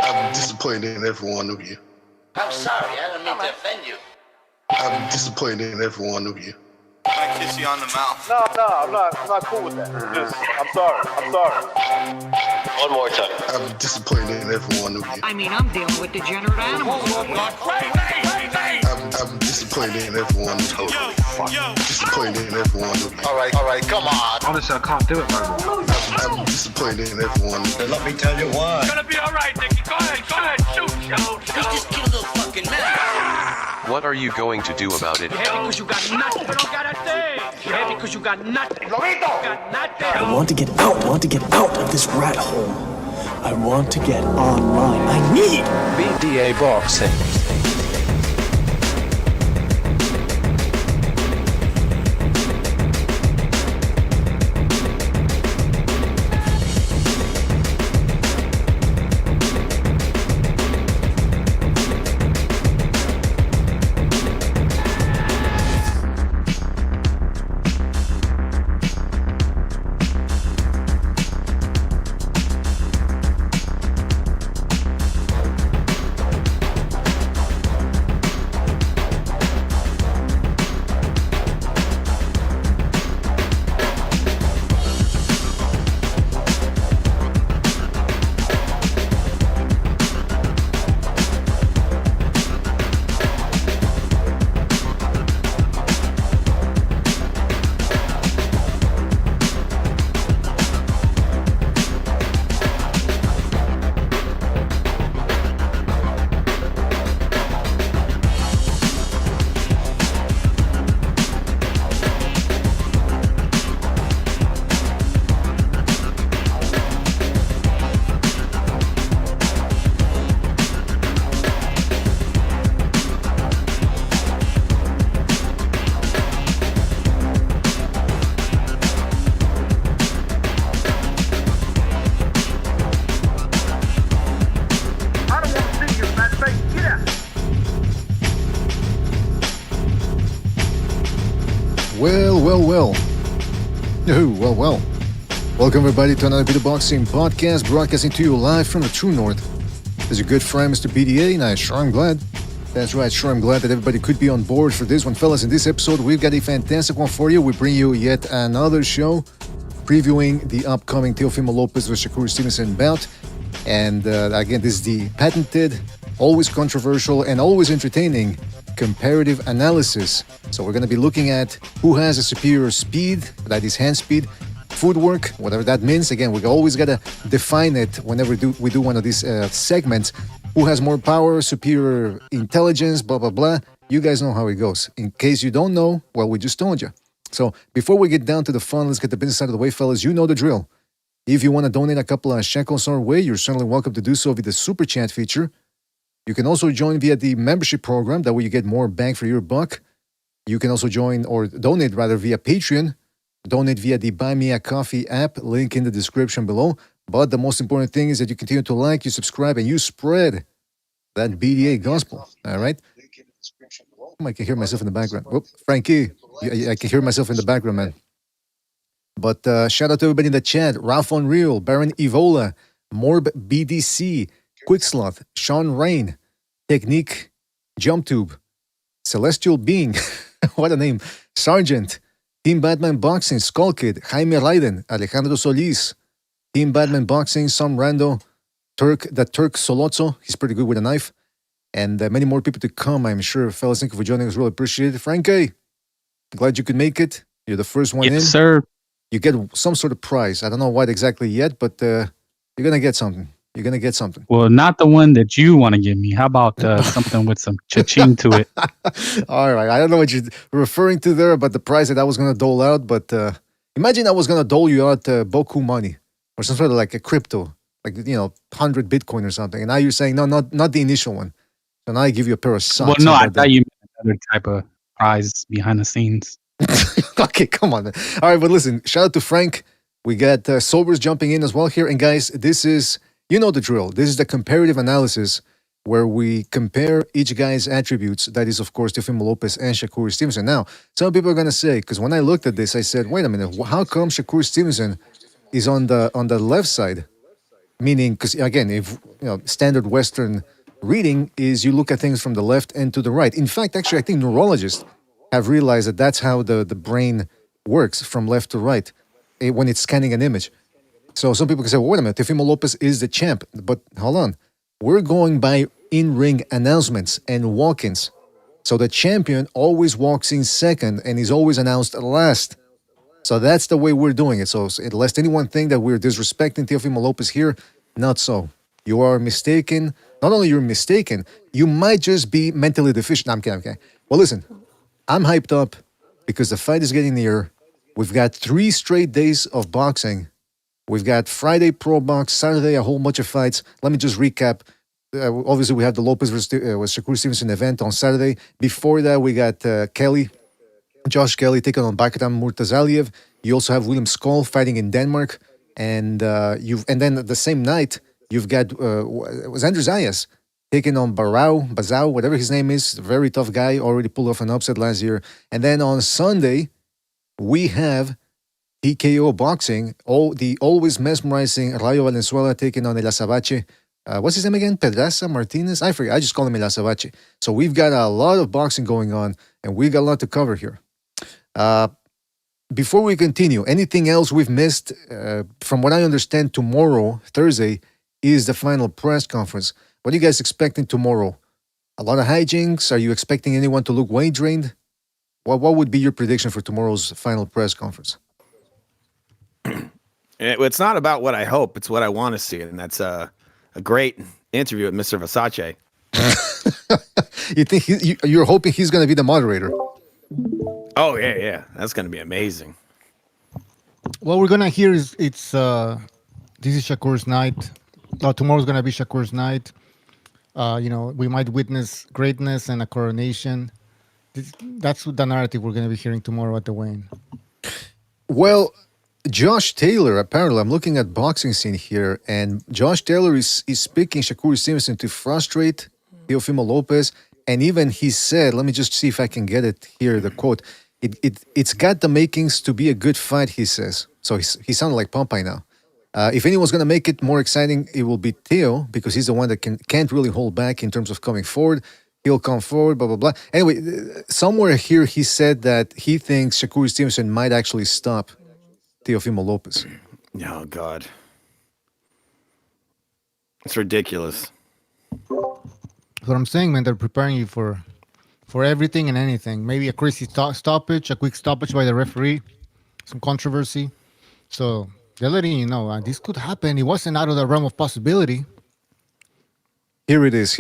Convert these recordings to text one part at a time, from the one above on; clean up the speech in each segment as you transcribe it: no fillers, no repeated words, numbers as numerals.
I'm disappointed in every one of you. I'm sorry, I don't mean to offend you. I'm disappointed in every one of you. I kiss you on the mouth. No, I'm not cool with that. Just, I'm sorry. One more time. I'm disappointed in every one of you. I mean, I'm dealing with degenerate animals. I'm disappointed in every one of you. Disappointed in every one of you. All right, come on. Honestly, I can't do it, man. I'm disappointed in every one of you. Let me tell you why. It's gonna be all right, Nicky. Go ahead, shoot. You just killed a little fucking man. What are you going to do about it? You're heavy because you got nothing. You don't got a thing. You're heavy because you got nothing. You got nothing. I want to get out of this rat hole. I want to get online. I need BDA boxing. Well. Welcome everybody to another BDA Boxing podcast, broadcasting to you live from the True North. This is your good friend, Mr. BDA, and I'm glad. That's right, I'm glad that everybody could be on board for this one. Fellas, in this episode, we've got a fantastic one for you. We bring you yet another show previewing the upcoming Teofimo Lopez vs. Shakur Stevenson bout. And again, this is the patented, always controversial, and always entertaining comparative analysis. So we're going to be looking at who has a superior speed, that is hand speed, footwork, whatever that means. Again, we always got to define it whenever we do one of these segments. Who has more power, superior intelligence, blah, blah, blah. You guys know how it goes. In case you don't know, well, we just told you. So before we get down to the fun, let's get the business out of the way, fellas. You know the drill. If you want to donate a couple of shekels our way, you're certainly welcome to do so via the Super Chat feature. You can also join via the membership program. That way you get more bang for your buck. You can also join or donate rather via Patreon. Donate via the Buy Me a Coffee app, link in the description below. But the most important thing is that you continue to like, you subscribe, and you spread that BDA gospel. All right? I can hear myself in the background. Whoop, Frankie, I can hear myself in the background, man. But shout out to everybody in the chat. Ralph Unreal, Baron Evola, Morb BDC, Quicksloth, Sean Rain, Technique, JumpTube, Celestial Being, what a name, Sergeant, Team Batman Boxing, Skull Kid, Jaime Raiden, Alejandro Solis, Team Batman Boxing, Sam Rando, Turk Solozzo, he's pretty good with a knife, and many more people to come, I'm sure. Fellas, thank you for joining us, really appreciate it. Frankie, glad you could make it. You're the first one in. Yes, sir. You get some sort of prize. I don't know what exactly yet, but you're going to get something. You're going to get something. Well, not the one that you want to give me. How about something with some cha-ching to it? All right. I don't know what you're referring to there, but the prize that I was going to dole out. But imagine I was going to dole you out Boku money or some sort of like a crypto, like, 100 Bitcoin or something. And now you're saying, no, not the initial one. So now I give you a pair of socks. Well, no, I thought you meant another type of prize behind the scenes. Okay, come on, man. All right, but listen, shout out to Frank. We got Sobers jumping in as well here. And guys, this is, you know the drill. This is the comparative analysis where we compare each guy's attributes. That is, of course, Teofimo Lopez and Shakur Stevenson. Now, some people are going to say, because when I looked at this, I said, wait a minute, how come Shakur Stevenson is on the left side? Meaning, because again, if standard Western reading is you look at things from the left and to the right. In fact, actually, I think neurologists have realized that that's how the brain works, from left to right, when it's scanning an image. So some people can say, well, wait a minute, Teofimo Lopez is the champ. But hold on. We're going by in-ring announcements and walk-ins. So the champion always walks in second and is always announced last. So that's the way we're doing it. So lest anyone think that we're disrespecting Teofimo Lopez here, not so. You are mistaken. Not only you're mistaken, you might just be mentally deficient. No, I'm kidding. Well, listen, I'm hyped up because the fight is getting near. We've got 3 straight days of boxing. We've got Friday Pro Box, Saturday a whole bunch of fights. Let me just recap. Obviously, we have the Lopez versus Shakur Stevenson event on Saturday. Before that, we got Josh Kelly taking on Bakhtam Murtazaliev. You also have William Skoll fighting in Denmark, and then at the same night you've got Andrew Zayas taking on Bazao, whatever his name is. Very tough guy, already pulled off an upset last year. And then on Sunday we have TKO boxing. The always mesmerizing Rayo Valenzuela taking on El Azabache. What's his name again? Pedraza Martinez? I forget. I just call him El Azabache. So we've got a lot of boxing going on, and we got a lot to cover here. Before we continue, anything else we've missed? From what I understand, tomorrow, Thursday, is the final press conference. What are you guys expecting tomorrow? A lot of hijinks? Are you expecting anyone to look weight drained? What would be your prediction for tomorrow's final press conference? It's not about what I hope; it's what I want to see, and that's a great interview with Mr. Versace. You think you're hoping he's going to be the moderator? Oh yeah, that's going to be amazing. What we're gonna hear is this is Shakur's night. Tomorrow's gonna be Shakur's night. We might witness greatness and a coronation. That's the narrative we're gonna be hearing tomorrow at the weigh-in. Well, Josh Taylor, apparently, I'm looking at boxing scene here, and Josh Taylor is picking Shakur Stevenson to frustrate Teofimo Lopez, and even he said, let me just see if I can get it here, the quote, it's got the makings to be a good fight, he says. So he sounded like Popeye now. If anyone's going to make it more exciting, it will be Teo, because he's the one that can't really hold back in terms of coming forward. He'll come forward, blah, blah, blah. Anyway, somewhere here he said that he thinks Shakur Stevenson might actually stop Teofimo Lopez. Oh, God. It's ridiculous. That's what I'm saying, man. They're preparing you for everything and anything. Maybe a crazy stoppage, a quick stoppage by the referee, some controversy. So they're letting you know this could happen. It wasn't out of the realm of possibility. Here it is.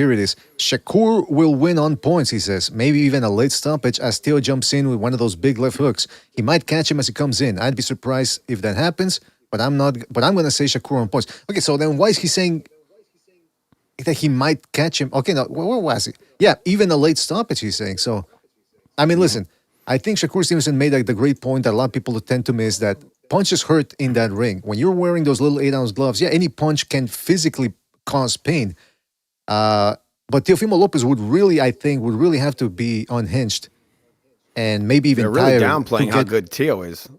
Shakur will win on points, he says. Maybe even a late stoppage as Teo jumps in with one of those big left hooks. He might catch him as he comes in. I'd be surprised if that happens, but I'm not. But I'm going to say Shakur on points. Okay, so then why is he saying that he might catch him? Okay, now, where was he? Yeah, even a late stoppage, he's saying. So, I mean, listen, I think Shakur Stevenson made the great point that a lot of people tend to miss, that punches hurt in that ring. When you're wearing those little 8-ounce gloves, yeah, any punch can physically cause pain. But Teofimo Lopez would really have to be unhinged and maybe even they're really tired. Downplaying how good Teo is.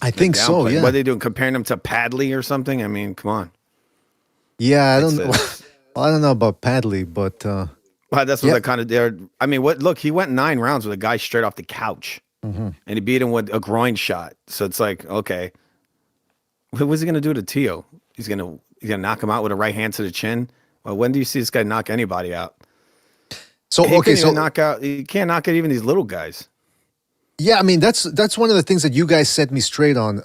I think so, yeah. What are they doing? Comparing him to Padley or something? I mean, come on. Yeah, I don't know about Padley, but well, that's what I kind of did. I mean, look, he went 9 rounds with a guy straight off the couch, and he beat him with a groin shot. So it's like, okay, what's he gonna do to Teo? He's gonna knock him out with a right hand to the chin. Well, when do you see this guy knock anybody out? So he can't knock out even these little guys. Yeah, I mean that's one of the things that you guys set me straight on.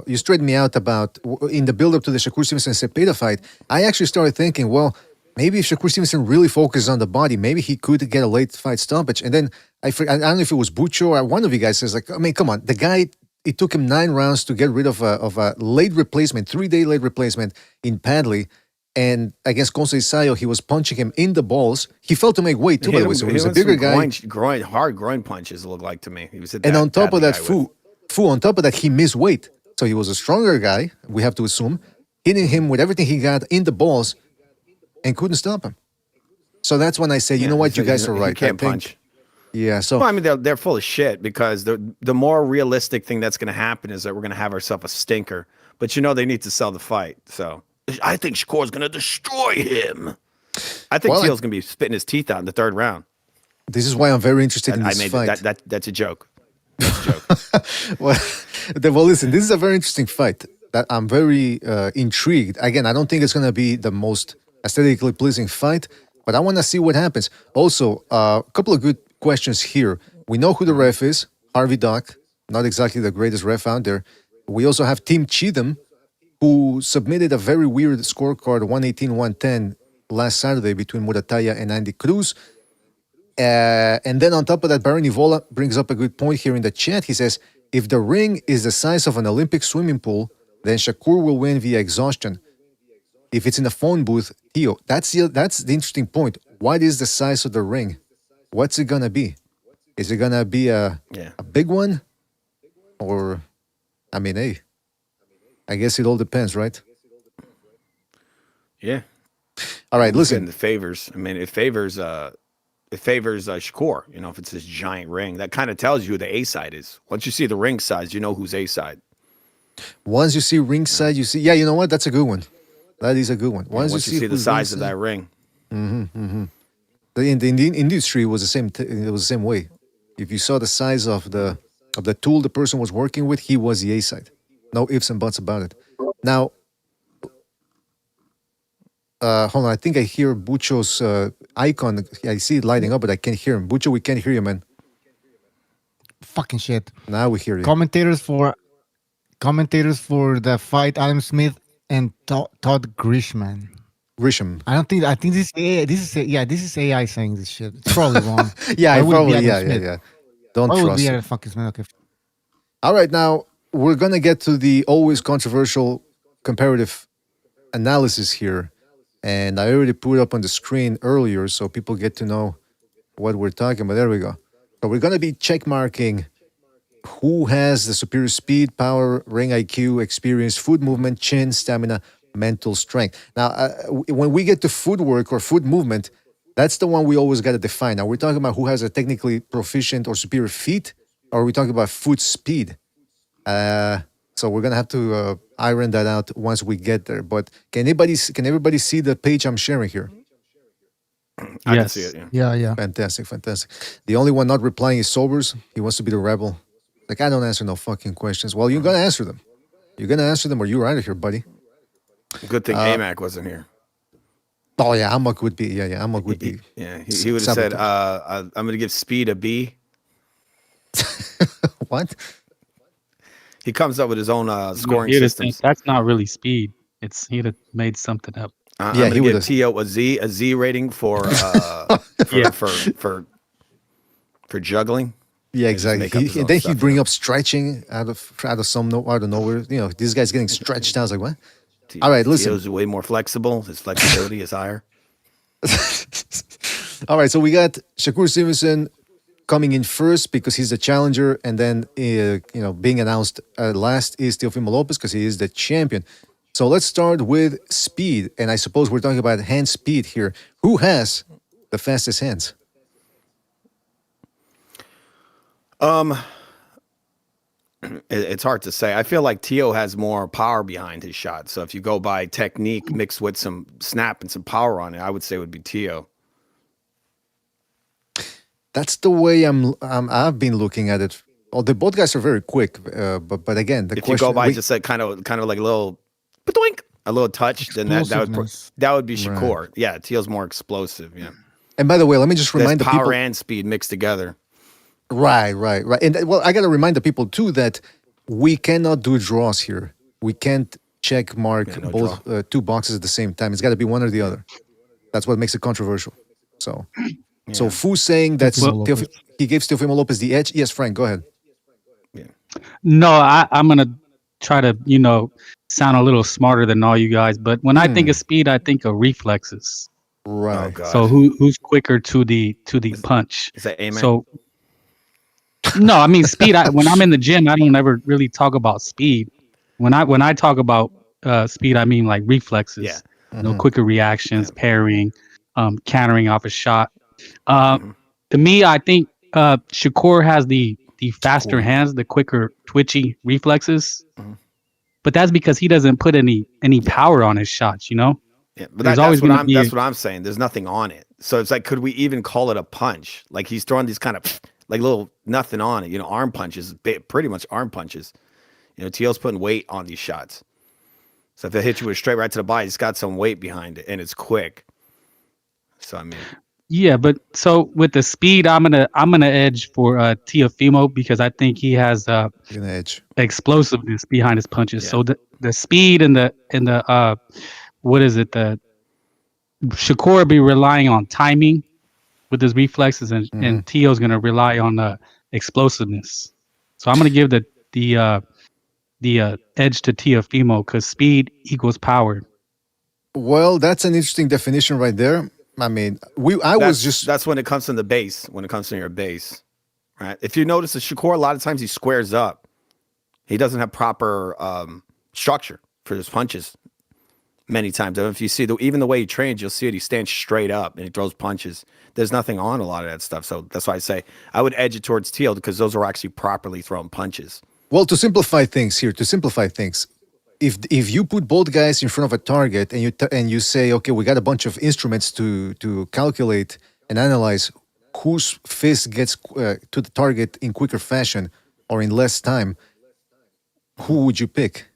You straightened me out about in the build-up to the Shakur Stevenson Cepeda fight. I actually started thinking, well, maybe if Shakur Stevenson really focuses on the body, maybe he could get a late fight stoppage. And then I don't know if it was Bucho or one of you guys says, like, I mean, come on, the guy. It took him 9 rounds to get rid of a late replacement, 3-day late replacement in Padley. And against Gonzalo Isayo, he was punching him in the balls. He felt to make weight too, by the way. So he was a bigger guy. Hard groin punches, it looked like to me. He was and on top of that, Fu, on top of that, he missed weight. So he was a stronger guy, we have to assume, hitting him with everything he got in the balls and couldn't stop him. So that's when I say, you know what, you guys are right. He can't punch. Yeah, so well, I mean, they're full of shit, because the more realistic thing that's going to happen is that we're going to have ourselves a stinker. But they need to sell the fight, so I think Shakur's going to destroy him. I think Teal's going to be spitting his teeth out in the third round. This is why I'm very interested in this fight. That's a joke. That's a joke. well, listen, this is a very interesting fight that I'm very intrigued. Again, I don't think it's going to be the most aesthetically pleasing fight, but I want to see what happens. Also, a couple of good questions here. We know who the ref is, Harvey Dock, not exactly the greatest ref out there. We also have Tim Cheatham, who submitted a very weird scorecard, 118-110, last Saturday between Murataya and Andy Cruz. And then on top of that, Barry Nivola brings up a good point here in the chat. He says, if the ring is the size of an Olympic swimming pool, then Shakur will win via exhaustion. If it's in a phone booth, Theo, that's the interesting point. What is the size of the ring? What's it going to be? Is it going to be a big one? Or, I mean, hey, I guess it all depends, right? Yeah. All right, listen. It favors. I mean, it favors Shakur. You know, if it's this giant ring, that kind of tells you who the A side is. Once you see the ring size, you know who's A side. Once you see ring side, you see. Yeah, you know what? That's a good one. That is a good one. Once you see the size of that ring. In the industry, it was the same. It was the same way. If you saw the size of the tool the person was working with, he was the A side. No ifs and buts about it. Now, hold on. I think I hear Bucho's icon. I see it lighting up, but I can't hear him. Bucho, we can't hear you, man. Fucking shit. Now we hear you. Commentators for the fight: Adam Smith and Todd Grisham. I don't think. I think this is AI saying this shit. It's probably wrong. Yeah. Don't Why trust. would be Adam fucking Smith? Okay. All right, now we're gonna get to the always controversial comparative analysis here, and I already put it up on the screen earlier, so people get to know what we're talking about. There we go. So we're gonna be check marking who has the superior speed, power, ring IQ, experience, foot movement, chin, stamina, mental strength. Now, when we get to footwork or foot movement, that's the one we always got to define. Now, we're talking about who has a technically proficient or superior feet, or are we talking about foot speed? So we're gonna have to iron that out once we get there. But can everybody see the page I'm sharing here? I can see it. Yeah. Fantastic. The only one not replying is Sobers. He wants to be the rebel. Like, I don't answer no fucking questions. Well, you're gonna answer them. You're gonna answer them, or you're out of here, buddy. Good thing AMAC wasn't here. Oh yeah, Amok would be. Yeah, Amok would be. Yeah, he would have said, "I'm going to give speed a B." What? He comes up with his own scoring system. That's not really speed. He'd have made something up. I'm going to give T.O. a Z rating for juggling. Yeah, exactly. Then he'd bring up stretching out of nowhere. You know, this guy's getting stretched out. I was like, what? All right, listen. T.O.'s way more flexible. His flexibility is higher. All right, so we got Shakur Stevenson coming in first because he's the challenger, and then being announced last is Teofimo Lopez because he is the champion. So let's start with speed, and I suppose we're talking about hand speed here. Who has the fastest hands? It's hard to say. I feel like Tio has more power behind his shot. So if you go by technique mixed with some snap and some power on it, I would say it would be Tio. That's the way I've been looking at it. Well, both guys are very quick, but again, if you go by just like kind of like a little touch, then that would be Shakur. Right. Yeah, Tio's more explosive. Yeah. And by the way, let me just remind the people, power and speed mixed together. Right. And well, I got to remind the people too that we cannot do draws here. We can't check mark both two boxes at the same time. It's got to be one or the other. That's what makes it controversial. So, so Fu saying that he gives Teofimo Lopez the edge. Yes, Frank, go ahead. Yeah. No, I'm gonna try to sound a little smarter than all you guys. But when I think of speed, I think of reflexes. Right. Oh, so who's quicker to the punch? Is that amen? So. No, I mean speed. When I'm in the gym, I don't ever really talk about speed. When I talk about speed, I mean like reflexes. Yeah. Quicker reactions, parrying, countering off a shot. To me, I think Shakur has the faster hands, the quicker twitchy reflexes. but that's because he doesn't put any power on his shots. You know. Yeah, but There's always going to be. That's what I'm saying. There's nothing on it. So it's like, could we even call it a punch? Like he's throwing these kind of like little nothing on it. You know, arm punches, pretty much arm punches. You know, Teal's putting weight on these shots. So if it hits you with a straight right to the body, it's got some weight behind it, and it's quick. So I mean, yeah, but so with the speed, I'm gonna edge for Teofimo because I think he has explosiveness behind his punches. Yeah. So the speed and the what is it? The Shakur be relying on timing with his reflexes, and Teo's gonna rely on explosiveness. So I'm gonna give the edge to Teofimo because speed equals power. Well, that's an interesting definition right there. I mean, that's when it comes to the base, when it comes to your base, right? If you notice the Shakur, a lot of times he squares up. He doesn't have proper structure for his punches many times. And if you see even the way he trains, you'll see it. He stands straight up and he throws punches. There's nothing on a lot of that stuff. So that's why I say I would edge it towards Teal because those are actually properly thrown punches. Well, to simplify things, if you put both guys in front of a target and you say, okay, we got a bunch of instruments to calculate and analyze whose fist gets to the target in quicker fashion or in less time, who would you pick?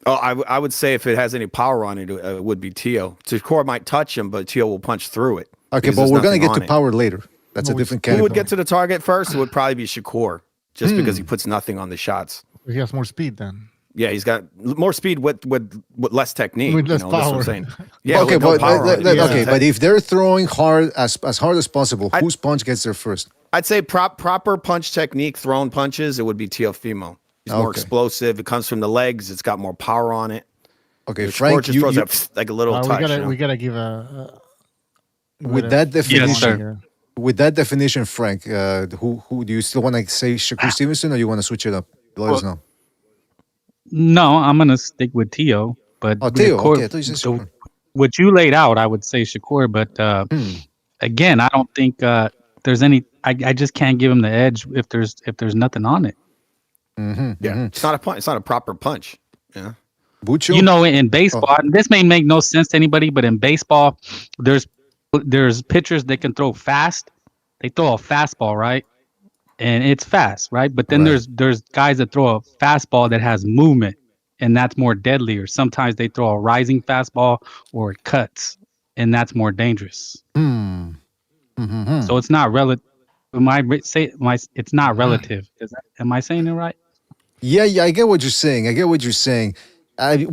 Oh, I would say if it has any power on it, it would be Teo. Shakur might touch him, but Teo will punch through it. Okay, but we're going to get to power later. That's a different category. Who would get to the target first? It would probably be Shakur, just because he puts nothing on the shots. He has more speed then. Yeah, he's got more speed with less technique. With less power. That's what I'm saying. Yeah, okay, but if they're throwing hard as hard as possible, whose punch gets there first? I'd say proper punch technique, thrown punches, it would be Teofimo. He's more explosive. It comes from the legs. It's got more power on it. Okay, Frank, just throws up like a little touch. We gotta give a with that definition. Yes, sir. With that definition, Frank, who do you still want to say Shakur Stevenson, or you want to switch it up? Let us know. No, I'm gonna stick with Teo. But Teo. Okay, I thought you said Shakur. What you laid out, I would say Shakur. But again, I don't think there's any. I just can't give him the edge if there's nothing on it. It's not a punch. It's not a proper punch. Yeah. Bucho? You know, in baseball, and this may make no sense to anybody, but in baseball, there's pitchers that can throw fast. They throw a fastball, right? And it's fast, right? But then there's guys that throw a fastball that has movement, and that's more deadly. Or sometimes they throw a rising fastball or it cuts, and that's more dangerous. So it's not relative. It's not relative. Am I saying it right? Yeah, I get what you're saying.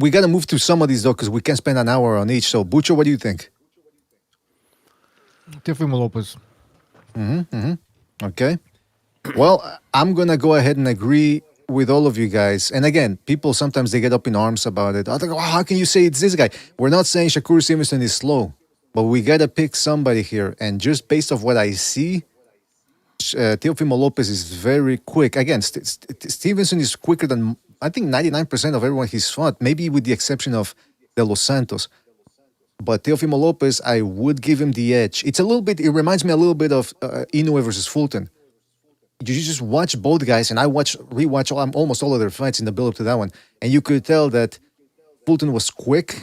We got to move through some of these, though, because we can't spend an hour on each. So, Bucho, what do you think? Teofimo Lopez. Okay. Well, I'm going to go ahead and agree with all of you guys. And again, people sometimes they get up in arms about it. I think, how can you say it's this guy? We're not saying Shakur Stevenson is slow, but we got to pick somebody here. And just based off what I see, Teofimo Lopez is very quick. Again, Stevenson is quicker than, I think, 99% of everyone he's fought, maybe with the exception of De Los Santos. But Teofimo Lopez, I would give him the edge. It reminds me a little bit of Inoue versus Fulton. You just watch both guys, and I rewatch almost all of their fights in the build-up to that one, and you could tell that Fulton was quick,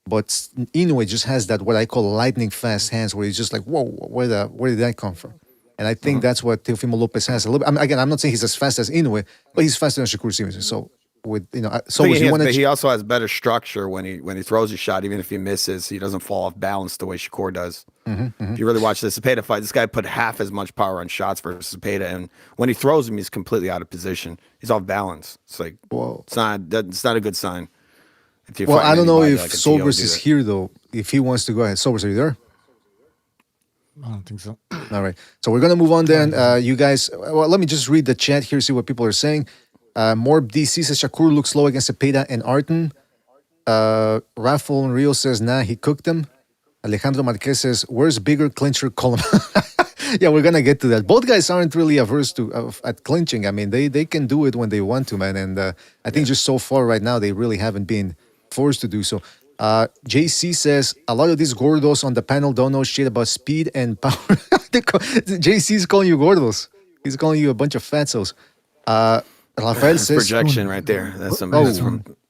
but Inoue just has that what I call lightning fast hands, where he's just like, whoa, where did that come from? And I think that's what Teofimo Lopez has a little bit. Again, I'm not saying he's as fast as Inoue, but he's faster than Shakur Stevenson. So he also has better structure when he throws a shot. Even if he misses, he doesn't fall off balance the way Shakur does. If you really watch the Cepeda fight, this guy put half as much power on shots versus Cepeda, and when he throws him, he's completely out of position. He's off balance. It's like it's not a good sign. I don't know if Sobers is here though. If he wants to go ahead, Sobers, are you there? I don't think so. All right, so we're gonna move on then. You guys, let me just read the chat here, see what people are saying. Morb DC says Shakur looks slow against Cepeda and Arten. Rafael Rio says, nah, he cooked him. Alejandro Marquez says, where's bigger clincher column? Yeah, we're going to get to that. Both guys aren't really averse at clinching. I mean, they can do it when they want to, man. And I think just so far right now, they really haven't been forced to do so. JC says, a lot of these gordos on the panel don't know shit about speed and power. JC's calling you gordos. He's calling you a bunch of fatzos. Rafael That's says projection right there. That's some.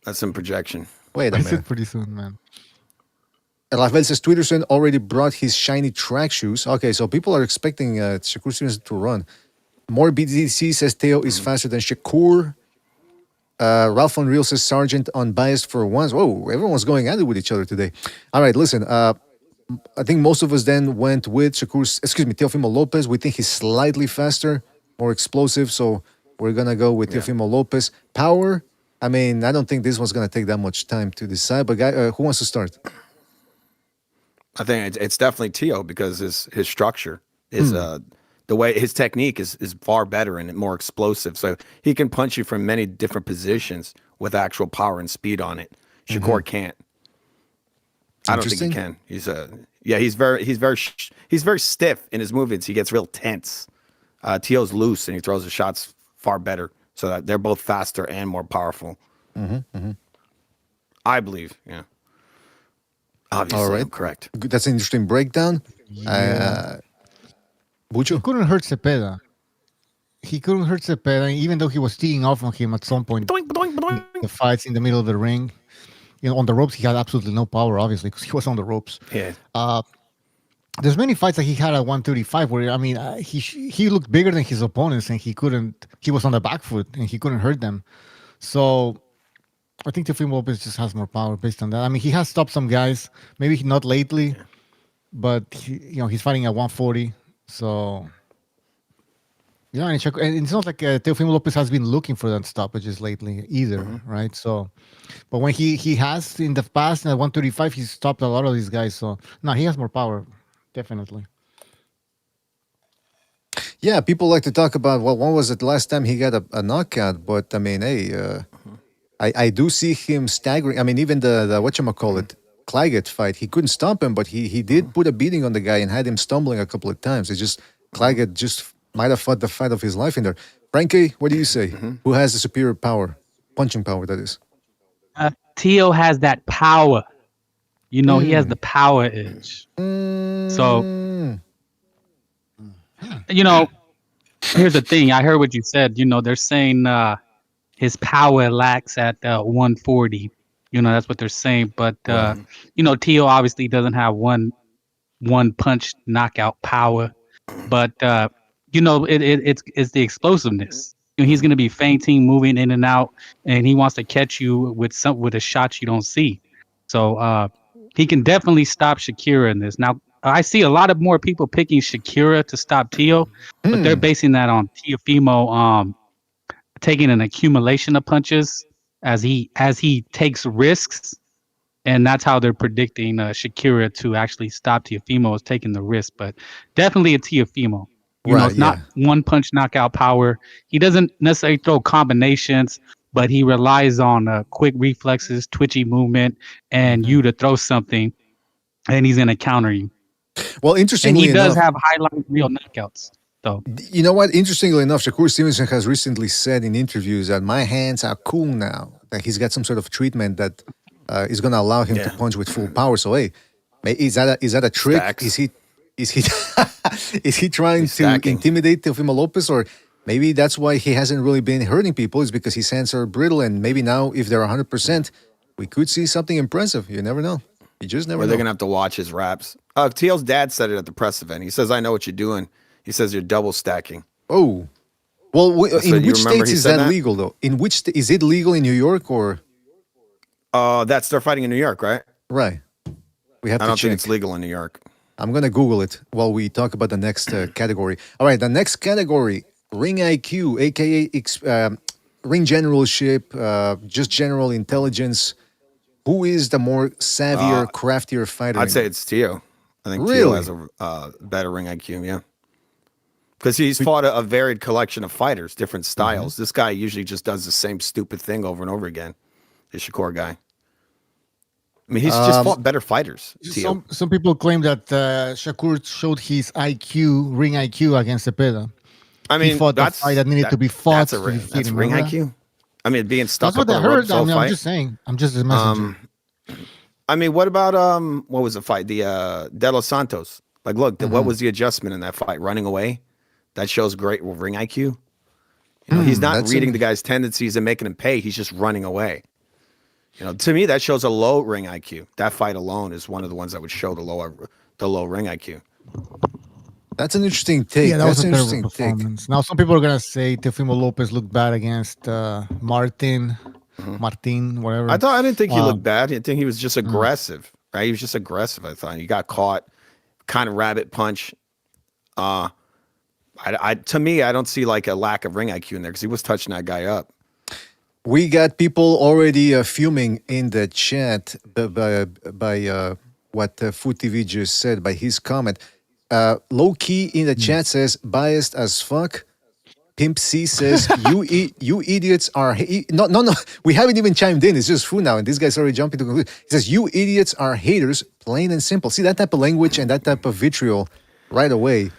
That's some projection. Wait a I said minute. pretty soon, man. Rafael says Twitterson already brought his shiny track shoes. Okay, so people are expecting Shakur Stevenson to run. More BDC says Theo is faster than Shakur. Ralph Unreal says Sargent unbiased for once. Whoa, everyone's going at it with each other today. All right, listen. I think most of us then went with Teofimo Lopez. We think he's slightly faster, more explosive. So we're going to go with Teofimo Lopez. Power, I mean, I don't think this one's going to take that much time to decide. But who wants to start? I think it's definitely Tio because his structure is the way his technique is far better and more explosive. So he can punch you from many different positions with actual power and speed on it. Shakur can't. I don't think he can. He's very stiff in his movements. He gets real tense. Tio's loose and he throws his shots far better. So that they're both faster and more powerful. I believe. Yeah. Obviously, all right. I'm correct. That's an interesting breakdown. Bucho? He couldn't hurt Cepeda. Even though he was teeing off on him at some point. The fights in the middle of the ring. On the ropes, he had absolutely no power, obviously, because he was on the ropes. Yeah. There's many fights that he had at 135 where, I mean, he looked bigger than his opponents and he was on the back foot and he couldn't hurt them. So I think Teofimo Lopez just has more power based on that. I mean, he has stopped some guys, maybe not lately, but he's fighting at 140. So, and it's not like Teofimo Lopez has been looking for that stoppages lately either, right? So, but when he has in the past at 135, he's stopped a lot of these guys. So, no, he has more power, definitely. Yeah, people like to talk about, well, when was it last time he got a knockout? But, I mean, hey, I do see him staggering. I mean, even the whatchamacallit, Claggett fight, he couldn't stop him, but he did put a beating on the guy and had him stumbling a couple of times. It's just, Claggett just might have fought the fight of his life in there. Frankie, what do you say? Who has the superior power? Punching power, that is. Tio has that power. He has the power edge. So, here's the thing. I heard what you said. They're saying his power lacks at 140. That's what they're saying. But, Tio obviously doesn't have one punch knockout power. But, it's the explosiveness. He's going to be feinting, moving in and out, and he wants to catch you with a shot you don't see. So he can definitely stop Shakira in this. Now, I see a lot of more people picking Shakira to stop Tio, but they're basing that on Teofimo taking an accumulation of punches as he takes risks, and that's how they're predicting Shakira to actually stop Teofimo is taking the risk. But definitely a Teofimo. It's not one punch knockout power. He doesn't necessarily throw combinations, but he relies on quick reflexes, twitchy movement, and you to throw something, and he's going to counter you. Well, interestingly and he does enough, have highlight real knockouts. So you know what? Interestingly enough, Shakur Stevenson has recently said in interviews that my hands are cool now. That he's got some sort of treatment that is going to allow him to punch with full power. So, hey, is that a trick? Stacks. Is he is he trying to intimidate Teofimo Lopez, or maybe that's why he hasn't really been hurting people? Is because his hands are brittle, and maybe now if they're 100%, we could see something impressive. You never know. You just never know. They're gonna have to watch his raps. Teal's dad said it at the press event. He says, "I know what you're doing." He says you're double stacking. Oh, well, in which states is that legal though? In which is it legal in New York or? They're fighting in New York, right? Right. We have I to don't check. think it's legal in New York. I'm going to Google it while we talk about the next category. All right, the next category, Ring IQ, a.k.a. Ring Generalship, just general intelligence. Who is the more savvier, craftier fighter? I'd say it's Tio. I think Tio has a better Ring IQ, yeah. Because he's fought a varied collection of fighters, different styles. This guy usually just does the same stupid thing over and over again, the Shakur guy. I mean, he's just fought better fighters. Some people claim that Shakur showed his ring IQ against Cepeda. I mean, he fought that fight that needed to be fought. That's ring IQ. I mean, being stuck that's up what on I the heard. ropes all I'm fight. just saying. I'm just a messenger. I mean, what about what was the fight? The De Los Santos. Like, look, what was the adjustment in that fight? Running away. That shows great ring IQ. He's not That's reading an- the guy's tendencies and making him pay. He's just running away. To me, that shows a low ring IQ. That fight alone is one of the ones that would show the low ring IQ. That's an interesting take. Yeah, that That's was a an terrible interesting take. performance. Now, some people are gonna say Teofimo Lopez looked bad against Martin, whatever. I didn't think he looked bad. I think he was just aggressive. Right? He was just aggressive. I thought he got caught, kind of rabbit punch. To me, I don't see like a lack of ring IQ in there because he was touching that guy up. We got people already fuming in the chat by what Food TV just said, by his comment. Low key in the chat says, biased as fuck. Pimp C says, you idiots are... No. We haven't even chimed in. It's just food now. And this guy's already jumping to conclusion. He says, you idiots are haters, plain and simple. See, that type of language and that type of vitriol right away.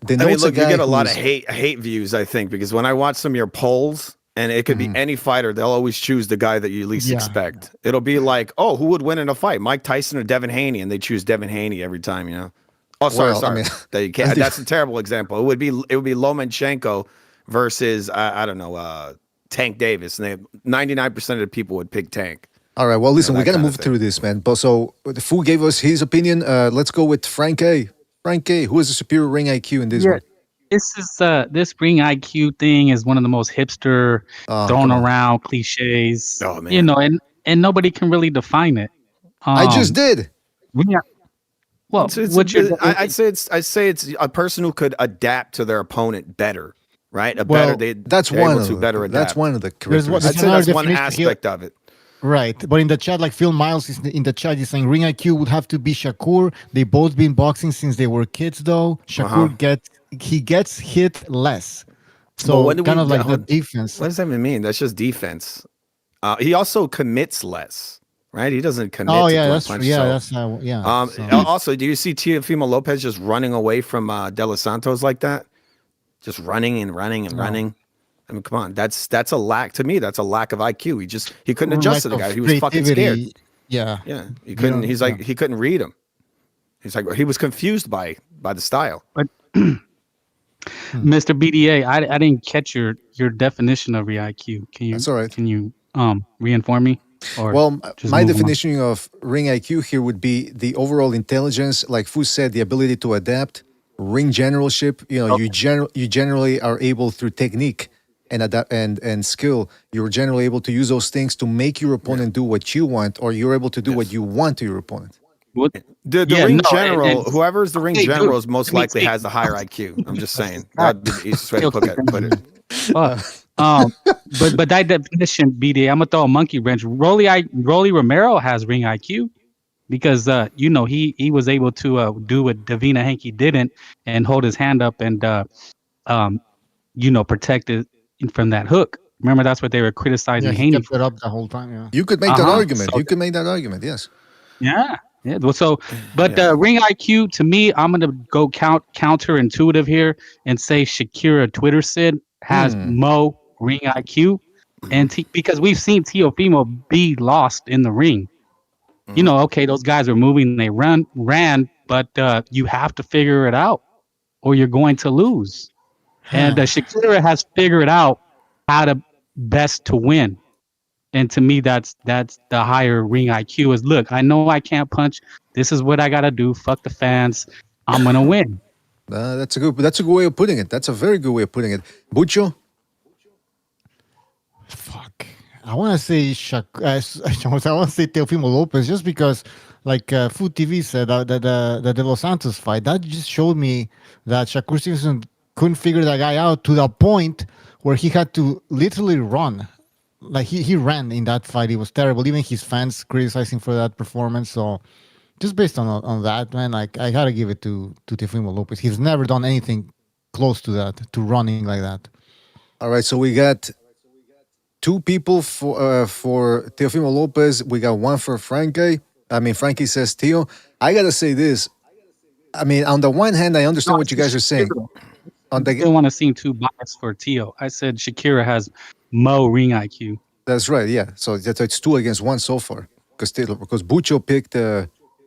Look, you get a lot of hate views, I think, because when I watch some of your polls, and it could be any fighter, they'll always choose the guy that you least expect. It'll be like, oh, who would win in a fight, Mike Tyson or Devin Haney? And they choose Devin Haney every time, Oh, sorry. I mean, that you can't. That's a terrible example. It would be Lomachenko versus I don't know, Tank Davis, and 99% of the people would pick Tank. All right, well, listen, we got to move thing. through this, man. But so the fool gave us his opinion. Let's go with Frank A. Frank A, who has a superior ring IQ in this one? This ring IQ thing is one of the most hipster, thrown around cliches. Oh man, and nobody can really define it. I just did. Well, I'd say it's a person who could adapt to their opponent better, right? That's one of the characteristics. I'd say that's one aspect of it. Right, but in the chat, like Phil Miles is in the chat, he's saying ring IQ would have to be Shakur. They both been boxing since they were kids, though. Shakur gets hit less, so kind of like the defense. What does that even mean? That's just defense. He also commits less, right? He doesn't commit. Oh to yeah, that's punch, yeah, so. That's how. Yeah. Also, do you see Teofimo Lopez just running away from De Los Santos like that? Just running and running and running. I mean, come on, that's a lack to me. That's a lack of IQ. He couldn't adjust to the guy. He was fucking scared. Yeah. He couldn't. He's like he couldn't read him. He's like he was confused by the style. But Mr. BDA, I didn't catch your definition of ring IQ. Can you? That's all right. Can you reinform me? Well, my definition of ring IQ here would be the overall intelligence, like Fu said, the ability to adapt, ring generalship. You generally are able through technique and adapt and skill. You're generally able to use those things to make your opponent do what you want, or you're able to do what you want to your opponent. The ring general, whoever's the ring general, is most likely has a higher IQ. I'm just saying. That'd be the easiest way to put it. But that definition, BD, I'm gonna throw a monkey wrench. Rolly Romero has ring IQ because he was able to do what Davina Hanke didn't and hold his hand up and protect it from that hook. Remember, that's what they were criticizing Haney. Haney Kept it up the whole time. Yeah. You could make that argument. You could make that argument. Yes. Yeah. Yeah. Well, ring IQ to me, I'm gonna go counterintuitive here and say Shakira Twitter Sid has Mo ring IQ, and because we've seen Teofimo be lost in the ring. Okay, those guys were moving, they ran, but you have to figure it out, or you're going to lose. And Shakira has figured out how to best to win. And to me, that's the higher ring IQ is, look, I know I can't punch. This is what I got to do. Fuck the fans. I'm going to win. That's a good way of putting it. That's a very good way of putting it. Bucho? Fuck. I want to say I want to say Teofimo Lopez just because, like Food TV said, the De Los Santos fight, that just showed me that Shakur Stevenson couldn't figure that guy out to the point where he had to literally run. Like he ran in that fight. It was terrible. Even his fans criticizing for that performance. So just based on that, man, like I gotta give it to Teofimo Lopez. He's never done anything close to that, to running like that. All right, so we got two people for Teofimo Lopez. We got one for Frankie. Frankie says Teo. I gotta say this. On the one hand, I understand what you guys are saying. I don't want to seem too biased for Teo. I said Shakira has Mo ring IQ. That's right, yeah. So it's 2 against 1 so far. Because Bucho picked,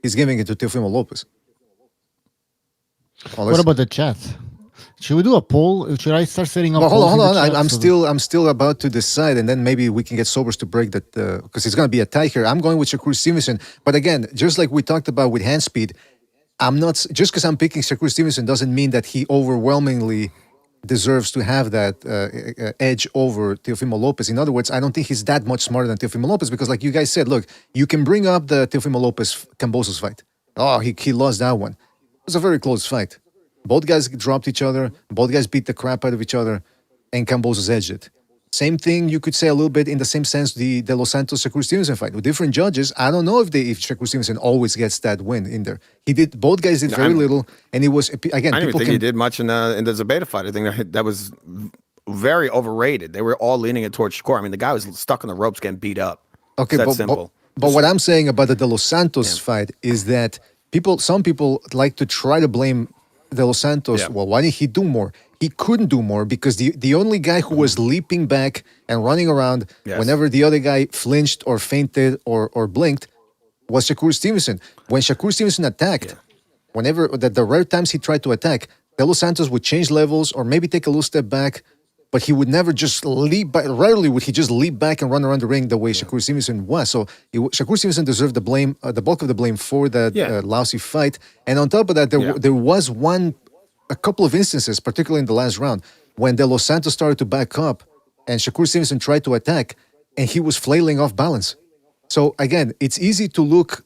he's giving it to Teofimo Lopez. What about the chat? Should we do a poll? Should I start setting up? Well, hold polls on, in the hold on. chat I'm so still about to decide, and then maybe we can get sobers to break that because it's going to be a tie here. I'm going with Shakur Stevenson, but again, just like we talked about with hand speed, I'm not just because I'm picking Shakur Stevenson doesn't mean that he overwhelmingly deserves to have that edge over Teofimo Lopez. In other words, I don't think he's that much smarter than Teofimo Lopez because, like you guys said, look, you can bring up the Teofimo Lopez Cambosos fight. Oh, he lost that one. It was a very close fight. Both guys dropped each other. Both guys beat the crap out of each other, and Cambosos edged it. Same thing you could say a little bit in the same sense the Los Santos Shakur Stevenson fight with different judges. I don't know if Shakur Stevenson always gets that win in there. He did. Both guys did very little, and it was again. I don't even think he did much in the Zabeta fight. I think that was very overrated. They were all leaning it towards Shakur. I mean, the guy was stuck on the ropes getting beat up. Okay, it's that simple. But what I'm saying about the De Los Santos fight is that some people like to try to blame De Los Santos. Well, why didn't he do more? He couldn't do more because the only guy who was leaping back and running around whenever the other guy flinched or fainted or blinked was Shakur Stevenson. When Shakur Stevenson attacked, whenever the rare times he tried to attack, De Los Santos would change levels or maybe take a little step back, but he would never just leap back. Rarely would he just leap back and run around the ring the way Shakur Stevenson was. So Shakur Stevenson deserved the blame, the bulk of the blame for that lousy fight. And on top of that, there was a couple of instances, particularly in the last round, when De Los Santos started to back up and Shakur Stevenson tried to attack and he was flailing off balance. So again, it's easy to look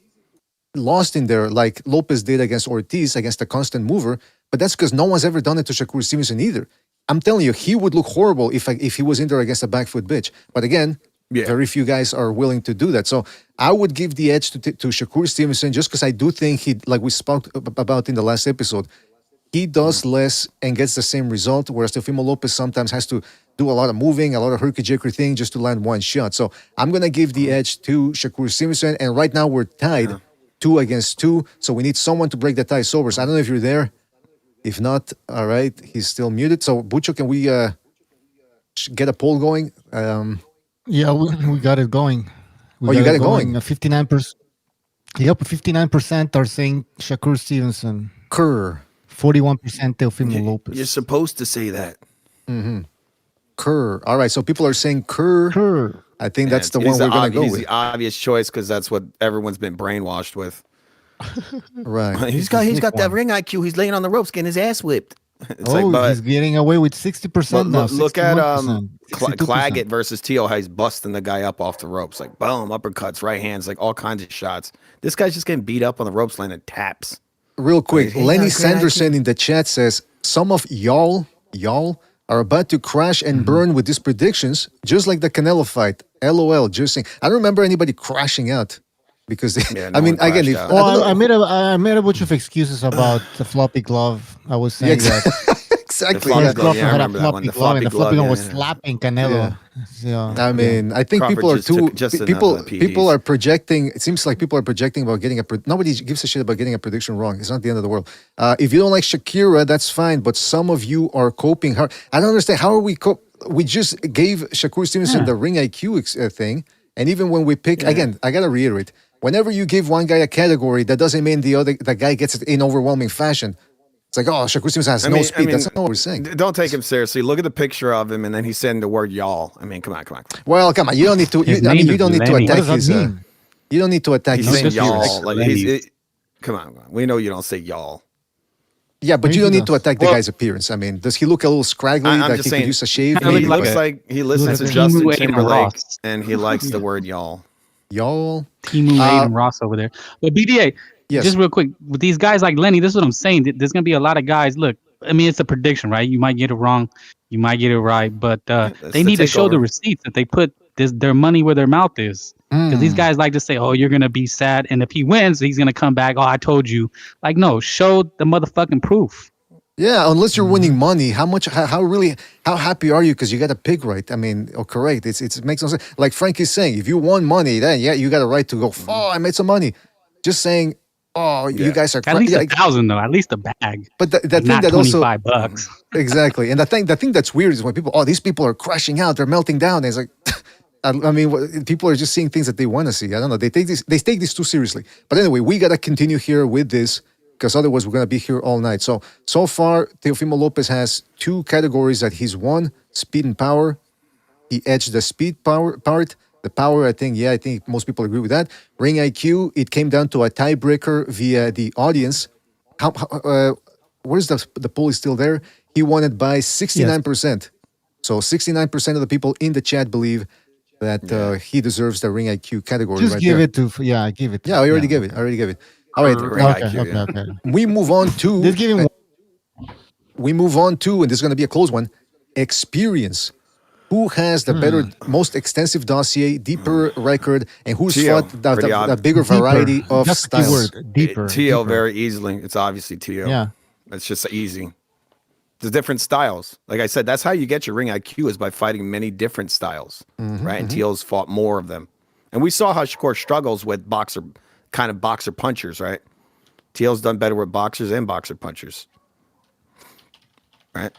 lost in there like Lopez did against Ortiz, against a constant mover, but that's because no one's ever done it to Shakur Stevenson either. I'm telling you, he would look horrible if he was in there against a back foot bitch. But again, very few guys are willing to do that. So I would give the edge to Shakur Stevenson just because I do think he, like we spoke about in the last episode, he does less and gets the same result, whereas Teofimo Lopez sometimes has to do a lot of moving, a lot of herky-jerky thing just to land one shot. So I'm going to give the edge to Shakur Stevenson, and right now we're tied 2-2, so we need someone to break the tie sobers. I don't know if you're there. If not, all right, he's still muted. So, Bucho, can we get a poll going? Yeah, we got it going. You got it going? 59%. Yep, 59% are saying Shakur Stevenson. Kerr. 41% Teofimo Lopez. You're supposed to say that. Mm-hmm. Kerr. All right, so people are saying Kerr. I think that's the one we're going to go with. He's the obvious choice because that's what everyone's been brainwashed with. Right. He's got that ring IQ. He's laying on the ropes getting his ass whipped. He's getting away with 60% now. Look at Claggett versus Tio, how he's busting the guy up off the ropes. Like, boom, uppercuts, right hands, like all kinds of shots. This guy's just getting beat up on the ropes, landing taps. Real quick, Lenny Sanderson in the chat says, some of y'all are about to crash and burn with these predictions, just like the Canelo fight. LOL, just saying. I don't remember anybody crashing out. Because I mean, again, if I made a bunch of excuses about the floppy glove. I was saying that exactly. I remember that one. The floppy glove was slapping Canelo. I mean, I think people are too people are projecting. It seems like people are projecting about getting nobody gives a shit about getting a prediction wrong. It's not the end of the world. If you don't like Shakira, that's fine. But some of you are coping hard. I don't understand. How are we we just gave Shakur Stevenson the ring IQ thing, and even when we pick again, I gotta reiterate. Whenever you give one guy a category, that doesn't mean the guy gets it in overwhelming fashion. It's like, oh, Shakur Stevenson has no speed. That's not what we're saying. Don't take him seriously. Look at the picture of him, and then he's saying the word y'all. I mean, come on. Well, come on. You don't need to. You don't need to attack his. You don't need to attack his. He's saying y'all. Come on. We know you don't say y'all. Yeah, but you don't need to attack the guy's appearance. I mean, does he look a little scraggly? Like he could use a shave? He looks like he listens to Justin Timberlake, and he likes the word y'all. Y'all. Timu and Ross over there. But BDA, just real quick, with these guys like Lenny, this is what I'm saying. There's going to be a lot of guys. Look, I mean, it's a prediction, right? You might get it wrong. You might get it right. But they need to show the receipts that they put their money where their mouth is. Because these guys like to say, oh, you're going to be sad. And if he wins, he's going to come back. Oh, I told you. Like, no, show the motherfucking proof. Yeah, unless you're winning money, how happy are you because you got a pick right? I mean, correct. It makes no sense. Like Frank is saying, if you won money, then you got a right to go. Oh, I made some money. Just saying, oh, you guys are at least 1,000 though, at least a bag. But the thing not that also $25. Exactly, and the thing that's weird is when people, these people are crashing out, they're melting down. And it's like, I mean, people are just seeing things that they want to see. I don't know. They take this too seriously. But anyway, we gotta continue here with this. because otherwise we're going to be here all night. So far, Teofimo Lopez has 2 categories that he's won: speed and power. He edged the speed part. The power, I think most people agree with that. Ring IQ, it came down to a tiebreaker via the audience. Where's the poll is still there? He won it by 69%. So 69% of the people in the chat believe that he deserves the Ring IQ category. Just right give there. it to, yeah, give it. Yeah, I already gave it. All right, Ring IQ, Okay. we move on to. Just give him. We move on to, and this is going to be a close one. Experience. Who has the better, most extensive dossier, deeper record, and who's Tio, fought pretty the bigger variety of That's the styles? keyword. Deeper. Tio deeper. very easily. It's obviously Tio. Yeah. It's just easy. There's different styles. Like I said, that's how you get your ring IQ is by fighting many different styles, right? And Tio's fought more of them. And we saw how Shakur struggles with boxer punchers, right? Tio's done better with boxers and boxer punchers, right?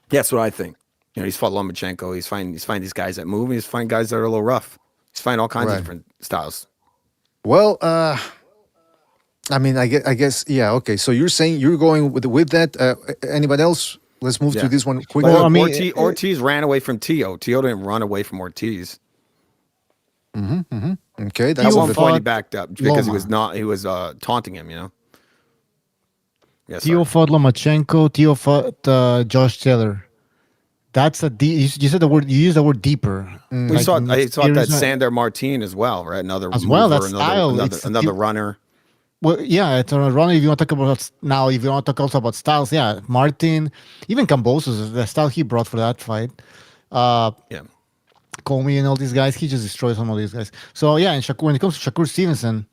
That's what I think. You know, he's fought Lomachenko. He's fighting these guys that move. He's fighting guys that are a little rough. He's fighting all kinds of different styles. Well, I mean, I guess, yeah, okay. So you're saying you're going with that. Anybody else? Let's move to this one quickly. Well, I mean, Ortiz ran away from Tio. Tio didn't run away from Ortiz. Okay, At that's one point he fought backed up because Loma. he was taunting him, you know. Yes, Tio fought Lomachenko. Tio fought Josh Taylor. That's a deep. You said the word. You used the word deeper. we saw that Sander Martin as well, right? Another As well, mover, that's style. another runner. Well, yeah, it's on a run. If you want to talk about now, if you want to talk also about styles, yeah, Martin, even Cambosos, the style he brought for that fight. Yeah. Comey and all these guys, he just destroyed some of these guys. So yeah, and when it comes to Shakur Stevenson,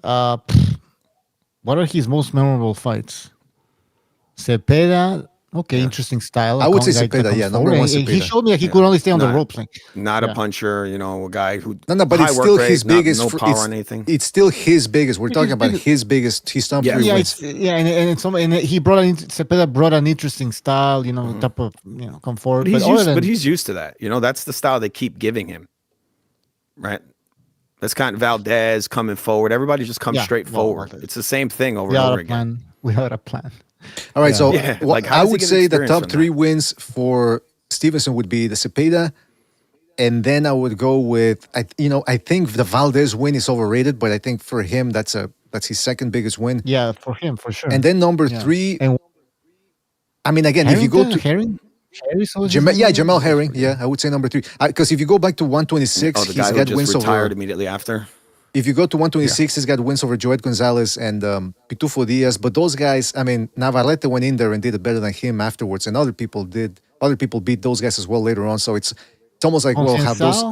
what are his most memorable fights? Cepeda, okay, interesting style. I would say Guy that Cepeda, comes yeah, number forward. one And he Cepeda. showed me that he could only stay on the ropes. Like, Not a puncher, you know, a guy who No, but high it's work still rate, his biggest. no power or anything. It's still his biggest. We're talking about his biggest. He's done 3 yeah, wins. and he brought Cepeda brought an interesting style, you know, type of comfort. But he's used to that. You know, that's the style they keep giving him. Right? That's kind of Valdez coming forward. Everybody just comes straight forward. It's the same thing over and over again. We had a plan. All right, so like, how I does he would get say the experience top from 3 wins for Stevenson would be the Cepeda, and then I would go with I think the Valdez win is overrated, but I think for him that's his second biggest win. Yeah, for him for sure. And then number 3, And I mean, again, if you go to Herring, Jamel Herring, yeah, I would say number 3 because if you go back to 126, the he's guy who got just wins retired over. immediately after. If you go to 126, he's got wins over Joet Gonzalez and Pitufo Diaz. But those guys, I memean, Navarrete went in there and did it better than him afterwards, and other people did. Other people beat those guys as well later on. So it's almost like, well, have those.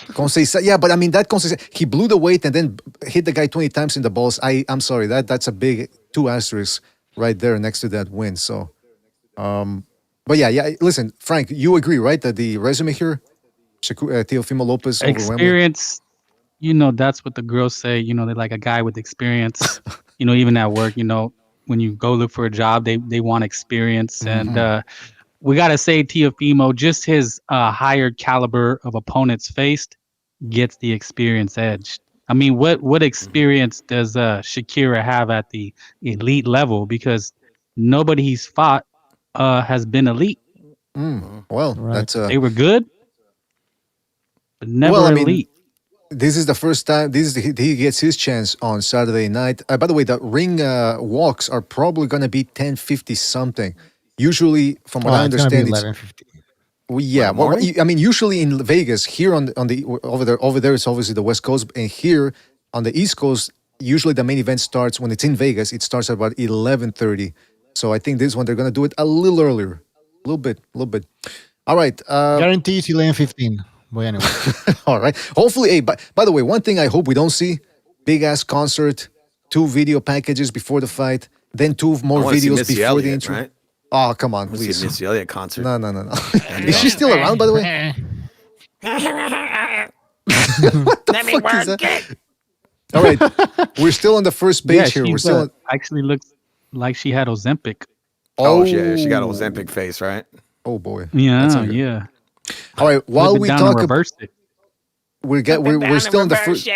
Conceição, yeah, but I mean that Conceição, he blew the weight and then hit the guy 20 times in the balls. I'm sorry, that's a big 2 asterisks right there next to that win. So, but yeah. Listen, Frank, you agree, right, that the resume here, Teofimo Lopez overwhelmingly. Experience, you know, that's what the girls say. You know, they like a guy with experience. You know, even at work, you know, when you go look for a job, they want experience. And we got to say Teofimo, just his higher caliber of opponents faced gets the experience edge. I mean, what experience does Shakira have at the elite level? Because nobody he's fought has been elite. Well, that's they were good, but never elite. This is the first time he gets his chance on Saturday night. By the way, the ring walks are probably going to be 10:50 something. Usually, from what I understand, it's 11:50. Yeah, well, I mean, usually in Vegas, here on the over there, it's obviously the West Coast, and here on the East Coast, usually the main event starts when it's in Vegas. It starts at about 11:30. So I think this one they're gonna do it a little earlier, a little bit. All right, Guarantees 11:15. But anyway, all right. Hopefully, hey, by the way, one thing I hope we don't see: big ass concert, 2 video packages before the fight, then 2 more videos before the intro. Right? Oh, come on, Let's please. see Missy Elliott concert. No. Is she still around, by the way? What the fuck is that? All right, we're still on the first page here. We're still actually looks like she had Ozempic. Oh yeah, she got Ozempic face, right? Oh boy. Yeah. All right, while we talk reverse it. we're still in the first.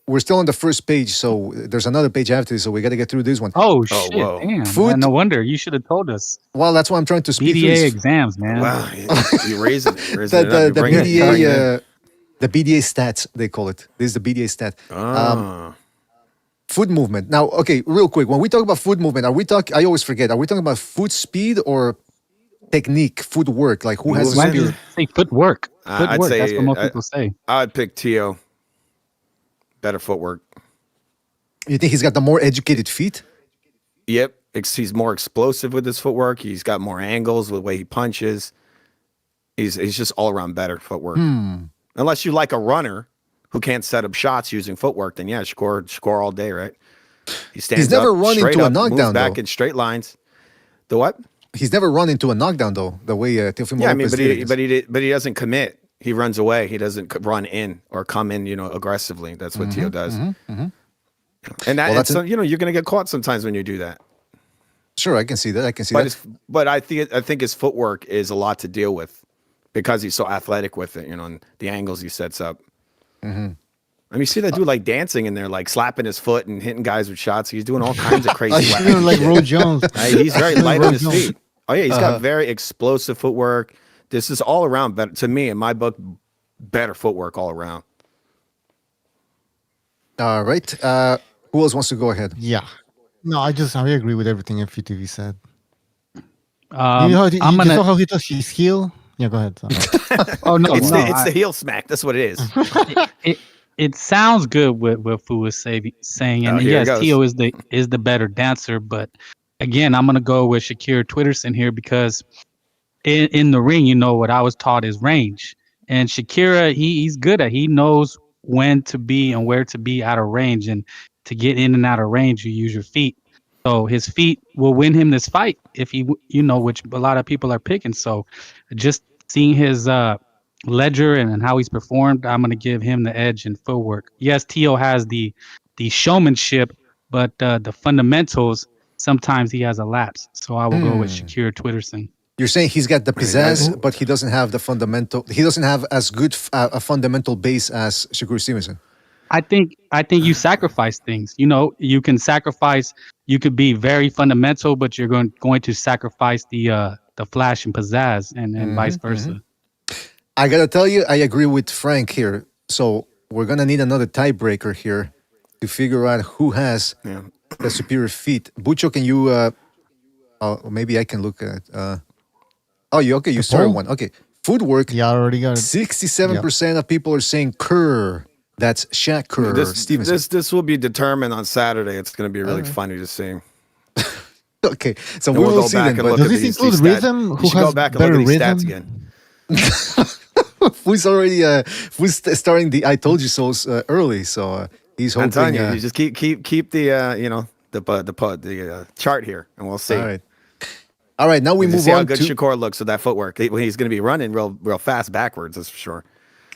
we're still on the first page, so there's another page after this, so we got to get through this one. Oh shit! whoa. Damn. Food- No wonder you should have told us. Well, that's why I'm trying to speed through BDA this. exams, man. Wow, you're raising it. Raising it up. The You're bringing it- BDA, bringing it. the BDA stats they call it. This is the BDA stat. Ah. Foot movement. Now, okay, real quick. When we talk about foot movement, are we talking? I always forget. Are we talking about foot speed or technique, footwork? Like who has the Why Movement? do you speed? say footwork? I'd Footwork. say, That's what most people say. I'd pick Tio. Better footwork. You think he's got the more educated feet? Yep. He's more explosive with his footwork. He's got more angles with the way he punches. He's just all around better footwork. Unless you like a runner who can't set up shots using footwork, then yeah, score all day, right? He stands He's never up, run straight into a up, moves knockdown, back though. in straight lines. The what? He's never run into a knockdown though, the way Teofimo Yeah, I mean, Lopez did it. but he doesn't commit. He runs away. He doesn't run in or come in, aggressively. That's what Tio does. And that's you're going to get caught sometimes when you do that. Sure, I can see that. But I think his footwork is a lot to deal with because he's so athletic with it, and the angles he sets up. I mean, you see that dude like dancing in there, like slapping his foot and hitting guys with shots. He's doing all kinds of crazy You know, like Roy Jones. He's very light on his Jones. feet. Oh yeah, he's got very explosive footwork. This is all around better to me in my book. Better footwork all around. All right. Who else wants to go ahead? Yeah. No, I agree with everything FTV said. I'm you gonna. saw how he touched his heel? Yeah, go ahead. Sorry. Oh no, It's no, the heel smack. That's what it is. it sounds good what Fu was saying, and here it yes, goes. Tio is the better dancer. But again, I'm gonna go with Shakir Twitterson here because in the ring, what I was taught is range, and Shakira he's good at. He knows when to be and where to be out of range, and to get in and out of range, you use your feet. So his feet will win him this fight if he, which a lot of people are picking. So just seeing his ledger and how he's performed, I'm going to give him the edge in footwork. Yes, Tio has the showmanship, but the fundamentals, sometimes he has a lapse. So I will go with Shakir Twitterson. You're saying he's got the pizzazz, but he doesn't have the fundamental. He doesn't have as good a fundamental base as Shakur Stevenson. I think you sacrifice things. You can sacrifice. You could be very fundamental, but you're going to sacrifice the flash and pizzazz, and vice versa. I gotta tell you, I agree with Frank here. So we're gonna need another tiebreaker here to figure out who has the superior feet. Bucho, can you? Maybe I can look at. You started poll? one. Okay, footwork. Yeah, I already got it. 67% of people are saying Kerr. That's Shaq Kerr Stevenson. This will be determined on Saturday. It's going to be really funny to see. Okay, so And we will go see back then. and look Does at this these include stats. rhythm? You Who should go has back and look at better these rhythm? stats again. Who's already who's starting the I told you so's early, so he's hoping. I'm telling you, you just keep the the chart here, and we'll see. All right. Now we You move see how on good to. Shakur looks with that footwork. He's going to be running real fast backwards. That's for sure.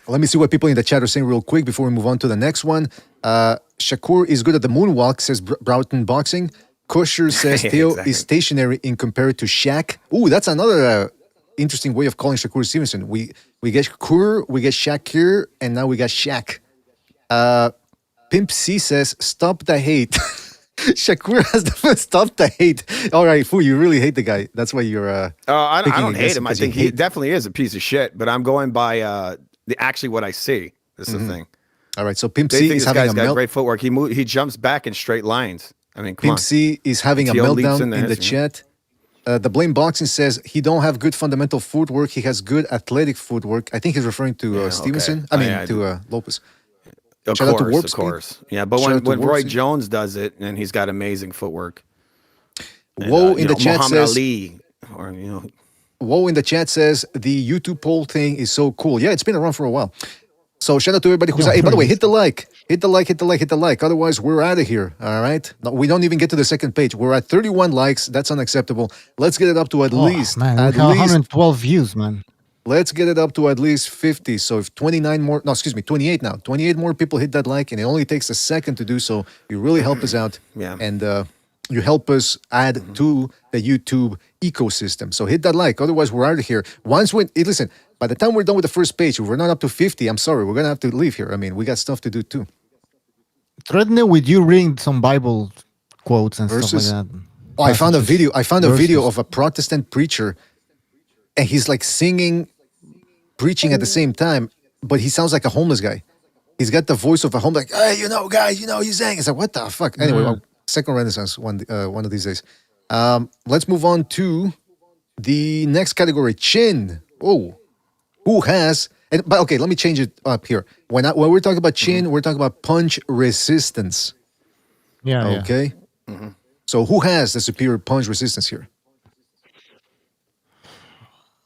Let me see what people in the chat are saying real quick before we move on to the next one. Shakur is good at the moonwalk, says Broughton Boxing. Kosher says Theo Exactly. is stationary in compared to Shaq. Ooh, that's another interesting way of calling Shakur Stevenson. We get Shakur, we get Shakir, and now we got Shaq. Pimp C says, stop the hate. Shakur has the stop the hate. All right, Fu, you really hate the guy. That's why you're. I picking don't hate against him. I because you think he hate- definitely is a piece of shit. But I'm going by actually what I see. This is the thing. All right, so Pimp They C think is this having guy's a got melt. great footwork. He jumps back in straight lines. I mean, come Pimp on. C is having a Theo leaps meltdown in there, in the isn't he? chat. The Blame Boxing says he don't have good fundamental footwork. He has good athletic footwork. I think he's referring to Stevenson. okay. I mean, Yeah, to Lopez. Of Shout out to course, Warp of Speed. course. Yeah, but Shout out to when Warp Roy Speed. Jones does it, and he's got amazing footwork. And, Woe in the chat Muhammad says. Ali, or Woe in the chat says the YouTube poll thing is so cool. Yeah, it's been around for a while. So shout out to everybody who's. Hey, by the way, hit the like. Otherwise, we're out of here. All right. No, we don't even get to the second page. We're at 31 likes. That's unacceptable. Let's get it up to at least. Man, At we have least. 112 views, man. Let's get it up to at least 50. So if 28 now. 28 more people hit that like, and it only takes a second to do so. You really help us out. Yeah. And you help us add to the YouTube ecosystem. So hit that like. Otherwise, we're out of here. Listen, by the time we're done with the first page, if we're not up to 50, I'm sorry, we're going to have to leave here. I mean, we got stuff to do too. threaten it with you reading some Bible quotes and Verses? stuff like that. Oh, I found a Passages. video. I found a video Verses. of a Protestant preacher, and he's like singing, preaching at the same time, but he sounds like a homeless guy. He's got the voice of a homeless, like, hey, guys, you sang. It's like, what the fuck? Anyway, second Renaissance one of these days. Let's move on to the next category, chin. Oh, who has? But okay, let me change it up here. When we're talking about chin, we're talking about punch resistance. Yeah. Okay. So who has the superior punch resistance here?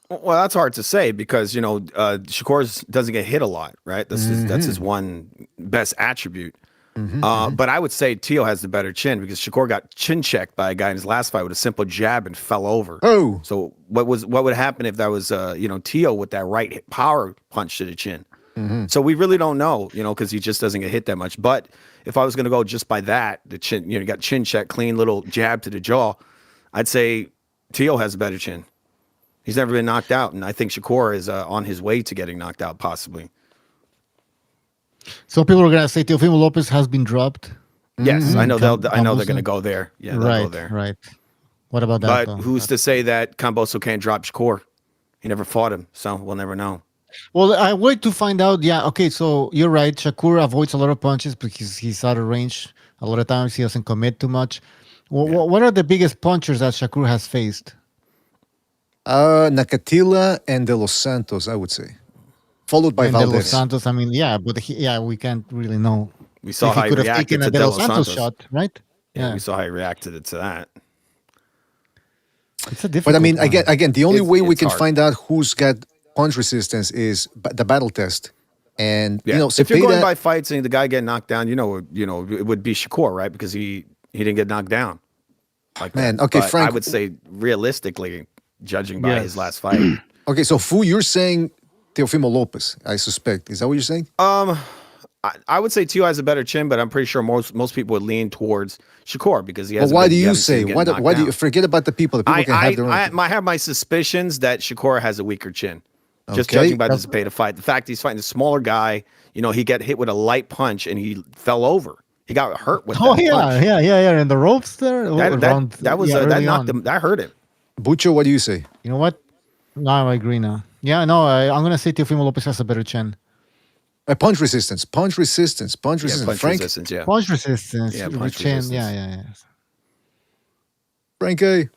Well, that's hard to say because Shakur doesn't get hit a lot, right? That's his one best attribute. But I would say Tio has the better chin because Shakur got chin checked by a guy in his last fight with a simple jab and fell over. Oh, so what would happen if that was Tio with that right power punch to the chin? So we really don't know, because he just doesn't get hit that much. But if I was going to go just by that, the chin, you got chin check, clean little jab to the jaw, I'd say Tio has a better chin. He's never been knocked out, and I think Shakur is on his way to getting knocked out, possibly. Some people are gonna say Teofimo Lopez has been dropped. Yes, I know they're going to go there. Yeah, they'll go there. Right. What about that? But who's to say that Kambosos can't drop Shakur? He never fought him, so we'll never know. Well, I wait to find out. Yeah, okay, so you're right. Shakur avoids a lot of punches because he's out of range. A lot of times he doesn't commit too much. What are the biggest punchers that Shakur has faced? Nakatila and De Los Santos, I would say. Followed by Valdez. De Los Santos, I mean, yeah, but we can't really know. We saw if how he he could have reacted taken to a De De Los Los Santos Santos shot, right? Yeah, we saw how he reacted to that. It's a difficult But I mean, one. again, the only way we it's can hard. find out who's got punch resistance is the battle test. And Yeah. Cepeda, If you're going by fights and the guy get knocked down, it would be Shakur, right? Because he didn't get knocked down. Like Man, that. okay, But Frank- I would say realistically, judging by Yes. his last fight. okay, so Fu, you're saying Teofimo Lopez, I suspect. Is that what you're saying? I would say Tio has a better chin, but I'm pretty sure most people would lean towards Shakur because he But has. why do you say? Why do you forget about the people? The people can have their own. I have my suspicions that Shakur has a weaker chin. Just Okay. judging by the Cepeda fight, the fact he's fighting a smaller guy, he got hit with a light punch and he fell over. He got hurt with Oh that yeah, punch. yeah, and the ropes there. That knocked him. That hurt him. Bucho, what do you say? You know what? No, I agree now. Yeah, no, I'm gonna say Teofimo Lopez has a better chin. Punch resistance. Yeah, punch Frank, resistance. Yeah. Punch resistance. Yeah, with punch chin. resistance. Yeah. Frank A.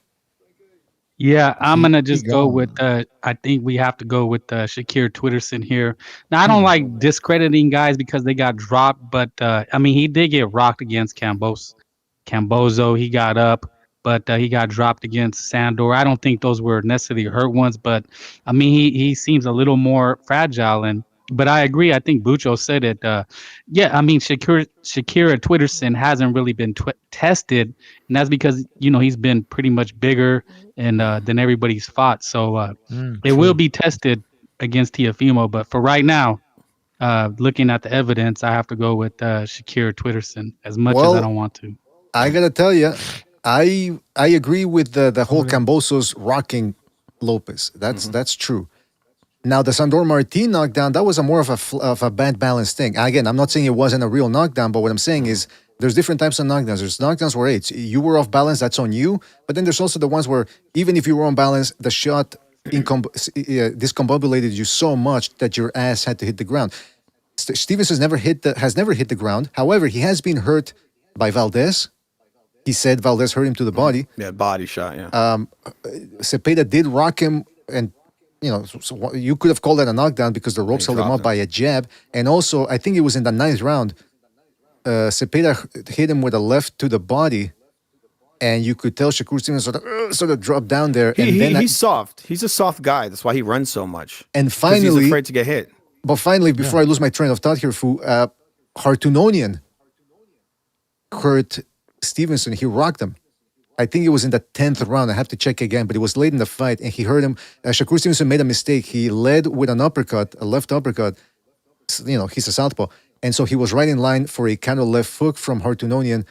Yeah, I'm gonna just go going. with. I think we have to go with Shakir Twitterson here. Now, I don't like discrediting guys because they got dropped, but I mean, he did get rocked against Cambozo. He got up, but he got dropped against Sandor. I don't think those were necessarily hurt ones, but I mean, he seems a little more fragile. But I agree. I think Bucho said it. Yeah, I mean, Shakira Twitterson hasn't really been tested, and that's because he's been pretty much bigger and than everybody's fought. So it will be tested against Teofimo. But for right now, looking at the evidence, I have to go with Shakira Twitterson. As much as I don't want to. I gotta tell you, I agree with the whole Cambosos rocking Lopez. That's true. Now the Sandor Martin knockdown, that was more of a bad balance thing. Again, I'm not saying it wasn't a real knockdown, but what I'm saying is there's different types of knockdowns. There's knockdowns where you were off balance, that's on you. But then there's also the ones where even if you were on balance, the shot discombobulated you so much that your ass had to hit the ground. Stevenson has never hit the ground. However, he has been hurt by Valdez. He said Valdez hurt him to the body. Yeah, body shot. Yeah. Cepeda did rock him, and so you could have called that a knockdown because the ropes held him up by a jab. And also, I think it was in the 9th round. Cepeda hit him with a left to the body, and you could tell Shakur Stevenson sort of dropped down there. He's soft. He's a soft guy. That's why he runs so much. And 'Cause finally, he's afraid to get hit. But finally, before I lose my train of thought here, Fu, Hartunonian hurt Stevenson. He rocked him. I think it was in the 10th round. I have to check again, but it was late in the fight, and he hurt him. Shakur Stevenson made a mistake. He led with an uppercut, a left uppercut. He's a southpaw. And so he was right in line for a counter left hook from Hartunonian,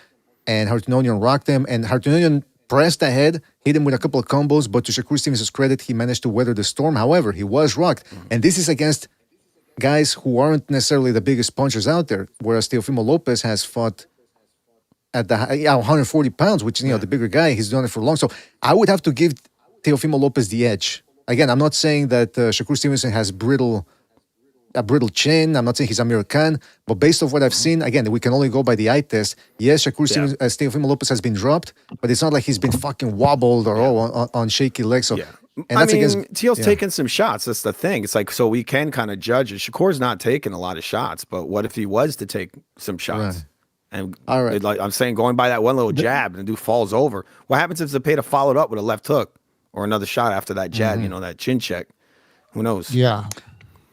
and Hartunonian rocked him, and Hartunonian pressed ahead, hit him with a couple of combos, but to Shakur Stevenson's credit, he managed to weather the storm. However, he was rocked. And this is against guys who aren't necessarily the biggest punchers out there, whereas Teofimo Lopez has fought at the 140 pounds, which, the bigger guy, he's done it for long. So I would have to give Teofimo Lopez the edge. Again, I'm not saying that Shakur Stevenson has a brittle chin. I'm not saying he's American, but based off what I've seen, again, we can only go by the eye test. Yes, Stevenson, Teofimo Lopez has been dropped, but it's not like he's been fucking wobbled or on shaky legs. So, and that's Teal's taking some shots. That's the thing. It's like, so we can kind of judge it. Shakur's not taking a lot of shots, but what if he was to take some shots? Right. And all right, like I'm saying, going by that one little jab and the dude falls over. What happens if Zepeda followed up with a left hook or another shot after that jab? That chin check. Who knows? Yeah.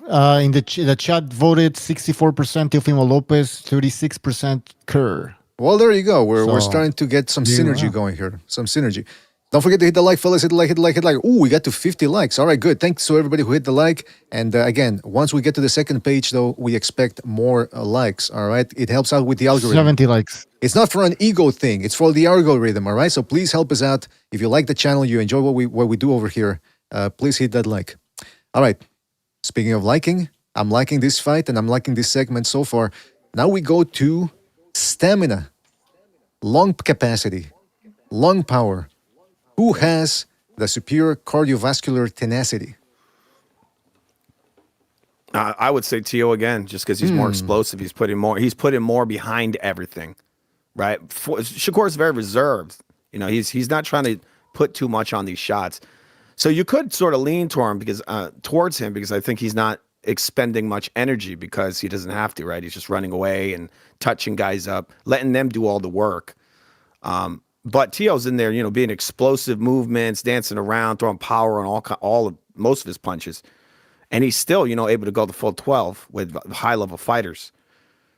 In the chat voted 64% Teofimo Lopez, 36% Kerr. Well, there you go. We're starting to get some synergy going here. Some synergy. Don't forget to hit the like, fellas. Hit the like. Ooh, we got to 50 likes. All right, good. Thanks to everybody who hit the like. And again, once we get to the second page, though, we expect more likes. All right, it helps out with the algorithm. 70 likes. It's not for an ego thing. It's for the algorithm. All right. So please help us out. If you like the channel, you enjoy what we do over here, please hit that like. All right. Speaking of liking, I'm liking this fight and I'm liking this segment so far. Now we go to stamina, lung capacity, lung power. Who has the superior cardiovascular tenacity? I would say Tio again, just because he's more explosive. He's putting more behind everything, right? Shakur's very reserved. He's not trying to put too much on these shots. So you could sort of lean towards him because I think he's not expending much energy because he doesn't have to, right? He's just running away and touching guys up, letting them do all the work. But Tio's in there, being explosive movements, dancing around, throwing power on most of his punches, and he's still, able to go the full 12 with high level fighters.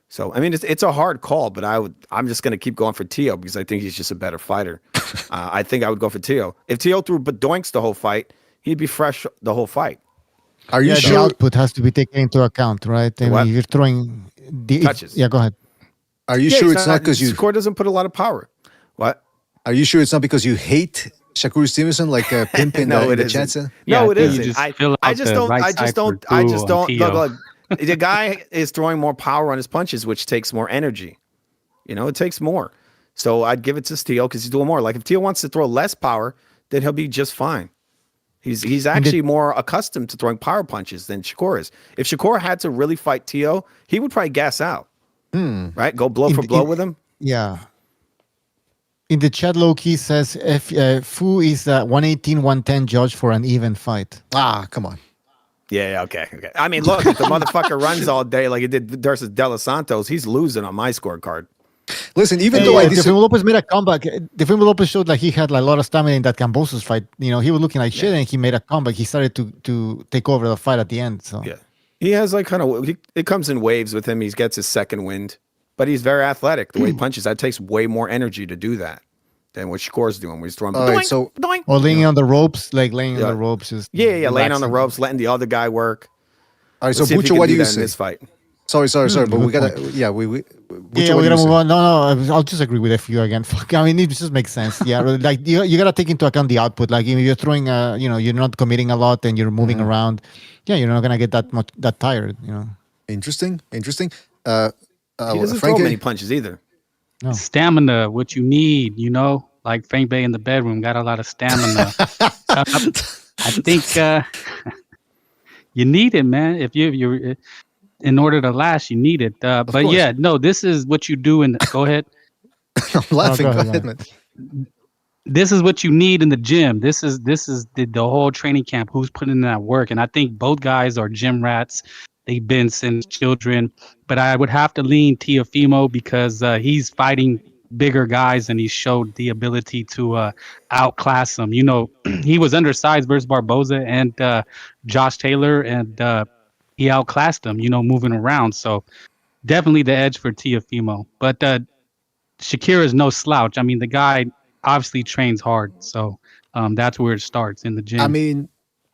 So I mean, it's a hard call, but I'm just going to keep going for Tio because I think he's just a better fighter. I think I would go for Tio. If Tio threw doinks the whole fight, he'd be fresh the whole fight. Are you sure? The output has to be taken into account, right? I mean, you're throwing touches. Yeah, go ahead. Are you sure it's not because Shakur doesn't put a lot of power? What? Are you sure it's not because you hate Shakur Stevenson like Pimp in the chat said? No, it isn't. I just don't. Look, the guy is throwing more power on his punches, which takes more energy. It takes more. So I'd give it to Steele because he's doing more. Like if Steele wants to throw less power, then he'll be just fine. He's actually more accustomed to throwing power punches than Shakur is. If Shakur had to really fight Tio, he would probably gas out. Right? Go blow for blow with him. Yeah. In the chat, Loki says Fu is a 118-110 judge for an even fight. Ah, come on. Yeah, okay. I mean, look, if the motherfucker runs all day like he did versus De Los Santos, he's losing on my scorecard. Listen, even though Teofimo Lopez made a comeback, Teofimo Lopez showed like he had like a lot of stamina in that Cambosos fight. He was looking like shit, and he made a comeback. He started to take over the fight at the end. So yeah, he has like it comes in waves with him. He gets his second wind, but he's very athletic. The way he punches, that takes way more energy to do that than what Shakur's doing. Where he's throwing doink. Or laying on the ropes, like laying on the ropes. Just laying on the ropes, letting the other guy work. All right, so Bucho, what do you say in this fight? Sorry, but we gotta, we gotta move on. No, I'll just agree with FU again. Fuck, I mean, it just makes sense. Yeah, like you gotta take into account the output. Like if you're throwing, you're not committing a lot and you're moving around. Yeah, you're not gonna get that tired. Interesting. He doesn't throw many punches either. No. Stamina, what you need, like Frank Bay in the bedroom, got a lot of stamina. I think you need it, man. If you're in order to last, you need it. But yeah, no, this is what you do go ahead. I'm laughing. Go ahead, man. This is what you need in the gym. This is the whole training camp. Who's putting in that work? And I think both guys are gym rats. They've been since children. But I would have to lean Teofimo because he's fighting bigger guys and he showed the ability to outclass them. He was undersized versus Barboza and Josh Taylor, and he outclassed him, moving around. So definitely the edge for Teofimo. But Shakir is no slouch. I mean, the guy obviously trains hard. So that's where it starts, in the gym. I mean,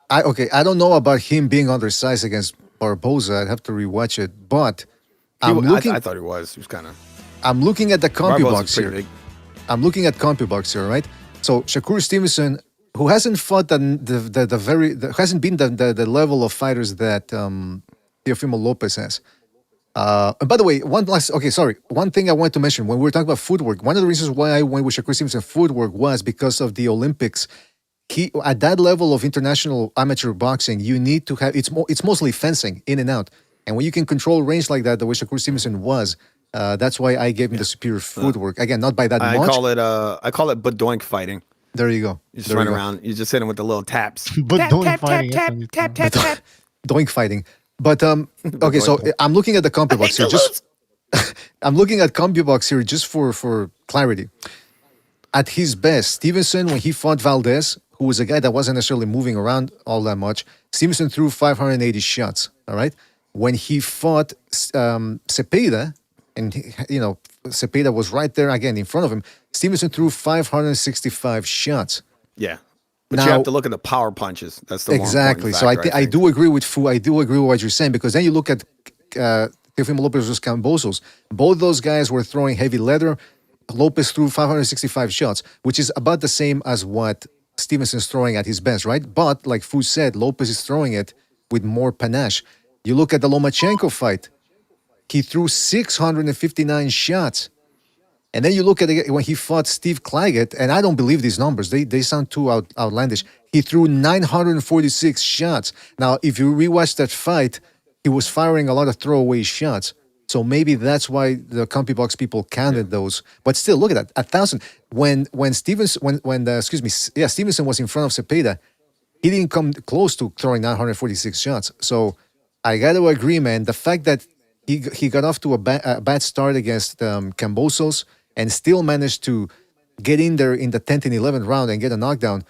I don't know about him being undersized against Barboza. I'd have to rewatch it. But I thought he was. He was kind of... I'm looking at the CompuBox here. Big. I'm looking at CompuBox here, right? So Shakur Stevenson, who hasn't fought hasn't been the level of fighters that Teofimo Lopez has. And by the way, one thing I wanted to mention when we were talking about footwork, one of the reasons why I went with Shakur Stevenson footwork was because of the Olympics. He at that level of international amateur boxing, you need to have it's mostly fencing in and out. And when you can control range like that, the way Shakur Stevenson was, that's why I gave him the superior footwork. Again, not by that much. I call it badoink fighting. There you go. You just run around. You just hit him with the little taps. Doink fighting. Tap, tap, tap. Doink fighting. But okay, so I'm looking at the CompuBox here. I'm looking at CompuBox here just for clarity. At his best, Stevenson, when he fought Valdez, who was a guy that wasn't necessarily moving around all that much, Stevenson threw 580 shots. All right. When he fought Cepeda, and Cepeda was right there again in front of him, Stevenson threw 565 shots. Yeah. But you have to look at the power punches. That's the exactly. More important factor, factor, I do agree with Fu. I do agree with what you're saying, because then you look at Teofimo Lopez versus Cambosos. Both those guys were throwing heavy leather. Lopez threw 565 shots, which is about the same as what Stevenson's throwing at his best, right? But like Fu said, Lopez is throwing it with more panache. You look at the Lomachenko fight. He threw 659 shots. And then you look at it when he fought Steve Claggett, and I don't believe these numbers. They sound too outlandish. He threw 946 shots. Now, if you rewatch that fight, he was firing a lot of throwaway shots. So maybe that's why the CompuBox people counted those. But still, look at that, 1,000. When Stevenson was in front of Cepeda, he didn't come close to throwing 946 shots. So I got to agree, man. The fact that he got off to a bad start against Cambosos and still managed to get in there in the 10th and 11th round and get a knockdown,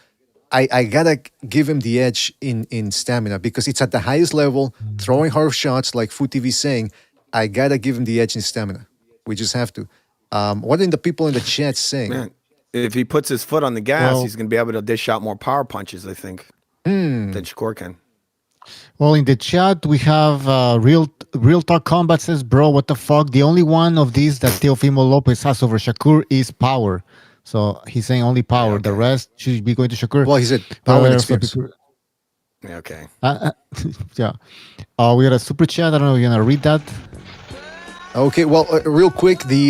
I gotta give him the edge in stamina, because it's at the highest level, throwing hard shots like Food TV saying. I gotta give him the edge in stamina. We just have to. What are the people in the chat saying? Man, if he puts his foot on the gas, he's gonna be able to dish out more power punches, I think, than Shakur can. Well, in the chat we have Real Talk Combat says, "Bro, what the fuck? The only one of these that Teofimo Lopez has over Shakur is power." So he's saying only power. Okay. The rest should be going to Shakur. Well, he said power and experience. Okay. Yeah. We got a super chat. I don't know if you're gonna read that. Okay. Well, real quick, the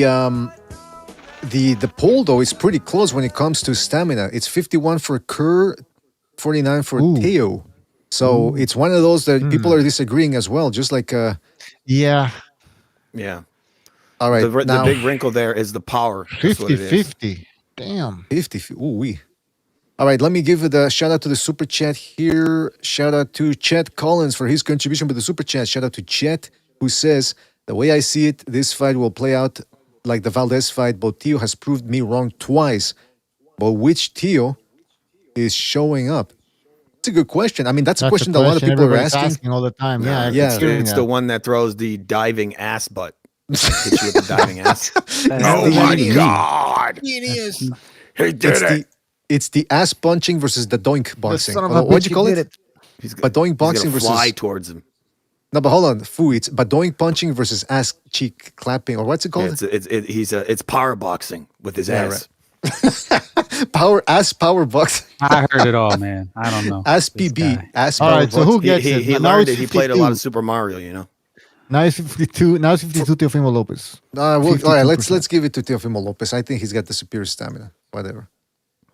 poll though is pretty close when it comes to stamina. It's 51 for Kerr, 49 for Teo. So it's one of those that people are disagreeing as well. Just like yeah. All right. The big wrinkle there is the power. 50-50. Damn. 50. Ooh wee. All right, let me give a shout out to the super chat here. Shout out to Chet Collins for his contribution with the super chat. Shout out to Chet, who says, "The way I see it, this fight will play out like the Valdez fight, but Teo has proved me wrong twice. But which Teo is showing up?" It's a good question. I mean, that's a question that a lot of people are asking all the time. It's the one that throws the diving ass butt. Hits you with the diving ass. Oh my God! Genius. He did it. It's the ass punching versus the doink boxing. What'd you call it? Badoink boxing versus fly towards him. No, but hold on, Fu. It's badoink punching versus ass cheek clapping, or what's it called? It's power boxing with his ass. Right. Power boxing. I heard it all, man. I don't know. Ass PB. Ass all power right, so who gets it? He learned it. He played a lot of Super Mario, you know. Now it's 52. Now it's 52. Teofimo Lopez. All right, let's give it to Teofimo Lopez. I think he's got the superior stamina. Whatever.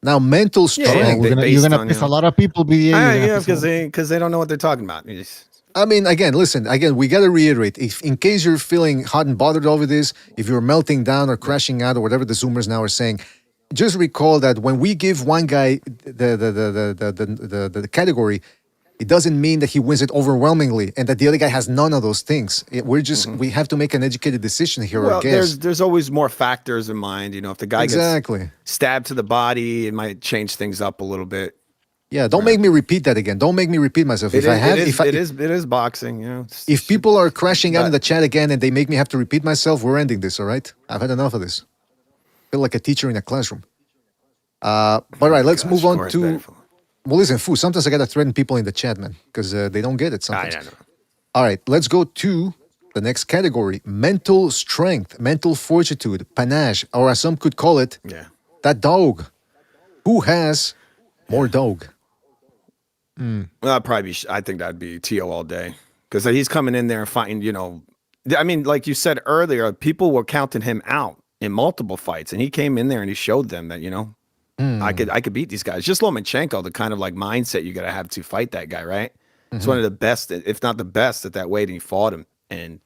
Now, mental strength. You're gonna piss a lot of people. Because they don't know what they're talking about. I mean, again, listen. Again, we got to reiterate. If in case you're feeling hot and bothered over this, if you're melting down or crashing out or whatever the Zoomers now are saying, just recall that when we give one guy the category, it doesn't mean that he wins it overwhelmingly and that the other guy has none of those things. We have to make an educated decision here. Well, there's always more factors in mind. You know, if the guy gets stabbed to the body, it might change things up a little bit. Yeah, don't make me repeat that again. Don't make me repeat myself. It is boxing. You know, if people are crashing out in the chat again and they make me have to repeat myself, we're ending this. All right, I've had enough of this. I feel like a teacher in a classroom. All right, let's move on to. Well, listen, Fu, sometimes I got to threaten people in the chat, man, because they don't get it sometimes. I know. All right, let's go to the next category. Mental strength, mental fortitude, panache, or as some could call it, that dog. Who has more dog? Well, I think that'd be Teo all day. because he's coming in there and fighting. I mean, like you said earlier, people were counting him out in multiple fights, and he came in there and he showed them that I could beat these guys. Just Lomachenko, the kind of like mindset you got to have to fight that guy, right? It's one of the best, if not the best, at that weight, and he fought him and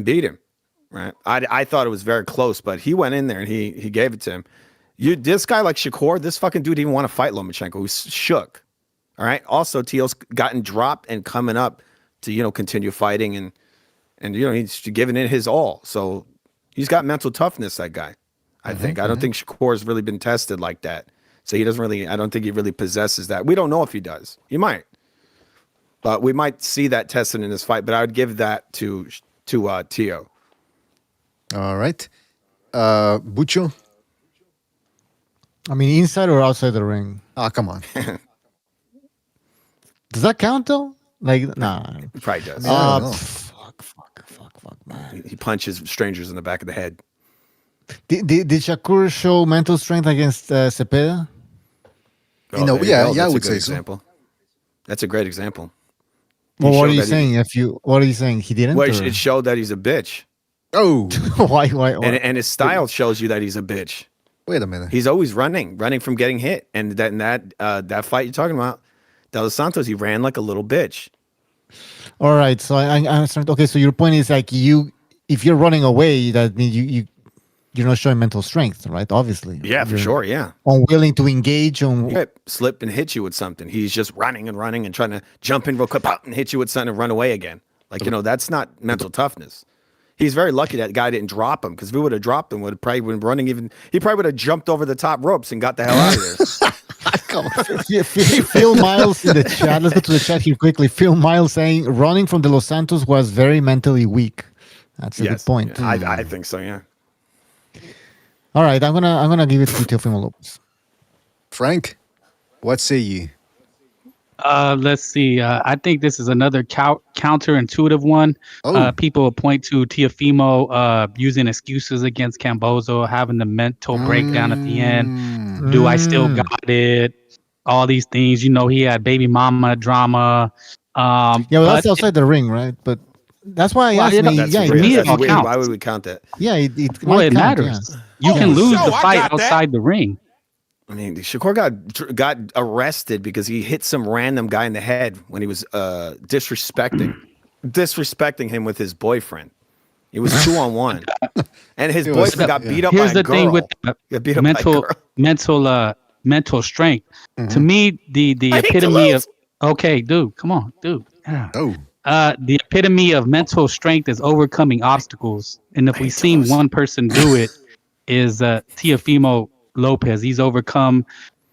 beat him, right? I thought it was very close, but he went in there and he gave it to him. This guy like Shakur, this fucking dude didn't want to fight Lomachenko. He's shook. All right. Also, Teal's gotten dropped and coming up to continue fighting and he's giving it his all. So he's got mental toughness. That guy, I think. I don't think Shakur's really been tested like that. So he doesn't really. I don't think he really possesses that. We don't know if he does. He might, but we might see that tested in this fight. But I would give that to Teo. All right, Bucho. I mean, inside or outside the ring? Oh, come on. Does that count though? Like, nah. He probably does. Fuck, man. He punches strangers in the back of the head. Did Shakur show mental strength against Cepeda? I would say example. That's a great example. Well, what are you saying? What are you saying? He didn't. Well, it showed that he's a bitch. Oh, why? And his style shows you that he's a bitch. Wait a minute. He's always running from getting hit. And that fight you're talking about, De Los Santos, he ran like a little bitch. All right, so I understand. Okay, so your point is like if you're running away, that means you're not showing mental strength, right? Obviously. Yeah, for sure. Yeah. Unwilling to engage slip and hit you with something. He's just running and trying to jump in real quick, pop, and hit you with something and run away again. Like that's not mental toughness. He's very lucky that guy didn't drop him, because if we would have dropped him, would probably been running he probably would have jumped over the top ropes and got the hell out of there. Phil Miles in the chat. Let's go to the chat here quickly. Phil Miles saying running from De Los Santos was very mentally weak. That's a good point. Yeah, I think so. Yeah. All right, I'm gonna give it to Teofimo Lopez. Frank, what say ye? Let's see. I think this is another counterintuitive one. People point to Teofimo using excuses against Cambozo, having the mental breakdown at the end. Do I still got it? All these things. He had baby mama drama. That's outside the ring, right? But that's why I asked me. Yeah, it all counts. Why would we count that? Yeah, it matters. Yeah. You can lose the fight outside the ring. I mean, Shakur got arrested because he hit some random guy in the head when he was disrespecting him with his boyfriend. It was 2-on-1, and his boyfriend got beat up by a girl. Here's the thing with mental strength. To me, the epitome of dude, come on, dude. The epitome of mental strength is overcoming obstacles, and if we've seen one person do it, is Teofimo Lopez. He's overcome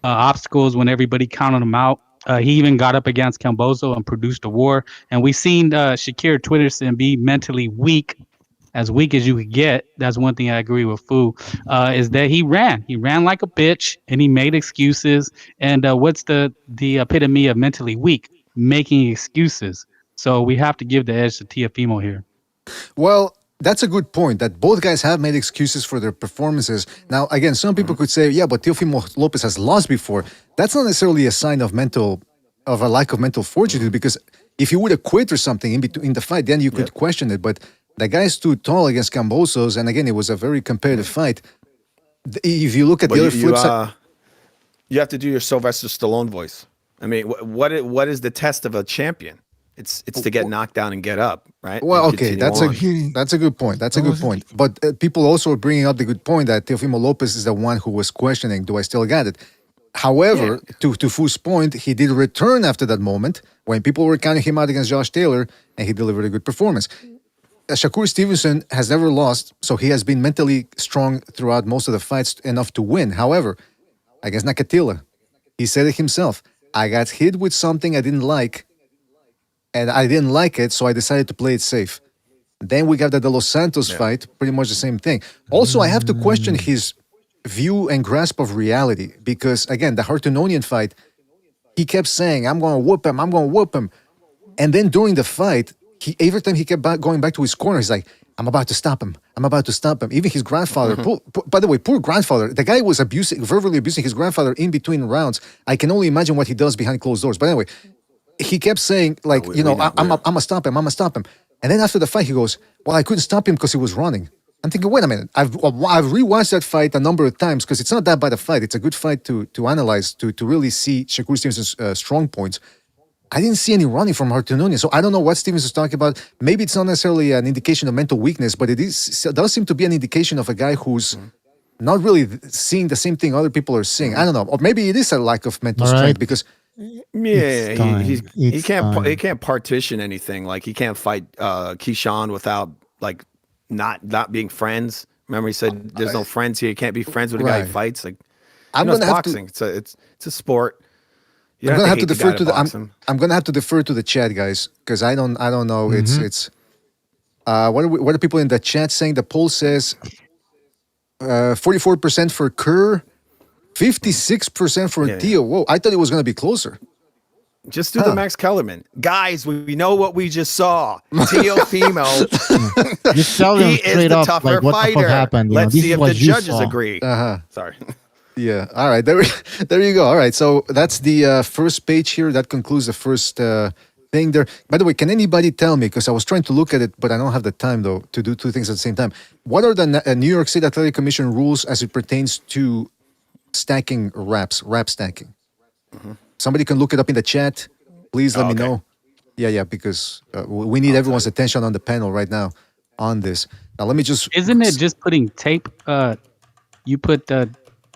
obstacles when everybody counted him out. He even got up against Cambozo and produced a war. And we've seen Shakir Twitterson be mentally weak as you could get. That's one thing I agree with Fu, is that he ran like a bitch and he made excuses. And what's the epitome of mentally weak? Making excuses. So we have to give the edge to Teofimo here. Well, that's a good point, that both guys have made excuses for their performances. Now, again, some people could say, yeah, but Teofimo Lopez has lost before. That's not necessarily a sign of a lack of mental fortitude, because if he would have quit or something in the fight, then you could question it. But the guy stood tall against Cambosos, and again, it was a very competitive fight. If you look at the other flip side... You have to do your Sylvester Stallone voice. I mean, what is the test of a champion? It's to get knocked down and get up, right? Well, okay, that's a good point. That's a good point. But people also are bringing up the good point that Teofimo Lopez is the one who was questioning, do I still got it? However, to Fu's point, he did return after that moment when people were counting him out against Josh Taylor, and he delivered a good performance. Shakur Stevenson has never lost, so he has been mentally strong throughout most of the fights, enough to win. However, against Nakatila, he said it himself, I got hit with something I didn't like, and I didn't like it, so I decided to play it safe. Then we got the De Los Santos fight, pretty much the same thing. Also, I have to question his view and grasp of reality, because, again, the Hartunonian fight, he kept saying, I'm going to whoop him, I'm going to whoop him. And then during the fight, every time he kept going back to his corner, he's like, I'm about to stop him. I'm about to stop him. Even his grandfather, by the way, poor grandfather, the guy was verbally abusing his grandfather in between rounds. I can only imagine what he does behind closed doors. But anyway, he kept saying like, we know, I'm gonna stop him. I'm gonna stop him. And then after the fight, he goes, well, I couldn't stop him because he was running. I'm thinking, wait a minute. I've rewatched that fight a number of times because it's not that bad a fight. It's a good fight to analyze, to really see Shakur Stevenson's strong points. I didn't see any running from Hartounian, so I don't know what Stevens is talking about. Maybe it's not necessarily an indication of mental weakness, but it does seem to be an indication of a guy who's not really seeing the same thing other people are seeing. I don't know, or maybe it is a lack of mental strength because he can't partition anything. Like he can't fight Keyshawn without like not being friends. Remember, he said there's no friends here. You can't be friends with a guy who fights. Like I'm gonna it's have boxing. It's a sport. I'm gonna have to defer to I'm gonna have to defer to the chat, guys, because I don't know. It's what are people in the chat saying? The poll says 44% for Kerr, 56% for Theo. Whoa, I thought it was gonna be closer. Just do the Max Kellerman. Guys, we know what we just saw. Theo Fimo. Just tell them straight up like what the fuck happened. Let's see if the judges agree. Sorry. Yeah. All right. There you go. All right. So that's the first page here. That concludes the first thing there. By the way, can anybody tell me, because I was trying to look at it, but I don't have the time, though, to do two things at the same time. What are the New York State Athletic Commission rules as it pertains to stacking rap stacking? Somebody can look it up in the chat. Please let me know. Yeah, because we need everyone's attention on the panel right now on this. Now, let me just... Isn't it just putting tape? You put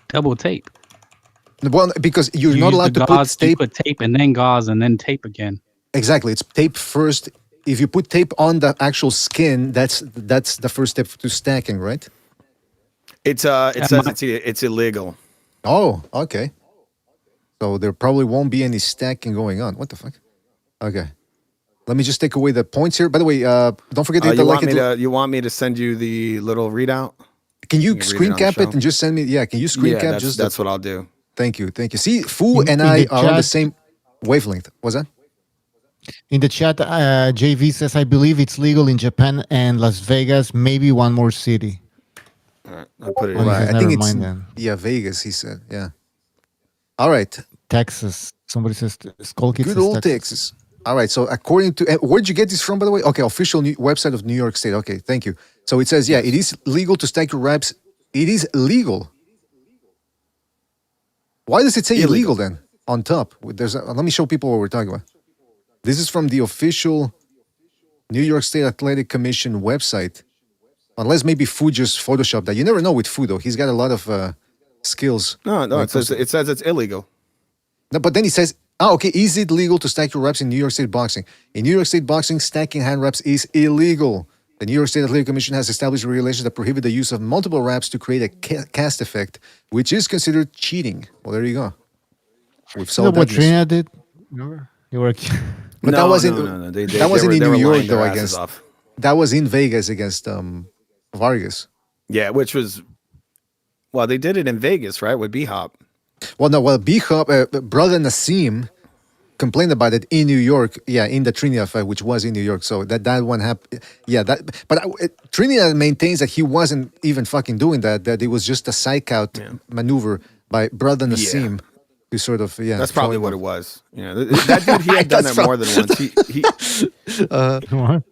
double tape. Well, because you're not allowed to gauze, put tape. You put tape and then gauze and then tape again. Exactly. It's tape first. If you put tape on the actual skin, that's the first step to stacking, right? It says it's illegal. Oh, okay. So there probably won't be any stacking going on. What the fuck? Okay. Let me just take away the points here. By the way, don't forget to hit the like. You want me to send you the little readout? Can you screen cap it and just send me? Yeah, can you screen cap? That's what I'll do. Thank you. See, Fu and I are on the same wavelength. What's that? In the chat, JV says, I believe it's legal in Japan and Las Vegas, maybe one more city. All right, I'll put it in. Right. I think it's Vegas, he said. Yeah. All right. Texas. Somebody says Skull Kid. Good old Texas. All right. So according to where'd you get this from, by the way? Okay, official website of New York State. Okay, thank you. So it says, it is legal to stack your raps. It is legal. Why does it say illegal then on top? Let me show people what we're talking about. This is from the official New York State Athletic Commission website. Unless maybe Fu just photoshopped that. You never know with Fu, though. He's got a lot of skills. No, it says it's illegal. No, but then he says, okay, is it legal to stack your reps in New York State boxing? In New York State boxing, stacking hand reps is illegal. The New York State Athletic Commission has established regulations that prohibit the use of multiple reps to create a cast effect, which is considered cheating. Well, there you go. We've solved what Trina did? Remember? You were... But that wasn't in New York, though, I guess. Off. That was in Vegas against Vargas. Yeah, which was... Well, they did it in Vegas, right, with B-Hop. Well, B-Hop, brother Nassim complained about it in New York, in the Trinidad fight, which was in New York. So that one happened. Yeah, but Trinidad maintains that he wasn't even fucking doing that it was just a psych out maneuver by brother Nassim. Who sort of, that's probably what it was. That dude, he had done that more than once.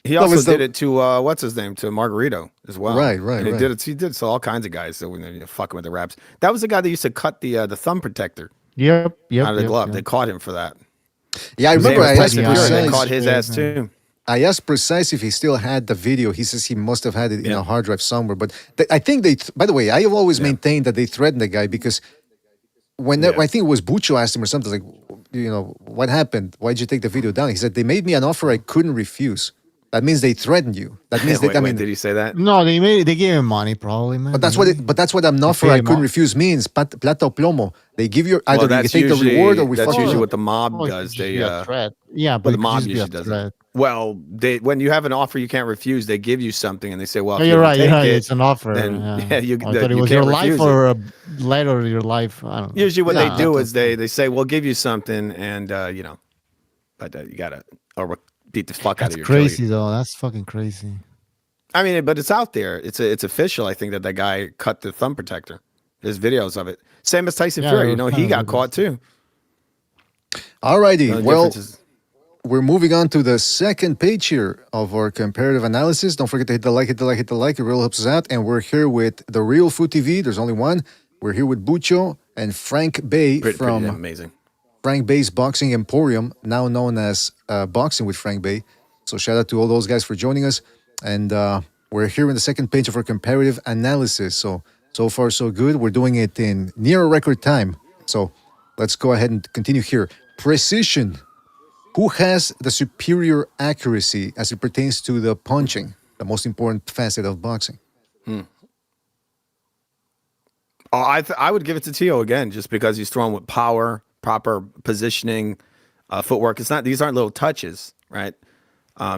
He also did it to what's his name, to Margarito as well. Right. And he did it. He did so all kinds of guys. So when they fucking with the raps, that was the guy that used to cut the thumb protector. Yep. Out of the glove. They caught him for that. Yeah, I remember. They caught his ass too. I asked Precise if he still had the video. He says he must have had it in a hard drive somewhere. But I think by the way, I have always maintained that they threatened the guy because. I think it was Bucho asked him or something like, what happened? Why'd you take the video down? He said, they made me an offer I couldn't refuse. That means they threatened you. That means did he say that? No, they gave him money probably, man. But that's what an offer I couldn't refuse means. Plata o plomo. They give you either you take the reward or we fuck you. That's usually what the mob does. They but the mob usually does it. Well, when you have an offer you can't refuse, they give you something and they say, well, if you're right. It's an offer. Then, I thought it was your life or a letter of your life. I don't know. Usually what they do is they say, we'll give you something and, but you got to or beat the fuck out of your crazy, though. That's fucking crazy. I mean, but it's out there. It's official, I think, that guy cut the thumb protector. There's videos of it. Same as Tyson Fury. He got caught too. Alrighty. Well, differences. we're moving on to the second page here of our comparative analysis. Don't forget to hit the like, hit the like, hit the like. It really helps us out. And we're here with the real Food TV. There's only one. We're here with Bucho and Frank Bay Pretty from amazing. Frank Bay's Boxing Emporium, now known as Boxing with Frank Bay. So shout out to all those guys for joining us. And we're here in the second page of our comparative analysis. So far, so good. We're doing it in near a record time. So let's go ahead and continue here. Precision. Who has the superior accuracy as it pertains to the punching, the most important facet of boxing? Oh, I would give it to Tio again, just because he's throwing with power, proper positioning, footwork. These aren't little touches, right?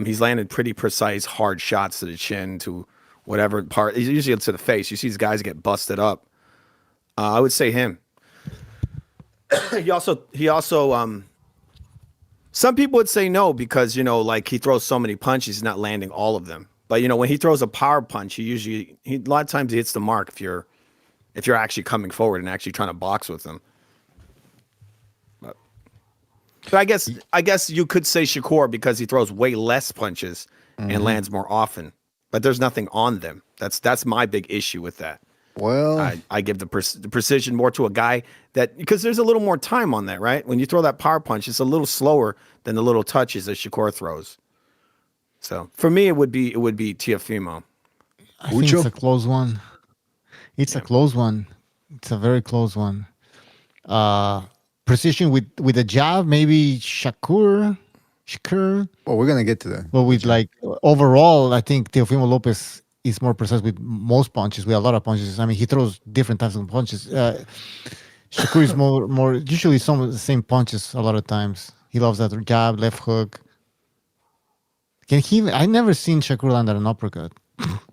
He's landed pretty precise, hard shots to the chin, to whatever part. Usually to the face. You see these guys get busted up. I would say him. He also. Some people would say no because like he throws so many punches, he's not landing all of them. But when he throws a power punch, a lot of times he hits the mark if you're actually coming forward and actually trying to box with him. But I guess you could say Shakur because he throws way less punches and lands more often. But there's nothing on them. That's my big issue with that. Well, I give the precision more to a guy because there's a little more time on that, right? When you throw that power punch, it's a little slower than the little touches that Shakur throws. So for me, it would be Teofimo. I think it's a close one. It's a close one. It's a very close one. Precision with a jab, maybe Shakur. Well, we're gonna get to that. But with overall, I think Teofimo Lopez is more precise with most punches. With a lot of punches. I mean, he throws different types of punches. Shakur is more usually some of the same punches a lot of times. He loves that jab, left hook. I never seen Shakur land at an uppercut.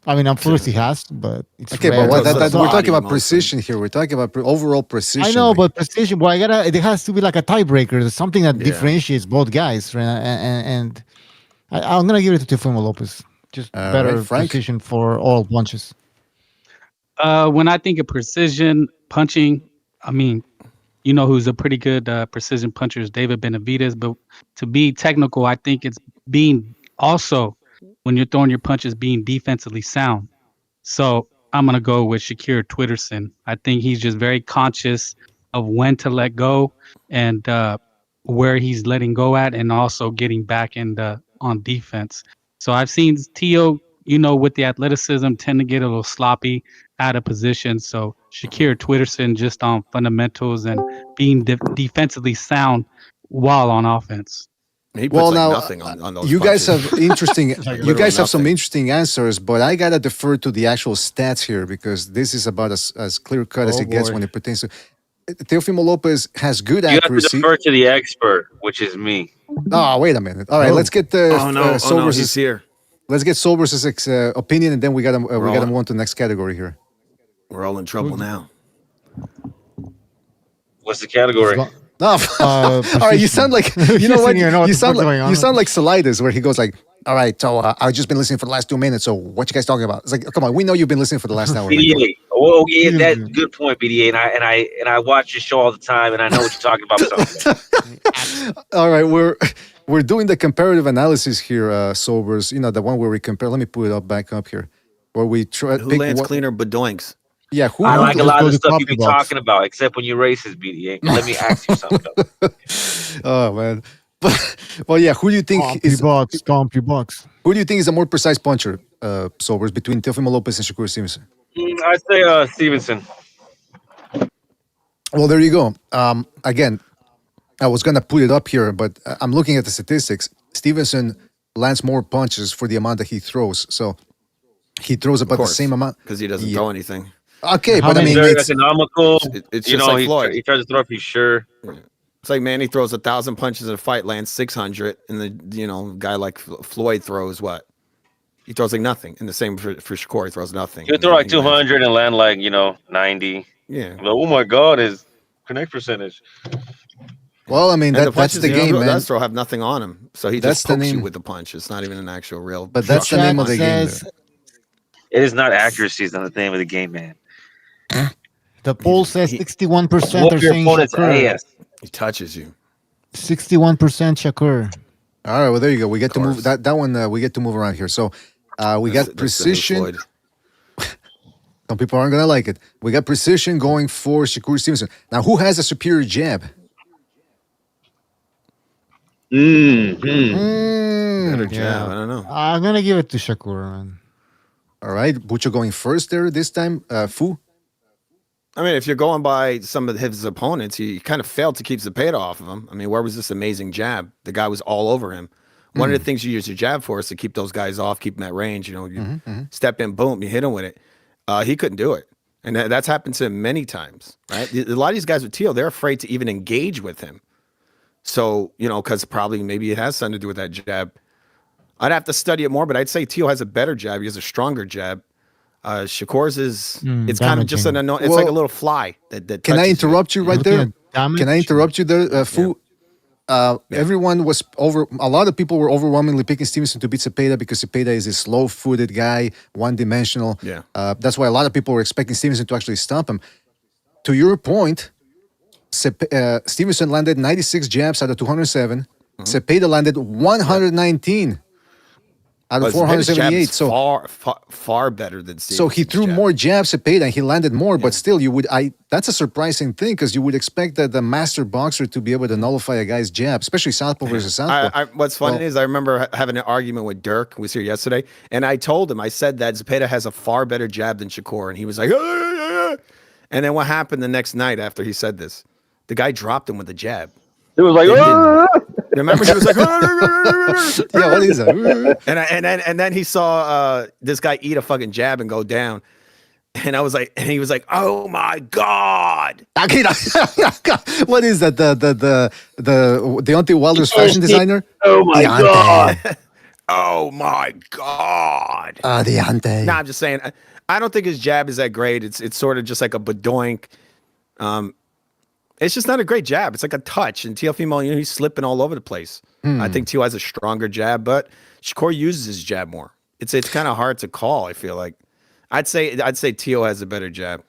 I mean, of course he has, but it's okay. rare. But we're talking about precision here. We're talking about overall precision. I know, but precision. Well, it has to be like a tiebreaker. There's something that differentiates both guys, right? And I'm gonna give it to Teofimo Lopez. Just better precision for all punches. When I think of precision punching, I mean, who's a pretty good precision puncher is David Benavidez. But to be technical, I think it's being also when you're throwing your punches being defensively sound. So I'm gonna go with Shakir Twitterson. I think he's just very conscious of when to let go and where he's letting go at, and also getting back on defense. So I've seen Tio, with the athleticism, tend to get a little sloppy out of position. So Shakir Twitterson just on fundamentals and being defensively sound while on offense. He puts nothing on those you punches. guys have interesting. You guys have some interesting answers, but I gotta defer to the actual stats here because this is about as clear cut as it gets when it pertains to. Teofimo Lopez has good accuracy. You have to defer to the expert, which is me. Oh, wait a minute. All right, let's get the he's here. Let's get Solver's opinion, and then we gotta move on to the next category here. We're all in trouble now. What's the category? No, all right. You sound like you know what? You sound like Salidas, where he goes like, "All right, so I've just been listening for the last 2 minutes. So what you guys talking about?" It's like, come on, we know you've been listening for the last hour. BDA. Oh yeah, that's a good point, BDA. And I watch your show all the time, and I know what you're talking about. All right, we're doing the comparative analysis here, Sobers. The one where we compare. Let me put it back up here, where we try. Who lands cleaner badoinks? Yeah, I like a lot of the stuff you be talking about, except when you're racist, BDA. Let me ask you something. Oh man, well, yeah. Who do you think is Compy box? Who do you think is a more precise puncher, Sobers, between Teofimo Lopez and Shakur Stevenson? I'd say Stevenson. Well, there you go. Again, I was gonna put it up here, but I'm looking at the statistics. Stevenson lands more punches for the amount that he throws, so he throws about the same amount because he doesn't throw anything. Okay, but I mean, very economical. It's just like Floyd. He tries to throw if he's sure. It's like Manny throws 1,000 punches in a fight, lands 600, and the guy like Floyd throws what? He throws like nothing. And the same for Shakur, he throws nothing. He'll throw like 200 and land like 90. Yeah. Like, oh my God, his connect percentage. Well, I mean, that's the game, man. Does throw have nothing on him, so he just pokes you with the punch. It's not even an actual real. But that's the name of the game. It is not accuracy; it's not the name of the game, man. The poll says 61% are saying Shakur. He touches you. 61% Shakur. All right, well there you go. We get to move course. that one. We get to move around here. So we got That's the precision. Floyd. Some people aren't gonna like it. We got precision going for Shakur Stevenson. Now, who has a superior jab? Better jab. Yeah. I don't know. I'm gonna give it to Shakur, man. All right, Bucho going first there this time. Fu. I mean, if you're going by some of his opponents, he kind of failed to keep Zepeda off of him. I mean, where was this amazing jab? The guy was all over him. One of the things you use your jab for is to keep those guys off, keep them at range. You know, you step in, boom, you hit him with it. He couldn't do it. And that's happened to him many times, right? A lot of these guys with Teal, they're afraid to even engage with him. So, you know, because probably maybe it has something to do with that jab. I'd have to study it more, but I'd say Teal has a better jab. He has a stronger jab. Shakur's is it's kind of just an annoying. It's like a little fly that Can I touches interrupt you right there? Damage. Can I interrupt you there, Fu? Everyone was a lot of people were overwhelmingly picking Stevenson to beat Zepeda because Zepeda is a slow-footed guy, one-dimensional. Yeah. That's why a lot of people were expecting Stevenson to actually stop him. To your point, Stevenson landed 96 jabs out of 207. Zepeda landed 119 out of But Zepeda's jab 478. is So far better than Stevenson's so he threw jab. more jabs at Zepeda and he landed more, but still, that's a surprising thing because you would expect that the master boxer to be able to nullify a guy's jab, especially southpaw versus southpaw. What's funny is I remember having an argument with Dirk, who was here yesterday, and I told him, I said that Zepeda has a far better jab than Shakur, and he was like, and then what happened the next night after he said this? The guy dropped him with a jab. It was like, Remember, he was like, Yeah, what is that? and then he saw this guy eat a fucking jab and go down. And I was like, and he was like, "Oh my god!" What is that? The Deontay Wilder's fashion designer? oh my God. Oh my god! Deontay. No, I'm just saying. I don't think his jab is that great. It's sort of just like a badoink. It's just not a great jab. It's like a touch. And Teofimo, you know, he's slipping all over the place. I think Teo has a stronger jab, but Shakur uses his jab more. It's kind of hard to call. I feel like I'd say Teo has a better jab.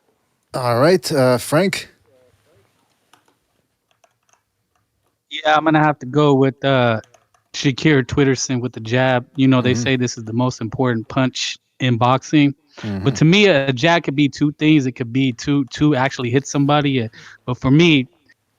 All right, Frank. Yeah, I'm gonna have to go with Shakir Twitterson with the jab. You know, they say this is the most important punch in boxing. But to me, a jab could be two things. It could be to actually hit somebody. But for me,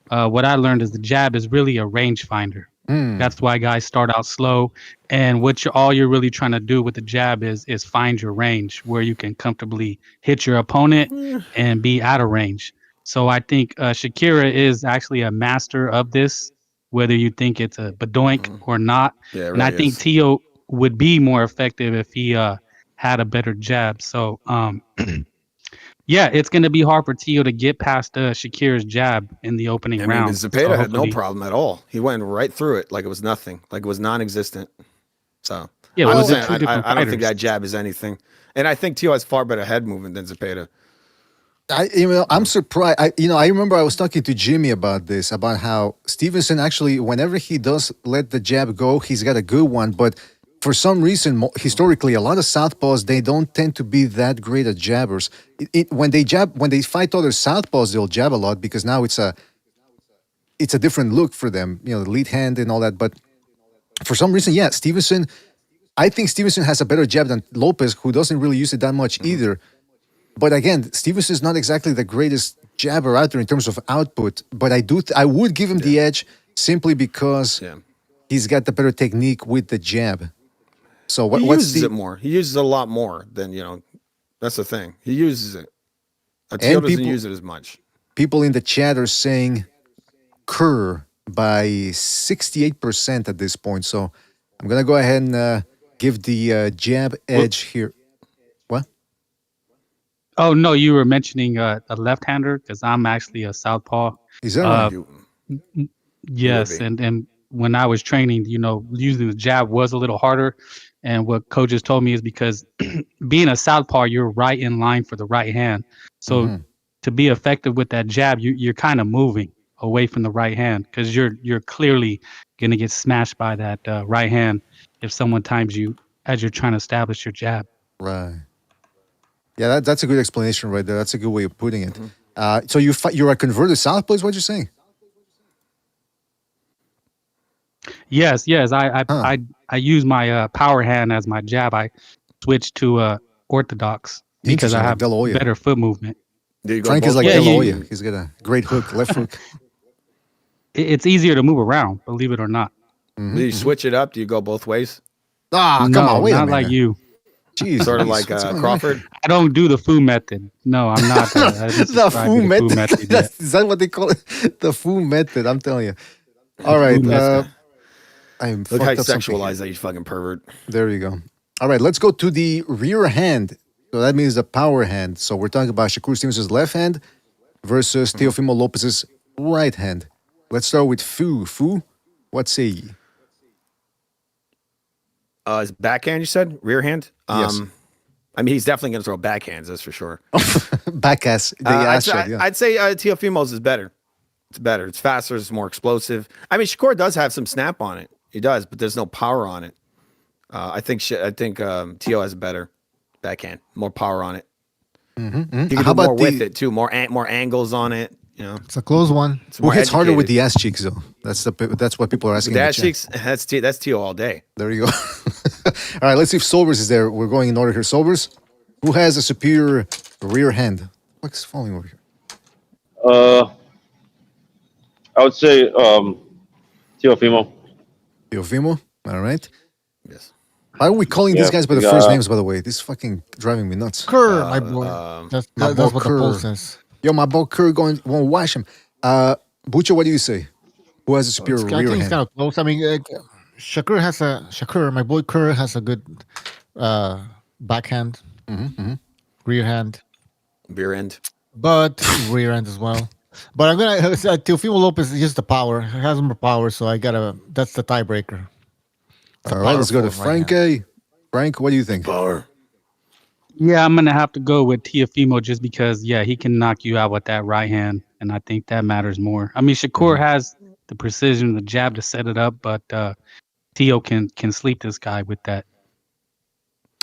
what I learned is the jab is really a range finder. That's why guys start out slow. And all you're really trying to do with the jab is find your range where you can comfortably hit your opponent and be out of range. So I think Shakira is actually a master of this, whether you think it's a badoink or not. Yeah, and I think Teo would be more effective if he had a better jab. So, yeah, it's going to be hard for Teo to get past Shakir's jab in the opening round. Zepeda had no problem at all. He went right through it like it was nothing, like it was non-existent. So yeah, I I don't think that jab is anything. And I think Teo has far better head movement than Zepeda. I'm surprised. I remember I was talking to Jimmy about this, about how Stevenson actually, whenever he does let the jab go, he's got a good one, but for some reason, historically, a lot of southpaws, they don't tend to be that great at jabbers. When they fight other southpaws, they'll jab a lot because now it's a different look for them, you know, the lead hand and all that. But for some reason, yeah, I think Stevenson has a better jab than Lopez, who doesn't really use it that much either. But again, Stevenson is not exactly the greatest jabber out there in terms of output. But I would give him the edge simply because he's got the better technique with the jab. So he uses it more. He uses it a lot more than, you know, that's the thing. He uses it. Teo doesn't use it as much. People in the chat are saying Kerr by 68% at this point. So I'm going to go ahead and give the jab edge here. What? Oh, no, you were mentioning a left-hander because I'm actually a southpaw. Is that right? Yes, and when I was training, you know, using the jab was a little harder. And what coaches told me is because being a southpaw, you're right in line for the right hand. So to be effective with that jab, you're kind of moving away from the right hand because you're clearly going to get smashed by that right hand if someone times you as you're trying to establish your jab. Right. Yeah, that's a good explanation right there. That's a good way of putting it. So you're a converted southpaw is what you're saying? Yes, yes. Huh. I use my power hand as my jab. I switched to orthodox because I Interesting, like have De La Hoya. better foot movement. Do you go Frank is both like Yeah, De La ways? Hoya. He's got a great hook, left hook. It's easier to move around, believe it or not. Do you switch it up? Do you go both ways? Ah, come on, No, wait a not like minute. you. Jeez, Sort of Louise, like what's going on Crawford. I don't do the foo method. No, I'm not. I haven't the subscribed to Fu the foo method. method yet. Is that what they call it? The Fu method. I'm telling you. All Foo right. method. I'm Look how fucked you up something sexualize here. that, you fucking pervert. There you go. All right, let's go to the rear hand. So that means the power hand. So we're talking about Shakur Stevenson's left hand versus Teofimo Lopez's right hand. Let's start with Fu. Fu, what say ye? His backhand, you said? Rear hand? Yes. I mean, he's definitely going to throw backhands, that's for sure. Back ass. The ass shot, yeah. I'd say Teofimo's is better. It's better. It's faster. It's more explosive. I mean, Shakur does have some snap on it. He does, but there's no power on it. I think Teo has a better backhand, more power on it. He can do How more about with it too, more angles on it. You know, It's a close one. it's Who more hits harder with educated. the ass cheeks, though? That's what people are asking. The in the ass chat. cheeks? That's Teo all day. There you go. All right, let's see if Solvers is there. We're going in order here. Solvers, who has a superior rear hand? What's falling over here? I would say Teofimo. Teofimo. All right. Yes. Why are we calling these Yeah, guys by the we first got- names, by the way? This is fucking driving me nuts. Kerr, my boy. That's my that's boy what Kerr. the poll says. Yo, my boy Kerr won't wash him. Bucho, what do you say? Who has a superior I rear think it's hand? kind of close. I mean, Shakur, my boy Kerr has a good backhand, rear hand, Beer end. but rear end as well. But I'm gonna Teofimo Lopez is just the power. He has more power, so that's the tiebreaker. All right, let's go to powerful right Frank. Frank, what do you think? Power. Yeah, I'm gonna have to go with Teofimo just because, yeah, he can knock you out with that right hand, and I think that matters more. I mean, Shakur has the precision, the jab to set it up, but Teo can sleep this guy with that.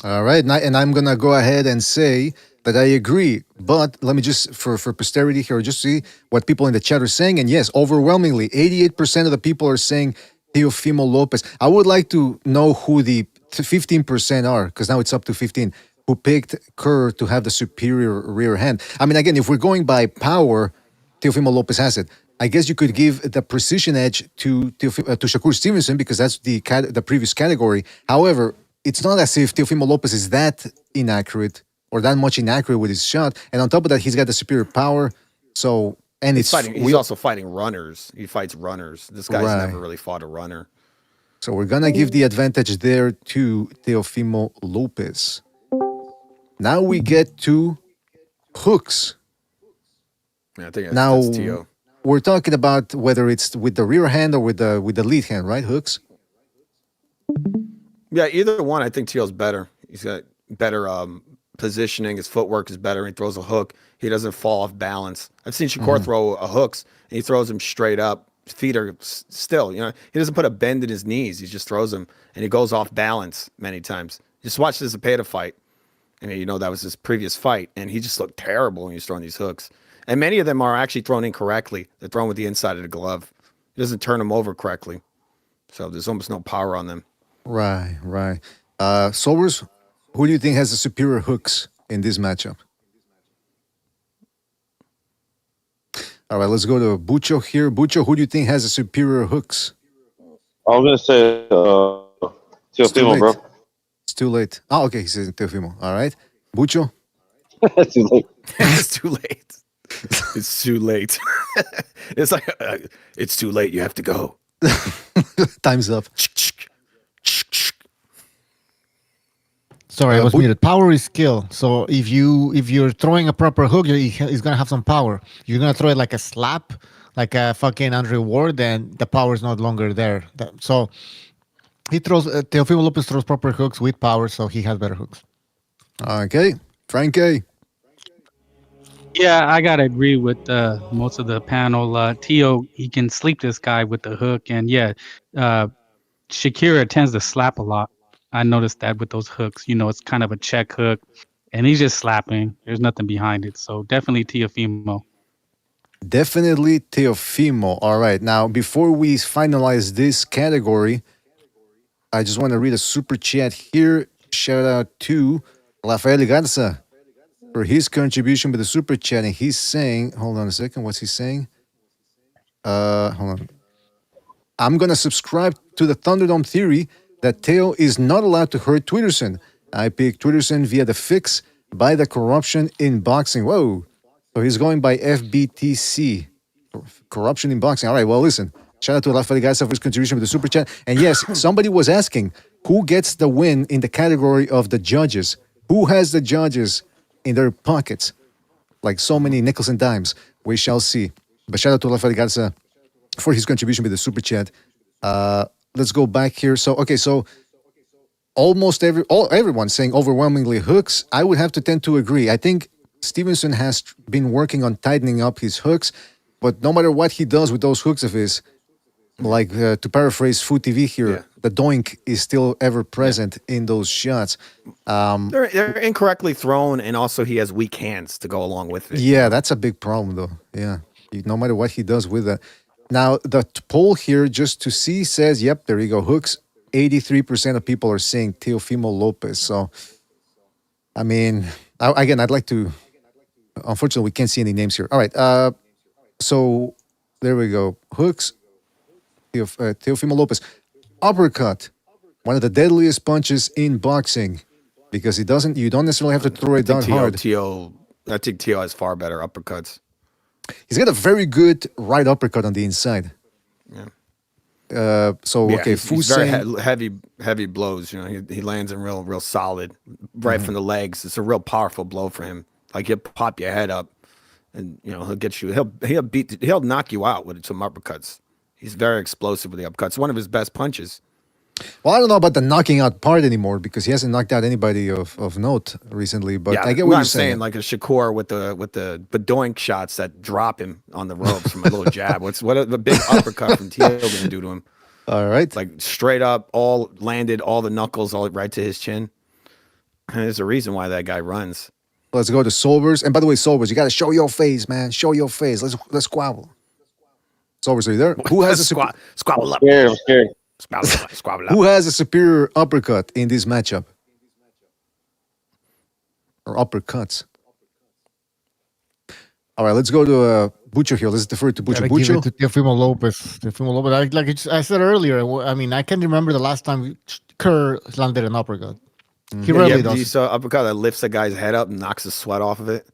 All right, and I'm gonna go ahead and say that I agree. But let me just for posterity here, just see what people in the chat are saying. And yes, overwhelmingly, 88% of the people are saying Teofimo Lopez. I would like to know who the 15% are, because now it's up to 15 who picked Kerr to have the superior rear hand. I mean, again, if we're going by power, Teofimo Lopez has it. I guess you could give the precision edge to Shakur Stevenson because that's the previous category. However, it's not as if Teofimo Lopez is that inaccurate or that much inaccurate with his shot. And on top of that, he's got the superior power. So, and He's also fighting runners. He fights runners. This guy's Right. never really fought a runner. So we're gonna give the advantage there to Teofimo Lopez. Now we get to hooks. Yeah, I think Now that's Teo. we're talking about whether it's with the rear hand or with the lead hand, right? Hooks. Yeah, either one. I think Teo's better. He's got better positioning. His footwork is better. He throws a hook. He doesn't fall off balance. I've seen Shakur throw a hooks, and he throws them straight up. His feet are still. You know, he doesn't put a bend in his knees. He just throws them, and he goes off balance many times. Just watch the Zepeda fight. And you know that was his previous fight, and he just looked terrible when he was throwing these hooks. And many of them are actually thrown incorrectly. They're thrown with the inside of the glove. He doesn't turn them over correctly, so there's almost no power on them. Right. Solvers, who do you think has the superior hooks in this matchup? All right, let's go to Bucho here. Bucho, who do you think has the superior hooks? I'm gonna say Teofimo, bro. It's too late. Oh, okay, he says Teofimo. All right. Bucho? It's too late. It's too late. It's too late. It's like it's too late. You have to go. Time's up. Sorry, I was muted. Power is skill. So if you're throwing a proper hook, he's gonna have some power. You're gonna throw it like a slap, like a fucking Andre Ward, then the power is no longer there. So he throws. Teofimo Lopez throws proper hooks with power, so he has better hooks. Okay, Frankie. Yeah, I gotta agree with most of the panel. Teo, he can sleep this guy with the hook, and yeah, Shakira tends to slap a lot. I noticed that with those hooks. You know, it's kind of a check hook, and he's just slapping. There's nothing behind it. So definitely Teofimo. Definitely Teofimo. All right. Now, before we finalize this category, I just want to read a super chat here. Shout out to Rafael Garza for his contribution with the super chat. And he's saying, hold on a second. What's he saying? Hold on. I'm going to subscribe to the Thunderdome theory that Teo is not allowed to hurt Twitterson. I picked Twitterson via the fix by the corruption in boxing. Whoa. So he's going by FBTC. Corruption in boxing. All right, well, listen. Shout out to Rafael Garza for his contribution with the super chat. And yes, somebody was asking, who gets the win in the category of the judges? Who has the judges in their pockets? Like so many nickels and dimes. We shall see. But shout out to Rafael Garza for his contribution with the super chat. Let's go back here. So almost everyone saying overwhelmingly hooks. I would have to tend to agree. I think Stevenson has been working on tightening up his hooks, but no matter what he does with those hooks of his, like to paraphrase Food TV here, the doink is still ever present in those shots. They're incorrectly thrown, and also he has weak hands to go along with it. Yeah, that's a big problem, though. Yeah, no matter what he does with that. Now, the poll here, just to see, says, yep, there you go, hooks. 83% of people are saying Teofimo Lopez. So, I mean, again, I'd like to... Unfortunately, we can't see any names here. All right, so there we go. Hooks, Teofimo Lopez. Uppercut, one of the deadliest punches in boxing because you don't necessarily have to throw it down hard. I think Teo has far better uppercuts. He's got a very good right uppercut on the inside. Yeah. He's very heavy blows. You know, he lands in real solid, right from the legs. It's a real powerful blow for him. Like he'll pop your head up, and you know he'll get you. He'll knock you out with some uppercuts. He's very explosive with the uppercuts. One of his best punches. Well, I don't know about the knocking out part anymore because he hasn't knocked out anybody of note recently. But yeah, I get what you're I'm saying. Like a Shakur with the bedoink shots that drop him on the ropes from a little jab. What the big uppercut from Teo going to do to him? All right, like straight up, all landed, all the knuckles, all right to his chin. And there's a reason why that guy runs. Let's go to Solvers. And by the way, Solvers, you got to show your face, man. Show your face. Let's squabble. Solvers, are you there? Who has a squabble up? I'm scared. Squabble up. Who has a superior uppercut in this matchup? Or uppercuts? All right, let's go to Butcher here. Let's defer to Butcher. Give it to Teofimo Lopez. I said earlier, I mean, I can't remember the last time Kerr landed an uppercut. He rarely does. You saw uppercut that lifts a guy's head up and knocks the sweat off of it.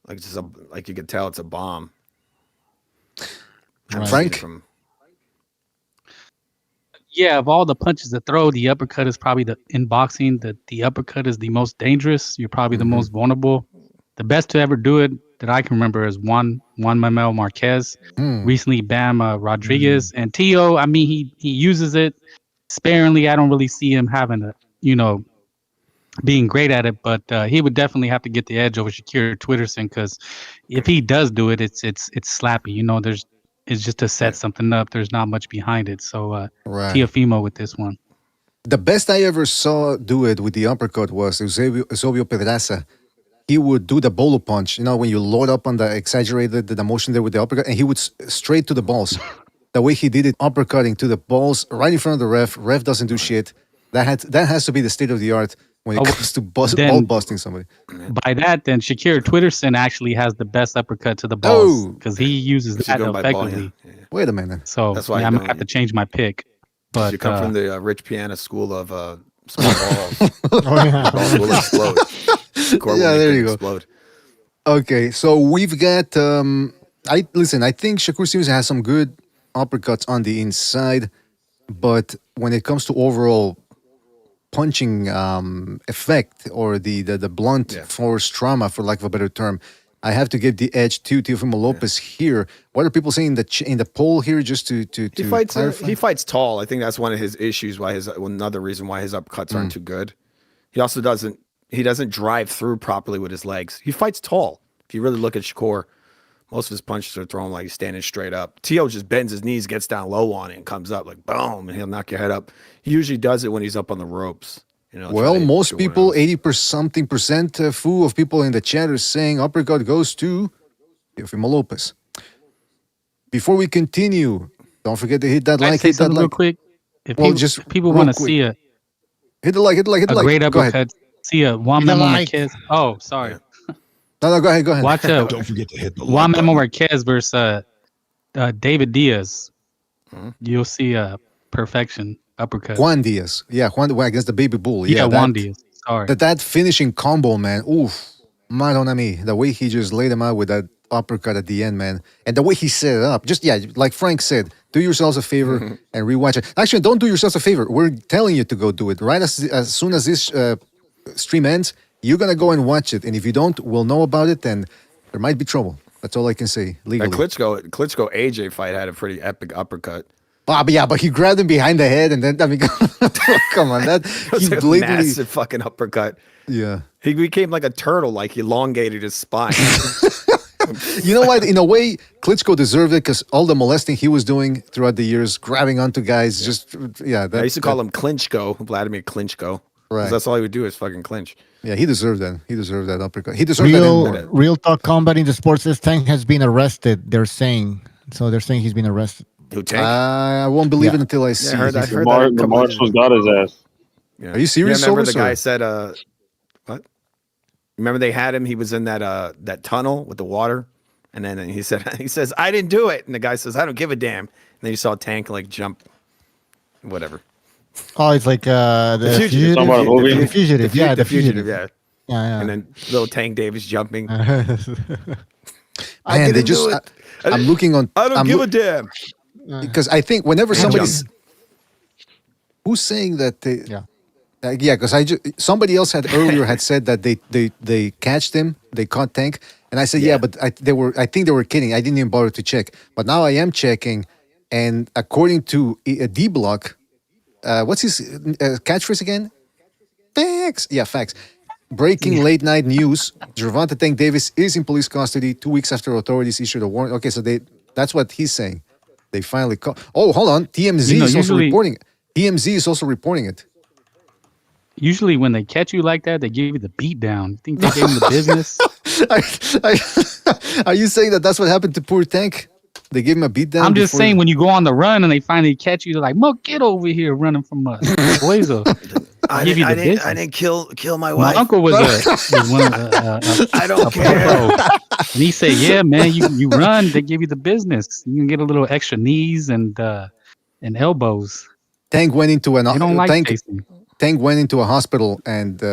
Like you can tell it's a bomb. Right. Frank? Yeah, of all the punches to throw, the uppercut is probably in boxing, the uppercut is the most dangerous. You're probably the most vulnerable. The best to ever do it that I can remember is Juan Manuel Marquez. Recently, Bam Rodriguez. And Teo, I mean, he uses it sparingly. I don't really see him having being great at it, but he would definitely have to get the edge over Shakir Twitterson because if he does do it, it's slappy. You know, it's just to set something up. There's not much behind it. So Teofimo with this one. The best I ever saw do it with the uppercut was Eusebio Pedraza. He would do the bolo punch. You know, when you load up on the exaggerated the motion there with the uppercut, and he would straight to the balls. The way he did it, uppercutting to the balls right in front of the ref. Ref doesn't do shit. That has to be the state of the art when it comes to ball busting somebody. By that, then Shakir Twitterson actually has the best uppercut to the balls because he uses that effectively. Wait a minute. So that's why I'm gonna have to change my pick. But you come from the Rich Piana school of small balls. Balls will explode. There you go. Okay, so we've got. I think Shakur Stevenson has some good uppercuts on the inside, but when it comes to overall punching effect or the blunt force trauma, for lack of a better term, I have to give the edge to Teofimo Lopez here. What are people saying in the poll here? Just to he fights tall. I think that's one of his issues. Another reason why his uppercuts aren't too good. He also doesn't drive through properly with his legs. He fights tall. If you really look at Shakur, most of his punches are thrown like he's standing straight up. Teo just bends his knees, gets down low on it, and comes up like boom, and he'll knock your head up. He usually does it when he's up on the ropes. You know. Well, most people, 80% of people in the chat are saying uppercut goes to Teofimo Lopez. Before we continue, don't forget to hit that Can I like, say hit that something real like. quick? If Well, people, just if people real want to quick. see a Hit the like, hit the like, hit the like. great Go ahead. uppercut, see a Juan Hit the Memo like. Marquez. Oh, sorry. No, go ahead, go ahead. Watch Don't forget to hit the Juan like Memo button. Marquez versus David Diaz. You'll see a perfection uppercut. Juan Diaz. Yeah, Juan against the Baby Bull. Yeah, Yeah, Juan Diaz. Sorry. that finishing combo, man. Oof. Madonna me. The way he just laid him out with that uppercut at the end, man. And the way he set it up. Just, yeah, like Frank said, do yourselves a favor and rewatch it. Actually, don't do yourselves a favor. We're telling you to go do it. Right as soon as this stream ends, you're going to go and watch it. And if you don't, we'll know about it, and there might be trouble. That's all I can say legally. That Klitschko AJ fight had a pretty epic uppercut. But he grabbed him behind the head, and then I mean, come on, that he Like a blatantly, massive fucking uppercut. yeah. He became like a turtle, like he elongated his spine. You know what? In a way, Klitschko deserved it because all the molesting he was doing throughout the years, grabbing onto guys, just yeah. I used to call him Klitschko, Vladimir Klitschko. Right. That's all he would do is fucking clinch. Yeah, he deserved that. He deserved that uppercut. He deserved that. Real talk combat in the sports. This Tank has been arrested. They're saying he's been arrested. Who Tank? I won't believe it until I see. I heard it. that. The marshal's got his ass. Yeah. Are you serious? Yeah, remember the Silver, guy or- said, what? Remember they had him, he was in that tunnel with the water, and then he says, I didn't do it. And the guy says, I don't give a damn. And then you saw Tank like jump, whatever. Oh, it's like the fugitive. Talking about a movie? The fugitive. Yeah, the fugitive, yeah. Yeah. And then little Tank Davis jumping. Man, they just. I'm looking on. I don't give a damn. Because I think whenever somebody's who's saying that they yeah, because somebody else had earlier had said that they catched him, they caught Tank, and I said yeah, but I think they were kidding. I didn't even bother to check, but now I am checking, and according to D Block, what's his catchphrase again? Facts, yeah, facts. Breaking late night news: Gervonta Tank Davis is in police custody 2 weeks after authorities issued a warrant. Okay, so that's what he's saying. They finally caught. Oh, hold on. TMZ is also reporting it. TMZ is also reporting it. Usually, when they catch you like that, they give you the beat down. You think they gave him the business? Are you saying that that's what happened to poor Tank? They gave him a beat down. I'm just saying, when you go on the run and they finally catch you, they're like, "Mo, get over here, running from us." I didn't kill my wife. My uncle was one of I don't care. And he said, "Yeah, man, you run, they give you the business. You can get a little extra knees and elbows." Tank went into an. You don't like chasing. Tank went into a hospital and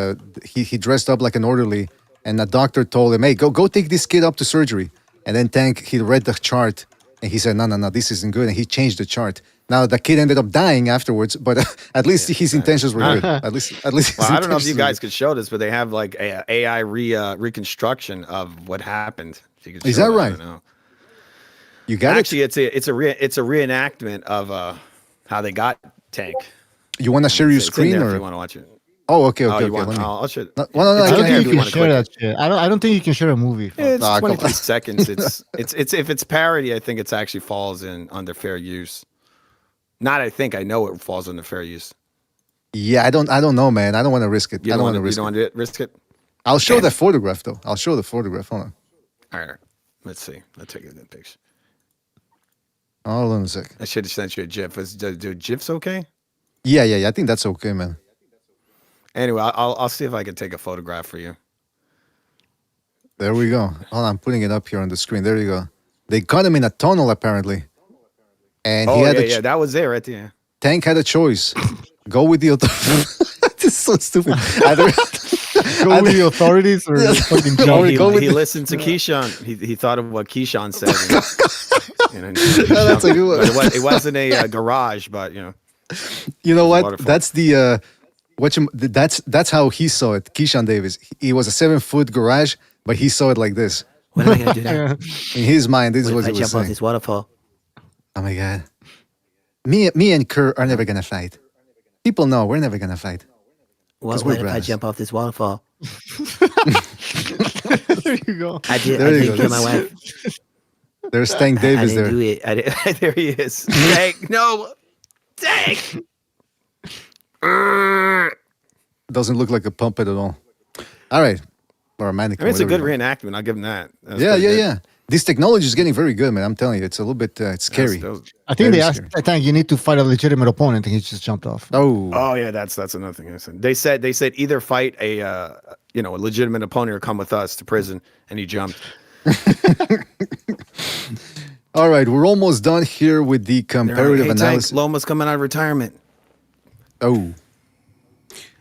he dressed up like an orderly, and the doctor told him, "Hey, go take this kid up to surgery." And then Tank, he read the chart and he said, "No, this isn't good," and he changed the chart. Now the kid ended up dying afterwards, but at least his intentions were good. At least. Well, I don't know if you guys could show this, but they have like a AI reconstruction of what happened. So Is that right? You got Actually, it's a reenactment of how they got Tank. You want to share your It's in screen, there or if you want to watch it? Oh, okay. I'll show it. I don't think you can share that shit. I don't think you can share a movie. It's 23 seconds. It's if it's parody, I think it actually falls under fair use. Not, I think I know it falls under fair use. Yeah, I don't know, man. I don't want to risk it. I don't want to risk it. You don't want to risk it? I'll show the photograph though. I'll show the photograph. Hold on. All right. Let's see. Let's take a good picture. Hold on a sec. I should have sent you a GIF. Do GIFs okay? Yeah. I think that's okay, man. Anyway, I'll see if I can take a photograph for you. There we go. Hold on, I'm putting it up here on the screen. There you go. They caught him in a tunnel apparently, and he had that was there right there. Tank had a choice: go with the authorities. This is so stupid. Go with the authorities or fucking jump. He listened to Keyshawn. He thought of what Keyshawn said. That's a good one. It wasn't a garage, but you know. You know what? That's the that's how he saw it. Keyshawn Davis. He was a 7-foot garage, but he saw it like this. When am I gonna do that? In his mind, this is what he was jump saying. off this waterfall. Oh my god. Me and Kerr are never gonna fight. People know we're never gonna fight. What if I jump off this waterfall? There you go. I did kill my wife. There's Tank Davis there. I didn't do it. There he is. Tank, no. Tank. Doesn't look like a puppet at all. All right. Or a mannequin. I mean, it's a good whatever. reenactment. I'll give him that. Yeah. This technology is getting very good, man. I'm telling you, it's a little bit it's scary. I think Very they asked. scary. I think you need to fight a legitimate opponent, and he just jumped off. Oh, yeah, that's another thing I said. They said either fight a legitimate opponent or come with us to prison, and he jumped. all right. We're almost done here with the comparative Hey, analysis. Tank, Loma's coming out of retirement. Oh,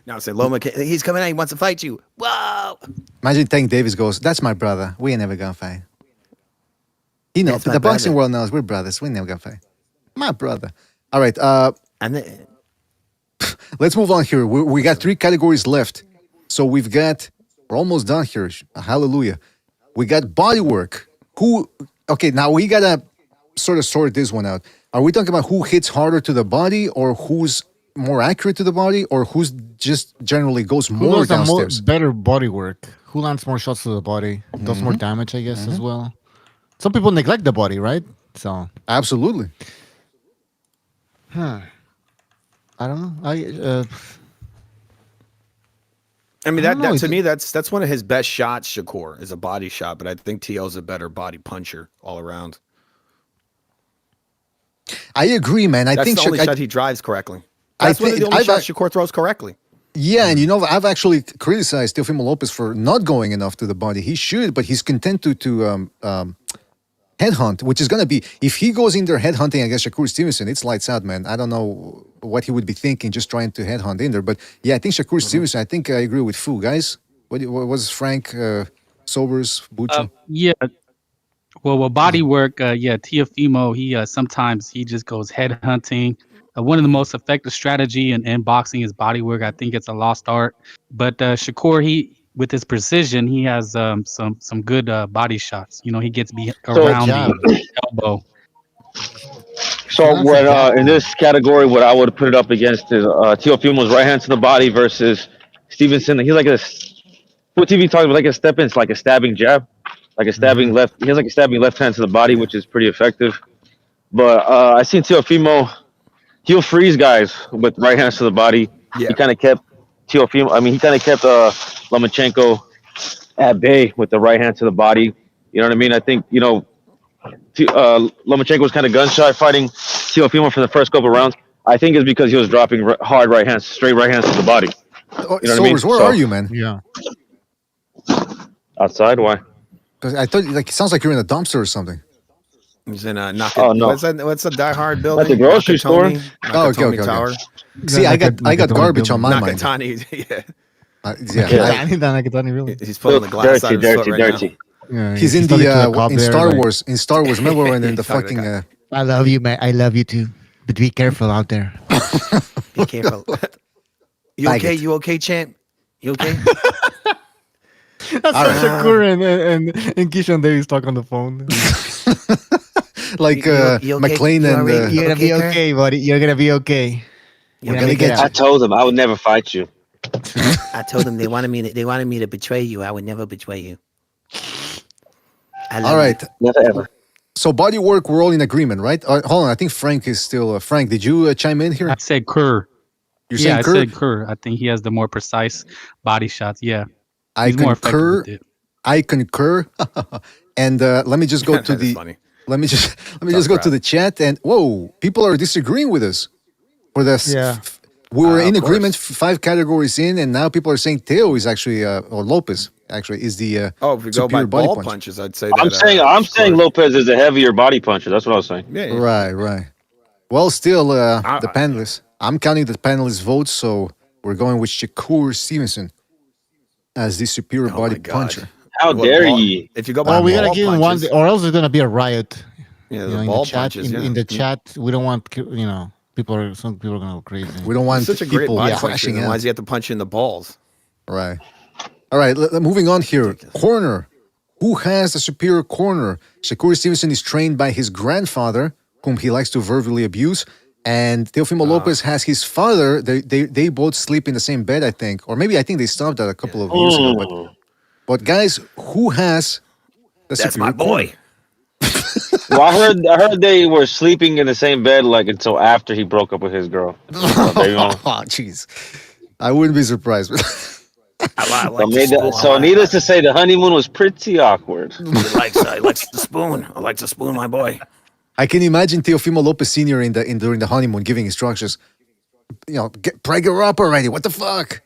Now I say Loma, he's coming out. He wants to fight you. Whoa! imagine Tank Davis goes, "That's my brother. We ain't never gonna fight." You know, That's but my the boxing brother. world knows we're brothers. We ain't never gonna fight. My brother. All right. And then, Let's move on here. We got 3 categories left. So we're almost done here. Hallelujah. We got bodywork. Okay, now we got to sort of sort this one out. Are we talking about who hits harder to the body or who's more accurate to the body or who's just generally goes Who more does the downstairs? better body work? Who lands more shots to the body? Does more damage, I guess, as well. Some people neglect the body, right? So Absolutely. I don't know. I mean, I don't know, to me, that's one of his best shots. Shakur is a body shot, but I think T.O.'s a better body puncher all around. I agree, man. I That's think the only shot he drives correctly. I That's one of think- the only I've- shots Shakur throws correctly. Yeah, and I've actually criticized Teofimo Lopez for not going enough to the body. He should, but he's content to headhunt, which is going to be, if he goes in there headhunting against Shakur Stevenson, it's lights out, man. I don't know what he would be thinking just trying to headhunt in there. But yeah, I think Shakur Stevenson, I think I agree with Fu. Guys, what was Frank Sobers, Bucho? Yeah. Well, body work, Teofimo, he sometimes he just goes head hunting. One of the most effective strategy in boxing is body work. I think it's a lost art. But Shakur, he with his precision, he has some good body shots. You know, he gets around the elbow. So what in this category, what I would put it up against is Teofimo's right hand to the body versus Stevenson. He's like what TV talks about, like a step in, it's like a stabbing jab, like a stabbing left. He has like a stabbing left hand to the body, which is pretty effective. But I seen Teofimo, he'll freeze guys with right hands to the body. Yeah. He kind of kept Teofimo. I mean, he kind of kept Lomachenko at bay with the right hand to the body. You know what I mean? I think Lomachenko was kind of gun shy fighting Teofimo for the first couple rounds. I think it's because he was dropping hard right hands, straight right hands to the body. You know what I mean? Sobers, where are you, man? Yeah. Outside? Why? Because I thought it sounds like you're in a dumpster or something. He's in a Oh, no. What's the Die Hard building? At the grocery store? Okay. Tower. See, I got garbage on my mind. Nakatani, yeah. Nakatani, really. He's pulling the glass out of his foot right now. Yeah, He's in talking to the cop in there, Star like, Wars. In Star Wars, remember when in the He's talking to fucking I love you, man. I love you too. But be careful out there. Be careful. You Bag okay? it. You okay, champ? You okay? That's Shakur and Keyshawn Davis talk on the phone. like You okay? McLean You and alright? You're gonna be Okay, okay, buddy. You're gonna be okay. You're We're gonna gonna get I told him I would never fight you. I told them they wanted me to betray you. I would never betray you. all right. Never ever. So body work, we're all in agreement, right? Hold on, I think Frank is still. Frank, did you chime in here? I said Kerr. You're saying I Kerr? said Kerr. I think he has the more precise body shots. Yeah. I He's more effective concur. with it. I concur. And let me just go to That is the. funny. Let me just go to the chat and whoa, people are disagreeing with us for this. Yeah. We were in of agreement, course. 5 categories in, and now people are saying Teo is actually, or Lopez actually is the If we go by superior body ball puncher. punches, I'd say. I'm that, saying Shakur- Lopez is a heavier body puncher. That's what I was saying. Yeah, yeah. Right. Well, still, the panelists. I'm counting the panelists' votes, so we're going with Shakur Stevenson as the superior Oh body my God. puncher. How What dare ball- ye? If you go by Oh, we gotta ball give him one, punches, or else there's gonna be a riot. yeah, You the know, in ball the chat, punches. in the chat, we don't want some people are gonna go crazy. We don't want He's such a great people body puncher. crashing then out. Why does he have to punch you in the balls? Right. All right. Moving on here. Corner. Who has the superior corner? Shakur Stevenson is trained by his grandfather, whom he likes to verbally abuse, and Teofimo Lopez has his father. They both sleep in the same bed, I think, or maybe I think they stopped that a couple of years ago. But guys, who has the That's superior my boy. corner? Well, I heard they were sleeping in the same bed like until after he broke up with his girl. So there you go. Oh, jeez. I wouldn't be surprised. I like the spoon. So needless to say, the honeymoon was pretty awkward. He likes the spoon. I like the spoon, my boy. I can imagine Teofimo Lopez Sr. during the honeymoon giving instructions. Pregger her up already. What the fuck?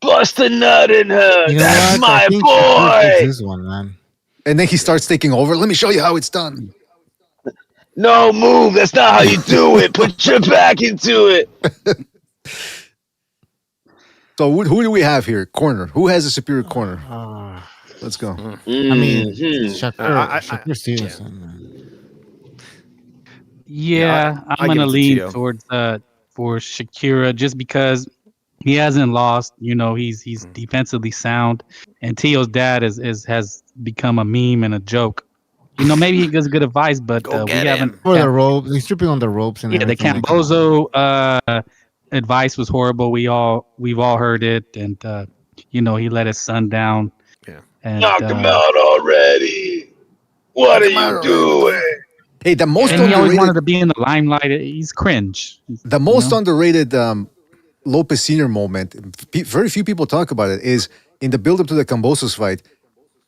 Bust a nut in her. That's my boy. This one, man. And then he starts taking over. Let me show you how it's done. No, move. That's not how you do it. Put your back into it. So who do we have here? Corner. Who has a superior corner? Let's go. I mean, Shakur Stevenson. Yeah, I'm gonna lean towards for Shakira just because he hasn't lost. He's defensively sound, and Tio's dad has become a meme and a joke. Maybe he gives good advice, but we haven't. For the ropes, he's tripping on the ropes and the Cambozo advice was horrible. We've all heard it, and he let his son down. Yeah, and, knock him out already. What are you doing? Hey, the most and he always wanted to be in the limelight. He's cringe. The most underrated Lopez Sr. moment. Very few people talk about it. Is in the build-up to the Cambosos fight.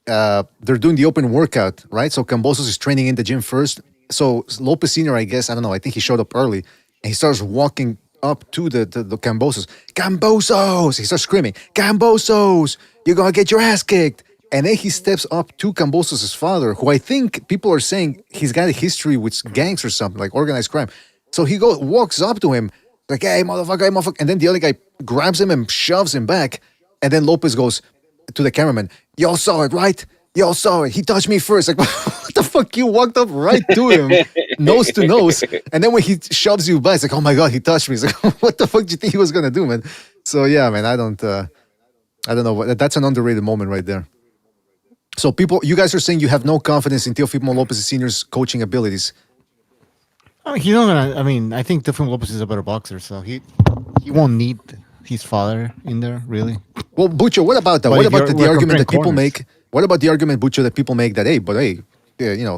They're doing the open workout, right? So Cambosos is training in the gym first. So Lopez Sr., I guess, I don't know. I think he showed up early, and he starts walking up to the Cambosos. Cambosos! He starts screaming, Cambosos! You're gonna get your ass kicked! And then he steps up to Cambosos' father, who I think people are saying he's got a history with gangs or something, like organized crime. So he walks up to him, like, hey, motherfucker. And then the other guy grabs him and shoves him back. And then Lopez goes to the cameraman, y'all saw it, right? Y'all saw it. He touched me first. Like, what the fuck? You walked up right to him, nose to nose. And then when he shoves you back, it's like, oh my God, he touched me. It's like, what the fuck do you think he was going to do, man? So yeah, man, I don't know. That's an underrated moment right there. So you guys are saying you have no confidence in Teofimo Lopez Sr.'s coaching abilities. I mean, he's not gonna. I mean, I think Teofimo Lopez is a better boxer, so he won't need his father in there, really. Well, Bucho, what about that? What about the argument that people make? What about the argument, Bucho, that people make that,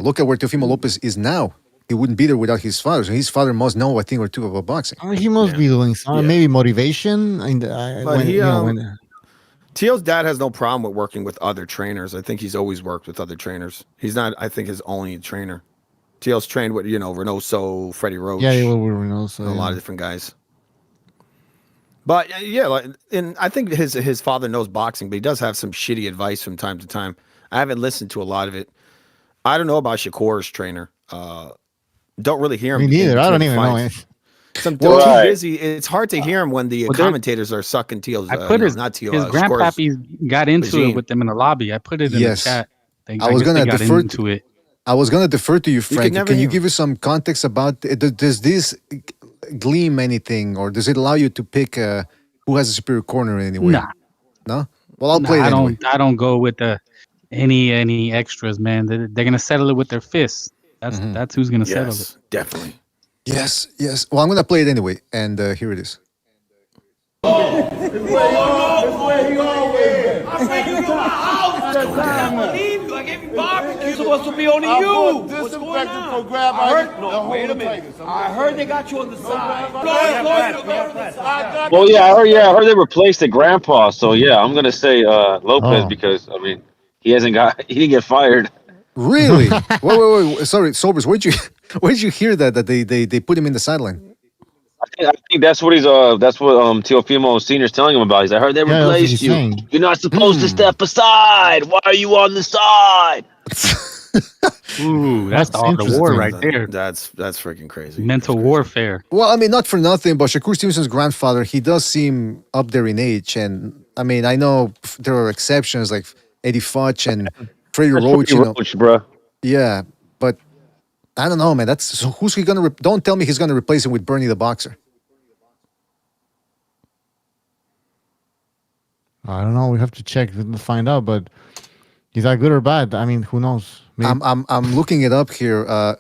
look at where Teofimo Lopez is now. He wouldn't be there without his father. So his father must know a thing or two about boxing. He must be doing something, maybe motivation. Tio's dad has no problem with working with other trainers. I think he's always worked with other trainers. He's not, I think, his only trainer. Tio's trained with, Reynoso, Freddie Roach. Yeah, with Reynoso. A lot of different guys. But and I think his father knows boxing, but he does have some shitty advice from time to time. I haven't listened to a lot of it. I don't know about Shakur's trainer. Don't really hear him. Me neither. I don't even know it. Too busy. It's hard to hear him when the commentators are sucking Tio's. I put his grandpappy got into it with them in the lobby. I put it in the chat. I was going to defer to it. I was going to defer to you, Frank. Can you give us some context about does this gleam anything, or does it allow you to pick who has a superior corner anyway? Nah. No? Well, I'll play it anyway. I don't go with any extras, man. They're going to settle it with their fists. That's who's going to settle it. Definitely. Yes. Well, I'm going to play it anyway, and here it is. It's supposed to be only you. What's going on? Wait a minute. I heard they got you on the side. Well, I heard they replaced the grandpa. So I'm gonna say Lopez because he didn't get fired. Really? wait. Sorry, Sobers. Where'd you hear that they put him in the sideline? I think that's what Teofimo Sr.'s telling him about. I heard they replaced you. Saying. You're not supposed to step aside. Why are you on the side? Ooh, that's the art of war right there. That's freaking crazy. Mental warfare. Well, not for nothing, but Shakur Stevenson's grandfather, he does seem up there in age. And I know there are exceptions like Eddie Futch and Freddie Roach. Roach, bro. Yeah, but I don't know, man. So who's he gonna? Don't tell me he's gonna replace him with Bernie the boxer. I don't know. We have to check to find out. But is that good or bad? Who knows? Maybe. I'm looking it up here.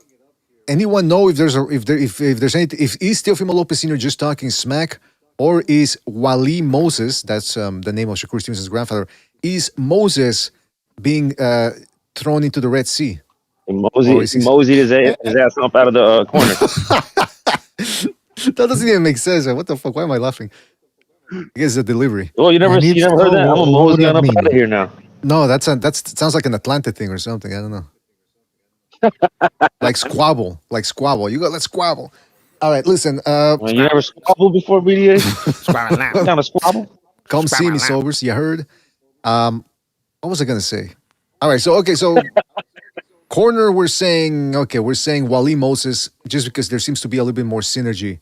Anyone know if there's any if is Teofimo Lopez Sr. just talking smack, or is Wally Moses? That's the name of Shakur Stevenson's grandfather. Is Moses being thrown into the Red Sea? Mosey his ass up out of the corner. That doesn't even make sense. What the fuck? Why am I laughing? guess the delivery. Oh, you never heard that? I'm a what would mosey that on up mean? out of here now. No, that sounds like an Atlanta thing or something. I don't know. Like squabble. You go, let's squabble. All right, listen. Well, you never squabbled before, BDA? What kind of squabble? Come see me, sobers. You heard? What was I gonna say? All right, so corner, we're saying Wally Moses just because there seems to be a little bit more synergy,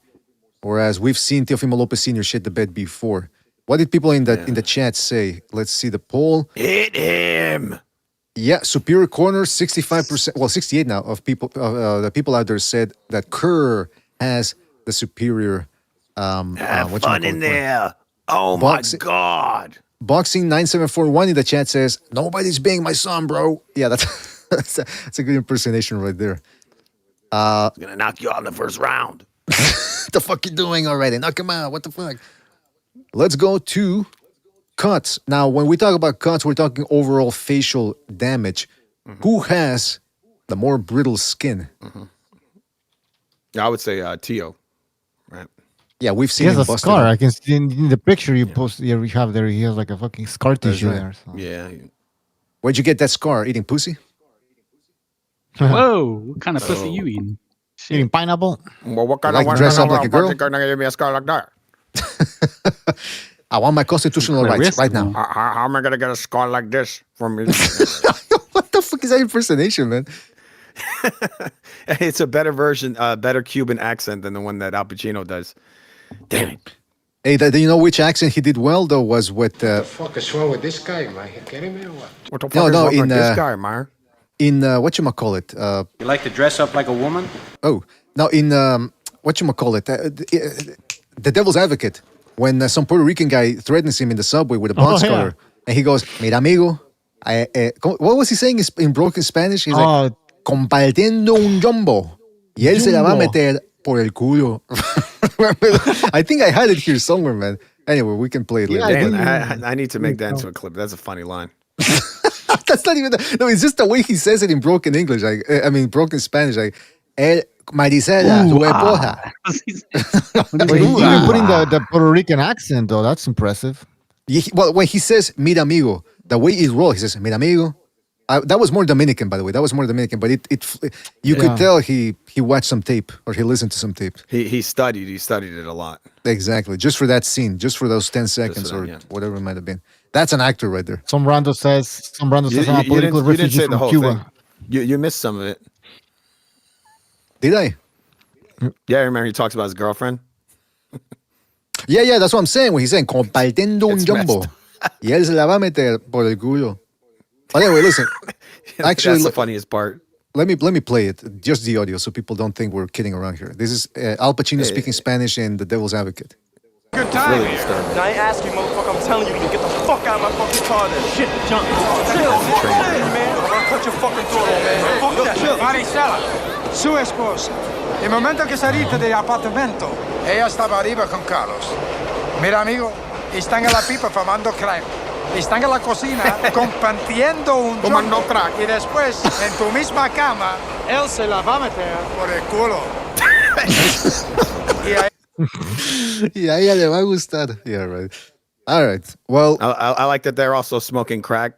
whereas we've seen Teofimo Lopez Sr. shit the bed before. What did people in the chat say? Let's see the poll. Hit him. Yeah, superior corner, 65%. Well, 68 now of people. The people out there said that Kerr has the superior. Have fun in there. Oh my God. Boxing 9741 in the chat says nobody's being my son, bro. Yeah, that's a good impersonation right there. Gonna knock you out in the first round. What the fuck you doing already? Knock him out. What the fuck? Let's go to cuts. Now, when we talk about cuts, we're talking overall facial damage. Who has the more brittle skin? I would say Tio, right? Yeah, we've He seen has him a busted scar. up. I can see in the picture you post. You have there. He has like a fucking scar tissue right. there. So. Yeah. Where'd you get that scar? Eating pussy? Whoa, what kind of pussy you eating? Eating pineapple. Well, what kind Like of dress up like a girl? Gonna give me a scar like that? I want my constitutional rights Risk, right now. man. How am I gonna get a scar like this from me? What the fuck is that impersonation, man? It's a better version, better Cuban accent than the one that Al Pacino does. Damn it. Hey, do you know which accent he did well, though, was with... What the fuck is wrong with this guy? Am I kidding me or what? What the fuck No, is no, wrong in, with this guy, Meyer? in whatchamacallit? You like to dress up like a woman? Oh, now in whatchamacallit? The Devil's Advocate, when some Puerto Rican guy threatens him in the subway with a box cutter, and he goes, "Mira, amigo." What was he saying in broken Spanish? He's like, compartiendo un jumbo. Y él se la va a meter por el culo. I think I had it here somewhere, man. Anyway, we can play it later. Damn, I need to make that into a clip. That's a funny line. That's not even... No, it's just the way he says it in broken English. Broken Spanish. Like, Marisela, tu esposa. Wait, you even put in the Puerto Rican accent, though. That's impressive. Well, when he says mira amigo, the way he rolls, he says mira amigo. That was more Dominican, by the way. That was more Dominican, but you could tell he watched some tape or he listened to some tape. He studied it a lot. Exactly, just for that scene, just for those 10 seconds or whatever it might have been. That's an actor right there. Some rando says I'm a political You didn't refugee say the from whole Cuba. thing. You missed some of it. Did I? Yeah, I remember he talks about his girlfriend. Yeah, that's what I'm saying. When he's saying compartiendo un jumbo. Y él se la va a meter por el culo. But anyway, listen. Actually, that's the funniest part. Let me play it, just the audio, so people don't think we're kidding around here. This is Al Pacino speaking Spanish in The Devil's Advocate. Good time here. Now, I ain't asking, motherfucker. I'm telling you to get the fuck out of my fucking car then. Shit, jump. Chill, man. I'm gonna cut your fucking throat off, man. Fuck that shit. Marisela, su esposa. Il momento che salite dell'appartamento, ella stava arriba con Carlos. Mira, amigo, están en la pipa fumando crack. Están en la cocina compartiendo un jumbo. Y después, en tu misma cama, él se la va a meter por el culo. Y a ella le va a gustar. Yeah, right. All right. Well, I like that they're also smoking crack.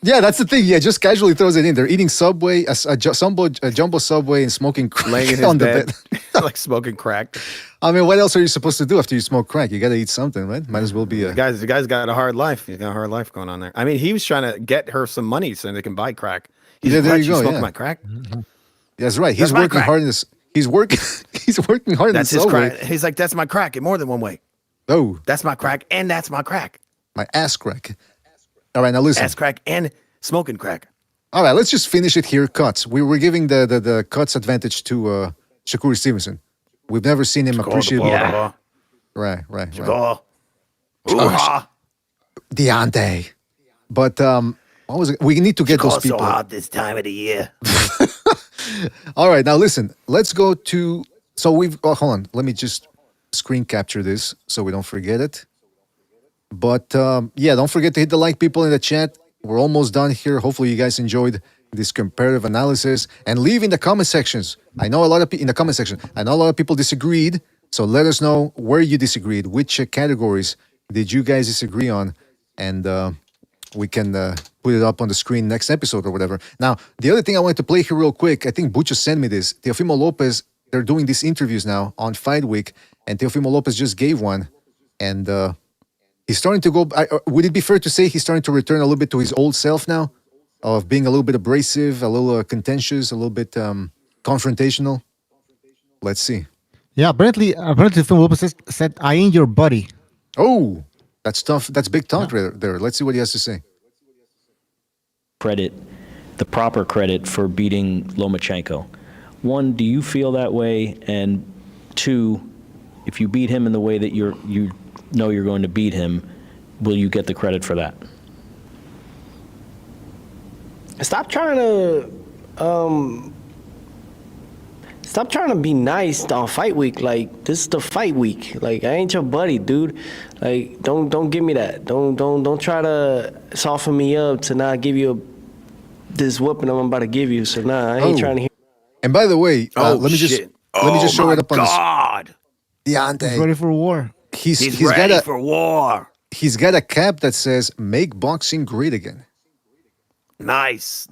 Yeah, that's the thing. Yeah, just casually throws it in. They're eating Subway, a jumbo Subway, and smoking crack Laying in his on the bed. bed. Like smoking crack. I mean, what else are you supposed to do after you smoke crack? You got to eat something, right? Might as well be a... The guy's got a hard life. He's got a hard life going on there. I mean, he was trying to get her some money so they can buy crack. He's Yeah, there like, you go, smoking yeah. my crack. That's right. He's That's my working crack. hard in this. He's working. He's working hard That's in his the Subway. crack. He's like, that's my crack in more than one way. Oh, That's my crack, and that's my crack. my ass crack. All right, now listen. Ass crack and smoking crack. All right, let's just finish it here. Cuts. We were giving the cuts advantage to Shakur Stevenson. We've never seen him appreciate. Yeah. Right. Go. Ooh-ha. Deontay. But what was it? We need to get those people. so hot this time of the year. All right, now listen. Let's go to. So we've. Oh, hold on. Let me just screen capture this so we don't forget it. But yeah, don't forget to hit the like, people in the chat. We're almost done here. Hopefully, you guys enjoyed this comparative analysis and leave in the comment sections. I know a lot of people in the comment section. I know a lot of people disagreed. So let us know where you disagreed, which categories did you guys disagree on? And we can put it up on the screen next episode or whatever. Now, the other thing I wanted to play here real quick, I think Butch sent me this. Teofimo Lopez, they're doing these interviews now on Fight Week, and Teofimo Lopez just gave one. And he's starting to go. Would it be fair to say he's starting to return a little bit to his old self now, of being a little bit abrasive, a little contentious, a little bit confrontational? Let's see. Yeah, apparently Teofimo Lopez said, "I ain't your buddy." Oh, that's tough. That's big talk right there. Let's see what he has to say. Credit, the proper credit for beating Lomachenko. One, do you feel that way? And two, if you beat him in the way that you know you're going to beat him, will you get the credit for that? Stop trying to be nice on Fight Week. Like, this is the Fight Week. Like, I ain't your buddy, dude. Like, don't give me that. Don't try to soften me up to not give you this whooping I'm about to give you. So nah, I ain't trying to hear. And by the way, let me just show it up on the God. Deontay. He's ready for war. He's ready got for war. He's got a cap that says "Make boxing great again." Nice.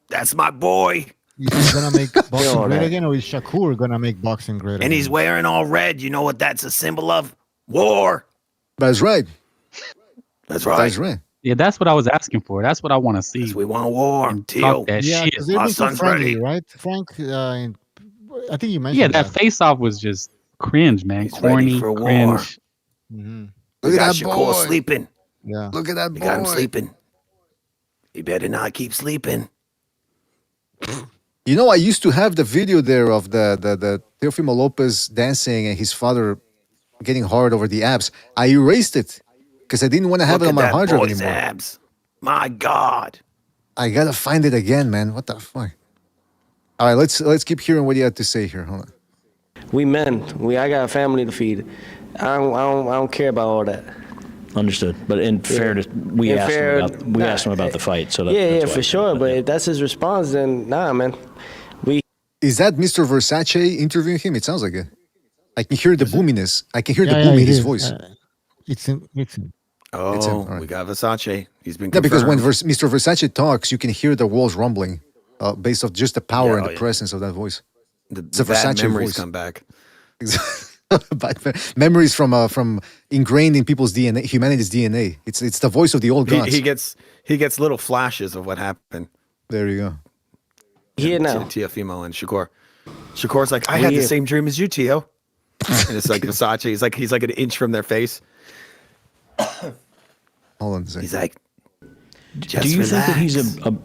That's my boy. He's gonna make boxing great again, or is Shakur gonna make boxing great again? And he's wearing all red. You know what that's a symbol of? War. That's right. That's right. That's right. Yeah, that's what I was asking for. That's what I want to see. We want war. Talk that shit. because they've been so friendly, right? Frank, I think you mentioned. Yeah, that face-off was just cringe, man. He's Corny, ready for cringe. Mm-hmm. Look at that Shakur boy sleeping. Yeah. Look at that boy. You got him sleeping. He better not keep sleeping. You know, I used to have the video there of the Teofimo Lopez dancing and his father getting hard over the abs. I erased it because I didn't want to have it on my hard drive anymore. Abs. My God. I gotta find it again, man. What the fuck? All right, let's keep hearing what you had to say here. Hold on. We men. I got a family to feed. I don't care about all that. Understood. But in fairness, we asked him about the fight. So that's for sure. But if that's his response, then nah, man. Is that Mr. Versace interviewing him? It sounds like it. I can hear the boominess. I can hear the boom in his voice. It's him. Oh, It's him. All right. we got Versace. He's been Yeah, because when confirmed. Mr. Versace talks, you can hear the walls rumbling based off just the power and the yeah. presence of that voice. the It's a bad Versace memories voice. come back. Memories from ingrained in people's DNA, humanity's DNA. It's the voice of the old gods. He gets little flashes of what happened. There you go. Here now. Teofimo and Shakur. Shakur's like, I had the same dream as you, Tio. And it's like Versace. He's like an inch from their face. Hold on a second. He's like, just do you think that he's relax.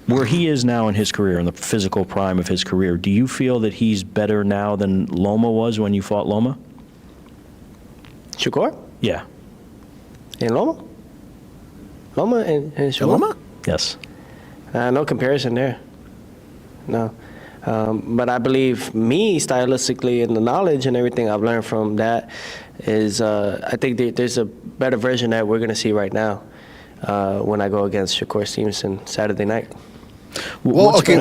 where he is now in his career, in the physical prime of his career, do you feel that he's better now than Loma was when you fought Loma? Shakur? Yeah. And Loma? Loma and Shakur? Loma? Yes. No comparison there. No. But I believe me, stylistically, and the knowledge and everything I've learned from that is, I think there's a better version that we're going to see right now when I go against Shakur Stevenson Saturday night. Well, okay.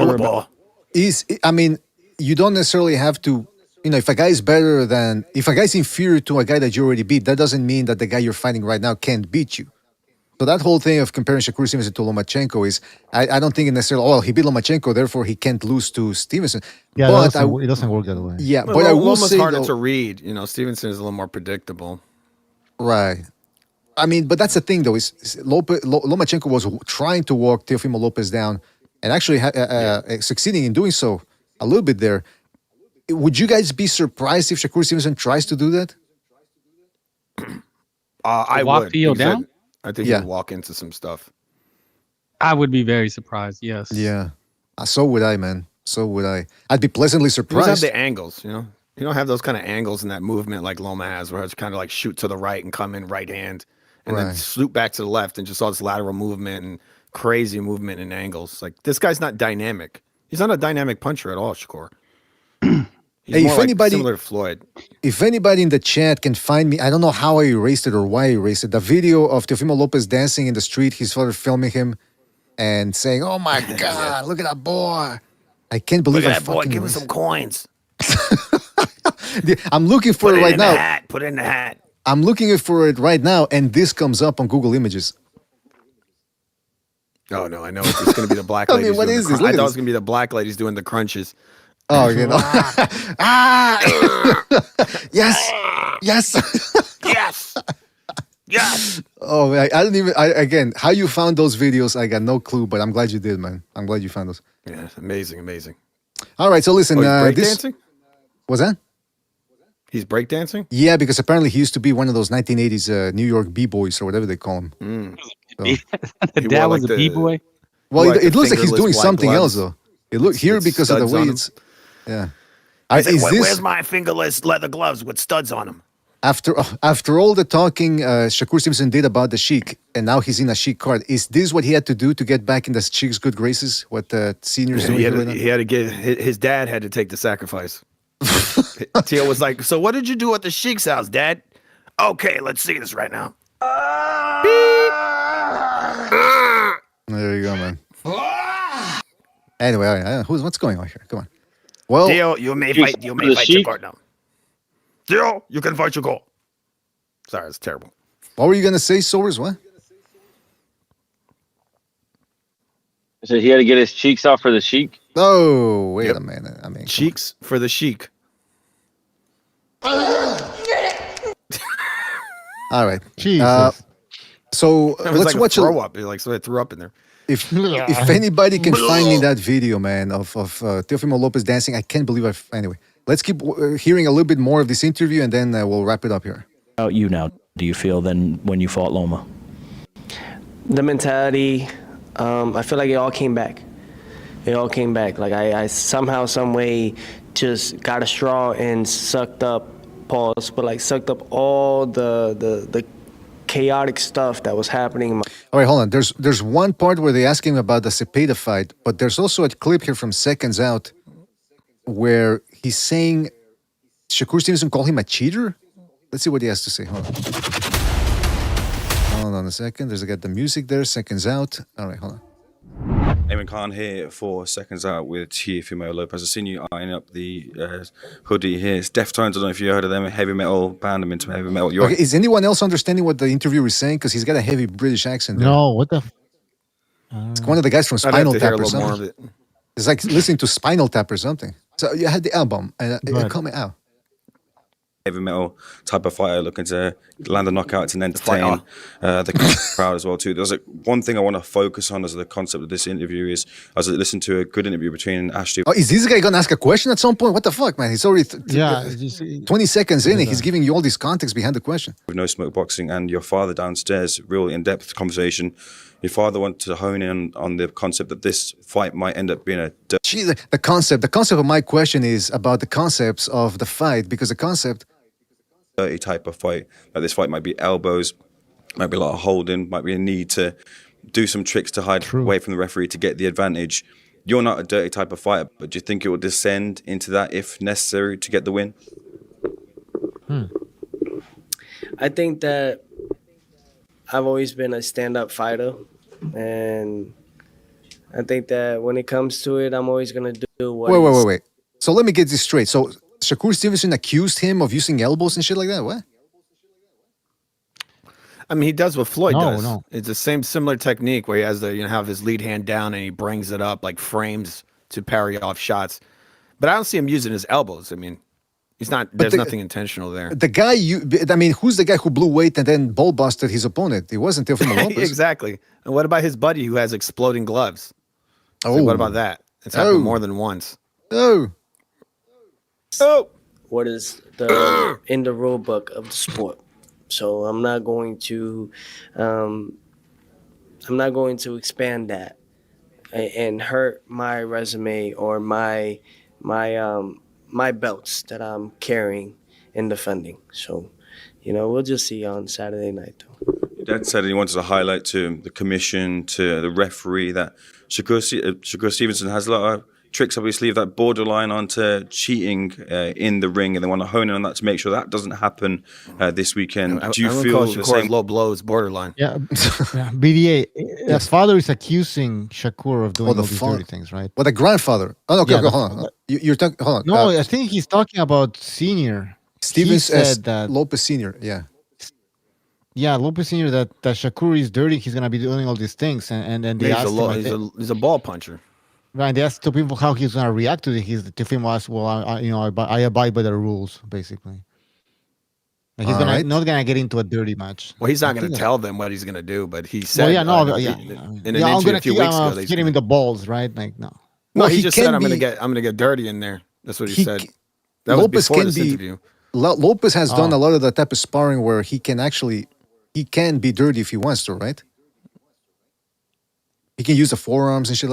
I mean, you don't necessarily have to, if a guy is if a guy's inferior to a guy that you already beat, that doesn't mean that the guy you're fighting right now can't beat you. So that whole thing of comparing Shakur Stevenson to Lomachenko is, I don't think it necessarily, he beat Lomachenko, therefore he can't lose to Stevenson. Yeah, but it doesn't work that way. Yeah, Well, but I will Loma's say, harder though, to read. Stevenson is a little more predictable. right. I mean, but that's the thing, though, is Lomachenko was trying to walk Teofimo Lopez down and actually succeeding in doing so a little bit there. Would you guys be surprised if Shakur Stevenson tries to do that? I walk would. Theo because down? I think he'd walk into some stuff. I would be very surprised. Yes. Yeah. So would I, man. So would I. I'd be pleasantly He doesn't surprised. have the angles, You don't have those kind of angles in that movement like Loma has, where it's kind of like shoot to the right and come in right hand, and then Right. swoop back to the left, and just all this lateral movement and crazy movement and angles. Like, this guy's not dynamic. He's not a dynamic puncher at all, Shakur. He's Hey, more if like anybody- similar to Floyd. If anybody in the chat can find me, I don't know how I erased it or why I erased it. The video of Teofimo Lopez dancing in the street, his father filming him and saying, "Oh my God, look at that boy." I can't believe Look I at that boy, fucking give him erased some coins. I'm looking for Put it it right in the now. hat. Put it in the hat. I'm looking for it right now, and this comes up on Google Images. Oh no, I know it's going to be the black I ladies. mean, what doing is the this? crun- I Look at thought it this. was going to be the black ladies doing the crunches. Oh, you know. Yes. Yes. Yes. Yes. Oh, man, I don't even. Again, how you found those videos, I got no clue, but I'm glad you did, man. I'm glad you found those. Yeah, amazing, amazing. All right, so listen. Oh, he's This breakdancing? was that? He's breakdancing? Yeah, because apparently he used to be one of those 1980s New York b-boys or whatever they call them. So- The dad was a b-boy. Well, like it the looks like he's fingerless doing black something gloves. else, though. It look here With because of the studs way on 'em. it's. Yeah. He's like, Is this where's my fingerless leather gloves with studs on them? after all the talking Shakur Stevenson did about the Sheik, and now he's in a Sheik card? Is this what he had to do to get back in the Sheik's good graces? What the seniors doing? He had, here to, right now? he had to get his dad had to take the sacrifice. Tio was like, "So what did you do at the Sheik's house, Dad?" Okay, let's see this right now. There you go, man. Anyway, all right, what's going on here? Come on. Well, Tio, you may fight your court now. Tio, you can fight your goal. Sorry, it's terrible. what were you gonna say, Soares? What? I said he had to get his cheeks out for the Sheik. Oh, wait a minute. I mean, Cheeks for the Sheik. all right. Jesus. So It was let's like watch a throw up. Like somebody threw up in there. If anybody can find me that video, man, of Teofimo Lopez dancing, I can't believe I've. Anyway, let's keep hearing a little bit more of this interview, and then we'll wrap it up here. How about you now? Do you feel then when you fought Loma? The mentality, I feel like it all came back. It all came back. Like I somehow, some way, just got a straw and sucked up, pause, but like sucked up all the chaotic stuff that was happening in my. All right, hold on. There's one part where they ask him about the Cepeda fight, but there's also a clip here from Seconds Out where he's saying Shakur Stevenson called him a cheater. Let's see what he has to say. Hold on. Hold on a second. There's got the music there. Seconds Out. All right, hold on. Eamon Khan here for Seconds Out with Teofimo Lopez. I've seen you eyeing up the hoodie here. It's Deftones. I don't know if you heard of them. Heavy metal band, them into heavy metal. Okay, is anyone else understanding what the interviewer is saying? Because he's got a heavy British accent there. No, what the? It's one of the guys from I'd have Spinal to hear Tap a or little more of something. it. It's like listening to Spinal Tap or something. So you had the album coming out. Heavy metal type of fighter looking to land a knockout and entertain the crowd as well too. There's one thing I want to focus on as the concept of this interview is as I listened to a good interview between Ashley. Oh, is this guy gonna ask a question at some point? What the fuck, man? He's already 20 seconds in, and he's giving you all this context behind the question. With No Smoke Boxing and your father downstairs, real in-depth conversation. Your father wanted to hone in on the concept that this fight might end up being a. Gee, the concept of my question is about the concepts of the fight, because the concept. Dirty type of fight. Like this fight might be elbows, might be a lot of holding, might be a need to do some tricks to hide away from the referee to get the advantage. You're not a dirty type of fighter, but do you think it will descend into that if necessary to get the win? I think that I've always been a stand-up fighter, and I think that when it comes to it, I'm always gonna do what. Wait. So let me get this straight. So Shakur Stevenson accused him of using elbows and shit like that. What? I mean, he does what Floyd does. No. It's the same similar technique where he has to have his lead hand down and he brings it up like frames to parry off shots. But I don't see him using his elbows. I mean, he's not. There's nothing intentional there. The guy who's the guy who blew weight and then ball busted his opponent? It wasn't Teofimo Lopez. Exactly. And what about his buddy who has exploding gloves? Like, what about that? It's happened more than once. What is the in the rule book of the sport? So I'm not going to expand that and hurt my resume or my belts that I'm carrying and defending. So, we'll just see on Saturday night. Your dad said he wanted to highlight to the commission, to the referee, that Shakur Stevenson has a lot of tricks up his sleeve that borderline onto cheating in the ring, and they want to hone in on that to make sure that doesn't happen this weekend. Do you feel the same? Low blows borderline? Yeah, BDA. The father is accusing Shakur of doing all these dirty things, right? Well, the grandfather. Oh, okay, hold on. You're talking. Hold on. No, I think he's talking about Senior. Stevenson said that Lopez Senior. Yeah. Yeah, Lopez Senior. That Shakur is dirty. He's gonna be doing all these things, and then they asked him. He's a ball puncher. Right, they asked two people how he's gonna react to it. The film was, well, I abide by the rules, basically. Like he's not gonna get into a dirty match. Well, he's not gonna tell them what he's gonna do, but he said. In an interview a few weeks ago, hit him in the balls, right? Like no. No, he just said I'm gonna get dirty in there. That's what he said. That was before this interview. Lopez has done a lot of that type of sparring where he can be dirty if he wants to, right? He can use the forearms and shit like that.